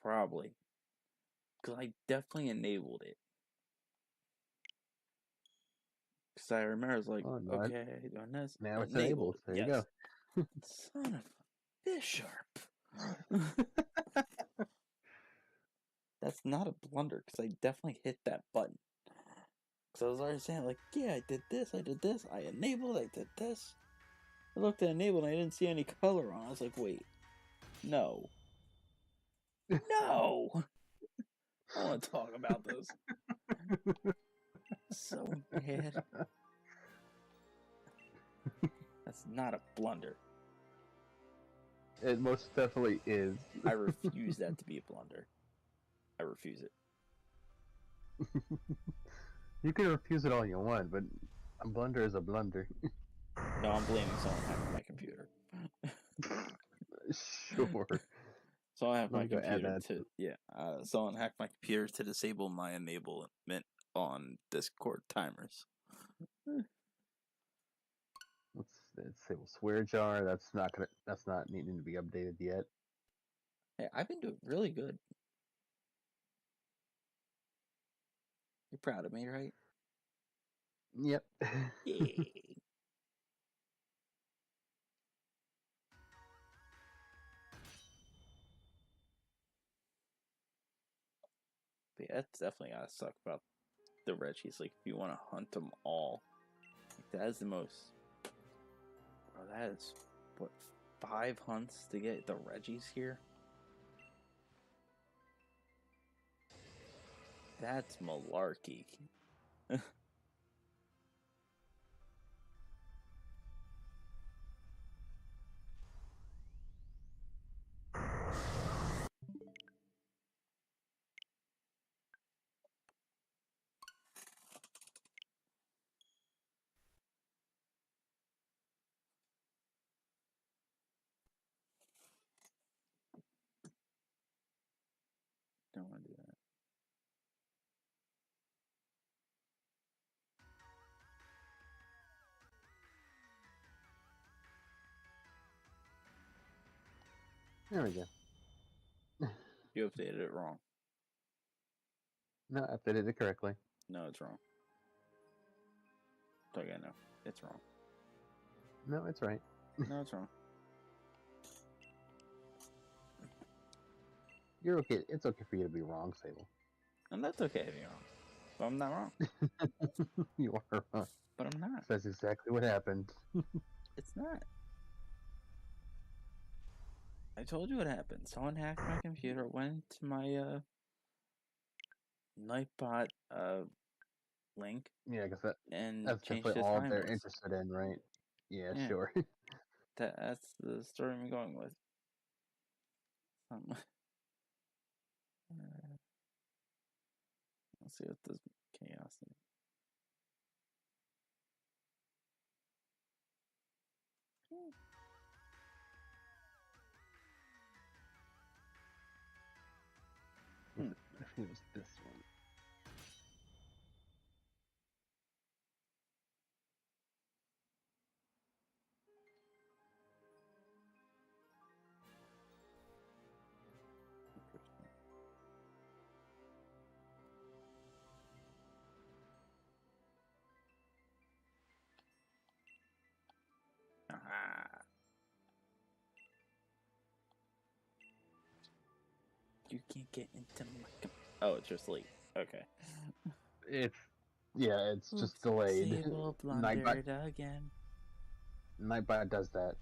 probably. Because I definitely enabled it. Because I remember I was like, Oh, no, okay, doing this. now it's enabled. There you go. Son of a fish sharp. That's not a blunder because I definitely hit that button. Because I was already saying, like, yeah, I did this, I enabled, I did this. I looked at enable and I didn't see any color on it. I was like, wait, no. No! I want to talk about this. So bad. That's not a blunder. It most definitely is. I refuse that to be a blunder. I refuse it. You can refuse it all you want, but a blunder is a blunder. No, I'm blaming someone hacking my computer. Sure. Someone hacked my I'm gonna add computer that someone hacked my computer to disable my enablement on Discord timers. Let's disable swear jar. That's not needing to be updated yet. Hey, I've been doing really good. You're proud of me, right? Yep. Yay. But yeah, that's definitely gotta suck about the Reggies. Like, if you want to hunt them all, like, that is the most. Bro, that is what 5 hunts to get the Reggies here. That's malarkey. Don't want to do that. There we go. You updated it wrong. No, I updated it correctly. No, it's wrong. Okay, no, it's wrong. No, it's right. No, it's wrong. You're okay. It's okay for you to be wrong, Sable. And that's okay if you're wrong. But I'm not wrong. You are wrong. But I'm not. That's exactly what happened. It's not. I told you what happened. Someone hacked my computer, went to my Nightbot link, Yeah, because and that's changed definitely the all time they're list. interested in, right? Yeah, Yeah. sure. That's the story I'm going with. Let's see what this chaos is. I think it was this one. Interesting. Ah. You can't get into my. Oh, it's just late. Okay. It's Oops, just delayed. Sable Nightbot blundered again. Nightbot does that.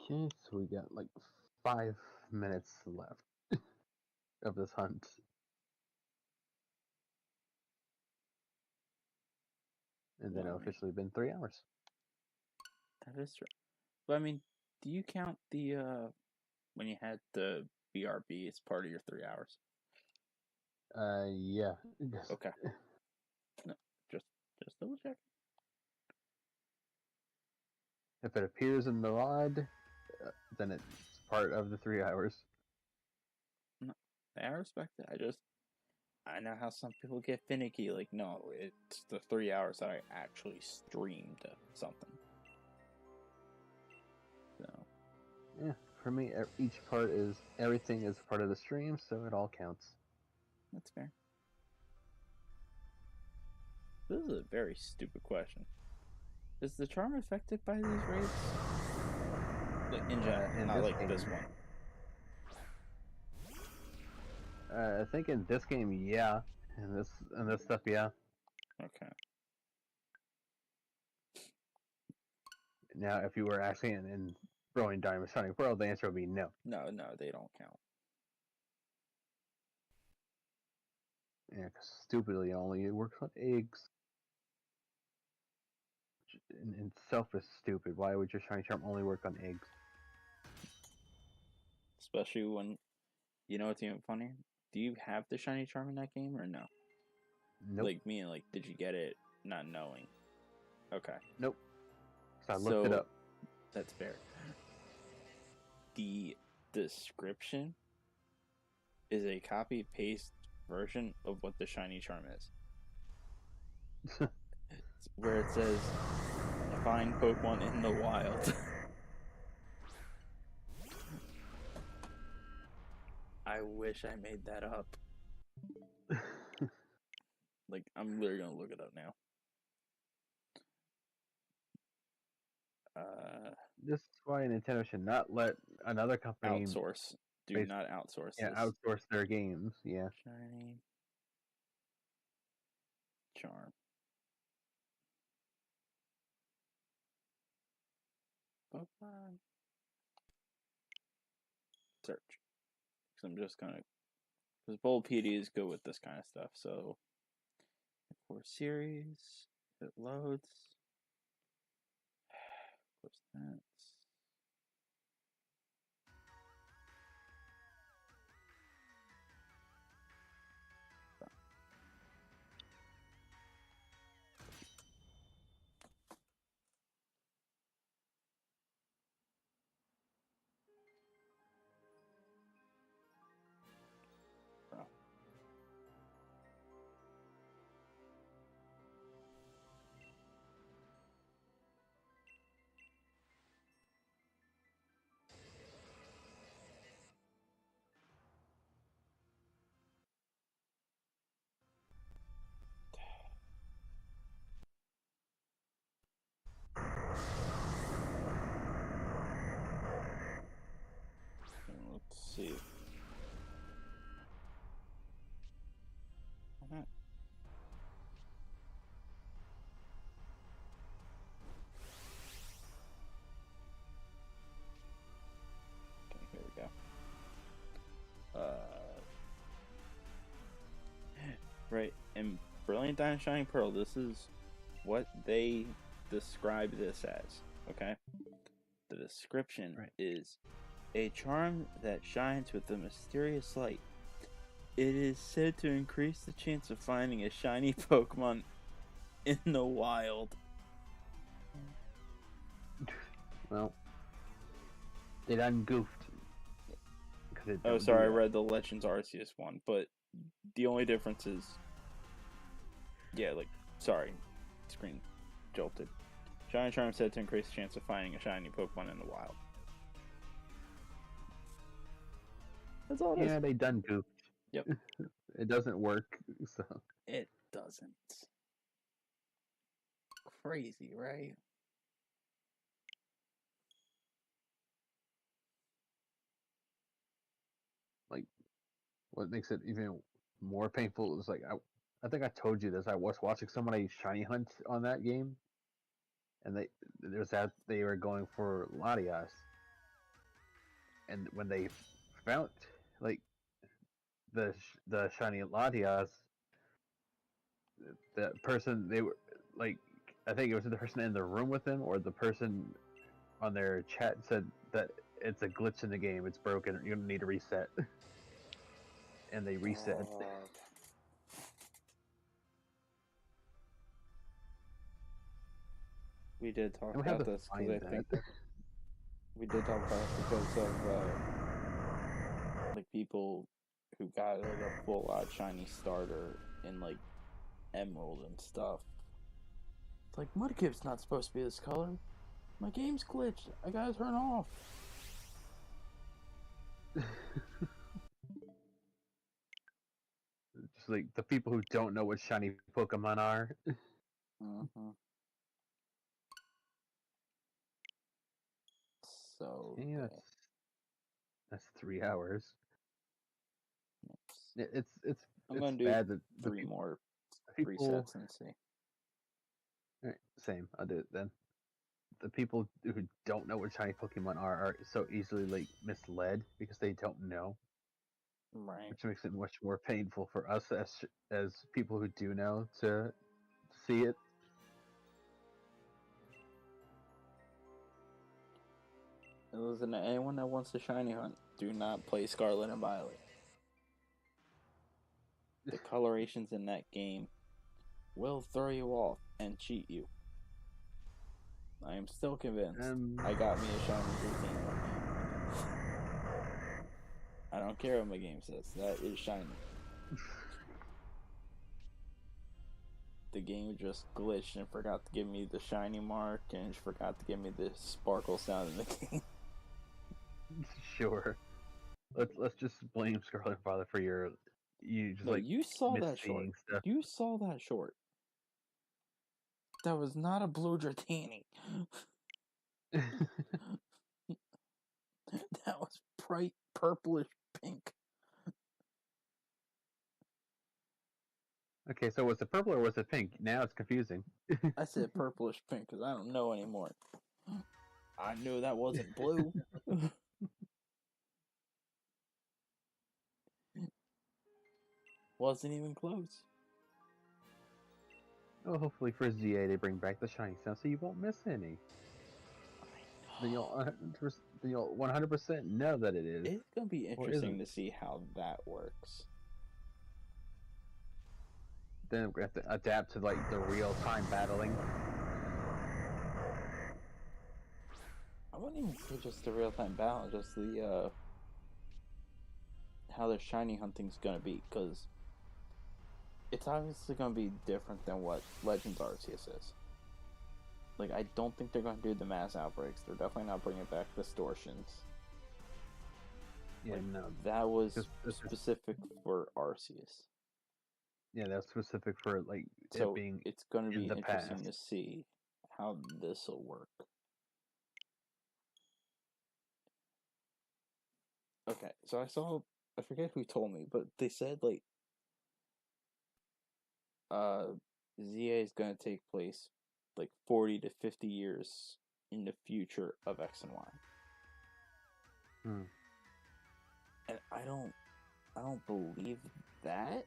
Okay, so we got like 5 minutes left of this hunt. And then Well, I it'll mean, officially been 3 hours. that is true. But I mean, do you count the when you had the BRB as part of your 3 hours? Yeah. Okay. No, just double check. If it appears in the VOD, then it's part of the 3 hours. No, I respect it. I know how some people get finicky. Like, no, it's the 3 hours that I actually streamed something. So Yeah, for me, everything is part of the stream, so it all counts. that's fair. This is a very stupid question. Is the charm affected by these raids? Like in general, In not this like game, this one. I think in this game, yeah. In this stuff, yeah. Okay. Now, if you were actually in Throwing Diamond Sonic World, the answer would be no. No, they don't count. Yeah, because stupidly, it only works on eggs. In itself is stupid. Why would your shiny charm only work on eggs? Especially when, you know what's even funny? Do you have the shiny charm in that game or no? Nope. Like me, like did you get it not knowing? Okay. Nope. So I looked it up. That's fair. The description is a copy paste version of what the shiny charm is. Where it says find Pokemon in the wild. I wish I made that up. Like, I'm literally gonna look it up now. This is why Nintendo should not let another company Outsource. Do not outsource this. outsource their games. Yeah. Shiny charm. Pokemon. Search. Because I'm just gonna. Because bold PDs go with this kind of stuff. So, for series, it loads. Close that. Oh. in Brilliant Diamond Shining Pearl, this is what they describe this as. Okay, the description Right. is a charm that shines with a mysterious light. It is said to increase the chance of finding a shiny Pokemon in the wild. Well, they done goofed. Oh, sorry, I read the Legends Arceus one, but the only difference is, yeah, like, sorry, screen jolted. Shiny Charm said to increase the chance of finding a shiny Pokemon in the wild. That's all it is. Yeah, they done goofed. Yep. It doesn't work, so. It doesn't. Crazy, right? Like, what makes it even more painful is like I think I told you this. I was watching somebody shiny hunt on that game, and they were going for Latias, and when they found like the shiny Latias, the person they were like, I think it was the person in the room with them or the person on their chat said that it's a glitch in the game. It's broken. You're gonna need a reset, and they reset. We did talk And we have about to this because find I think that. we did talk about it because of like people who got like a full out shiny starter in like Emerald and stuff. It's like Mudkip's not supposed to be this color. My game's glitched. I gotta turn off. Just like the people who don't know what shiny Pokemon are. Mm-hmm. So Yeah, that's 3 hours. I'm It's gonna do bad that the 3 more people. presets and see. Alright, same. I'll do it then. The people who don't know what shiny Pokemon are so easily like misled because they don't know, Right. which makes it much more painful for us as people who do know to see it. And listen, to anyone that wants to shiny hunt, do not play Scarlet and Violet. The colorations in that game will throw you off and cheat you. I am still convinced. I got me a shiny routine. I don't care what my game says. That is shiny. The game just glitched and forgot to give me the shiny mark and forgot to give me the sparkle sound in the game. Sure. Let's just blame Scarlet Father for you just No, like you saw that short. misseeing stuff. You saw that short. That was not a blue Dratini. That was bright purplish pink. Okay, so was it purple or was it pink? Now it's confusing. I said purplish pink because I don't know anymore. I knew that wasn't blue. Wasn't even close. Oh, hopefully for ZA they bring back the shiny sound so you won't miss any. Then you'll 100% know that it is. It's gonna be Or interesting isn't. to see how that works. Then we have to adapt to like the real time battling. I wouldn't even say just the real time battle, just the how the shiny hunting's gonna be, because it's obviously gonna be different than what Legends Arceus is. Like, I don't think they're gonna do the mass outbreaks. They're definitely not bringing back distortions. Yeah, Like, no. that was This specific for Arceus. Yeah, that's specific for like So it being it's gonna in be the interesting to past. see how this will work. Okay, so I forget who told me, but they said like uh ZA is gonna take place like 40 to 50 years in the future of X and Y. Hmm. And I don't believe that.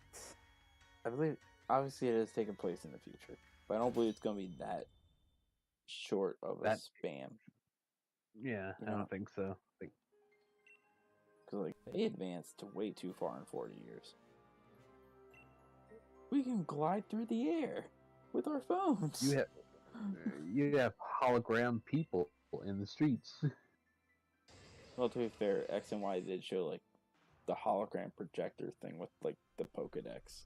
I believe obviously it is taking place in the future, but I don't believe it's gonna be that short of a That- span. Yeah, You I know? don't think so. Because like they advanced to way too far in 40 years. We can glide through the air with our phones. You have hologram people in the streets. Well, to be fair, X and Y did show like the hologram projector thing with like the Pokedex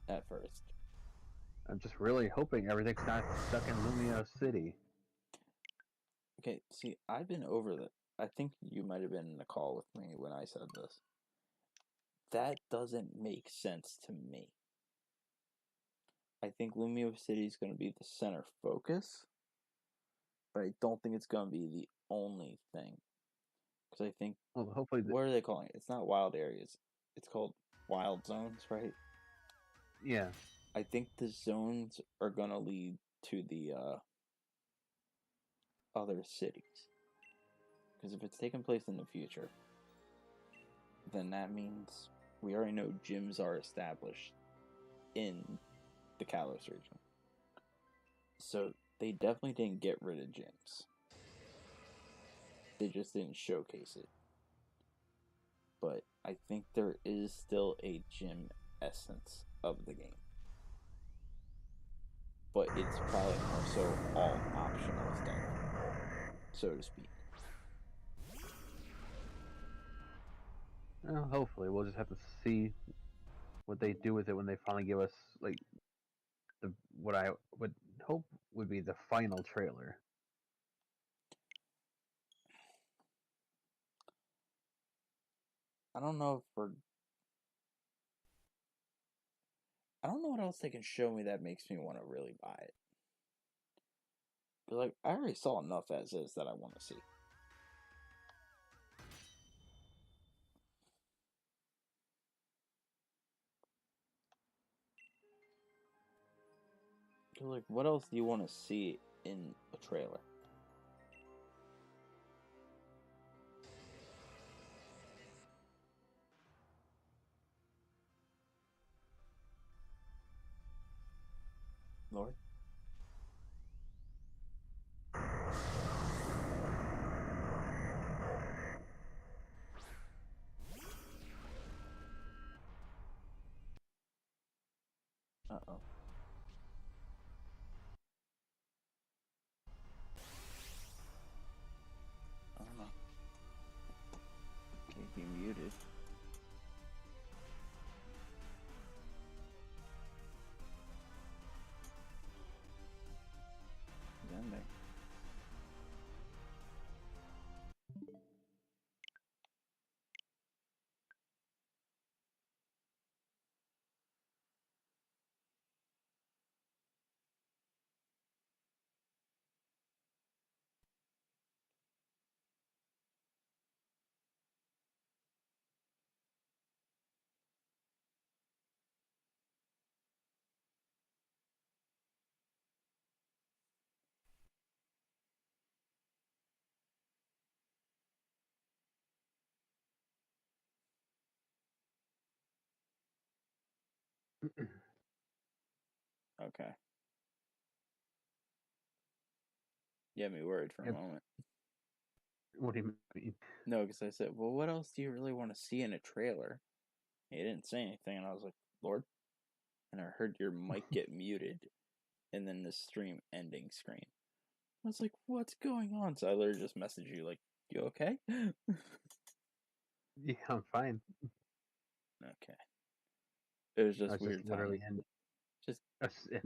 at first. I'm just really hoping everything's not stuck in Lumio City. Okay, see, I've been over that. I think you might have been in the call with me when I said this. That doesn't make sense to me. I think Lumio City is going to be the center focus, but I don't think it's going to be the only thing. Because I think, Well, hopefully, what are they calling it? It's not wild areas. It's called wild zones, right? yeah. I think the zones are going to lead to the other cities. Because if it's taking place in the future, then that means we already know gyms are established in the Kalos region. So they definitely didn't get rid of gyms. They just didn't showcase it. But I think there is still a gym essence of the game. But it's probably more so all optional stuff, so to speak. Well, hopefully, we'll just have to see what they do with it when they finally give us like what I would hope would be the final trailer. I don't know if we're... I don't know what else they can show me that makes me want to really buy it. But like, I already saw enough as is that I want to see. So like, what else do you want to see in a trailer? Lord? Uh-oh. I don't know. Can't be muted. He's in there. Okay. You had me worried for a Yep. moment. What do you mean? No, because I said, well, what else do you really want to see in a trailer? He didn't say anything, and I was like, Lord? And I heard your mic get muted, and then the stream ending screen. I was like, what's going on? So I literally just messaged you, like, you okay? Yeah, I'm fine. Okay. It was I just was weird just literally timing. Just in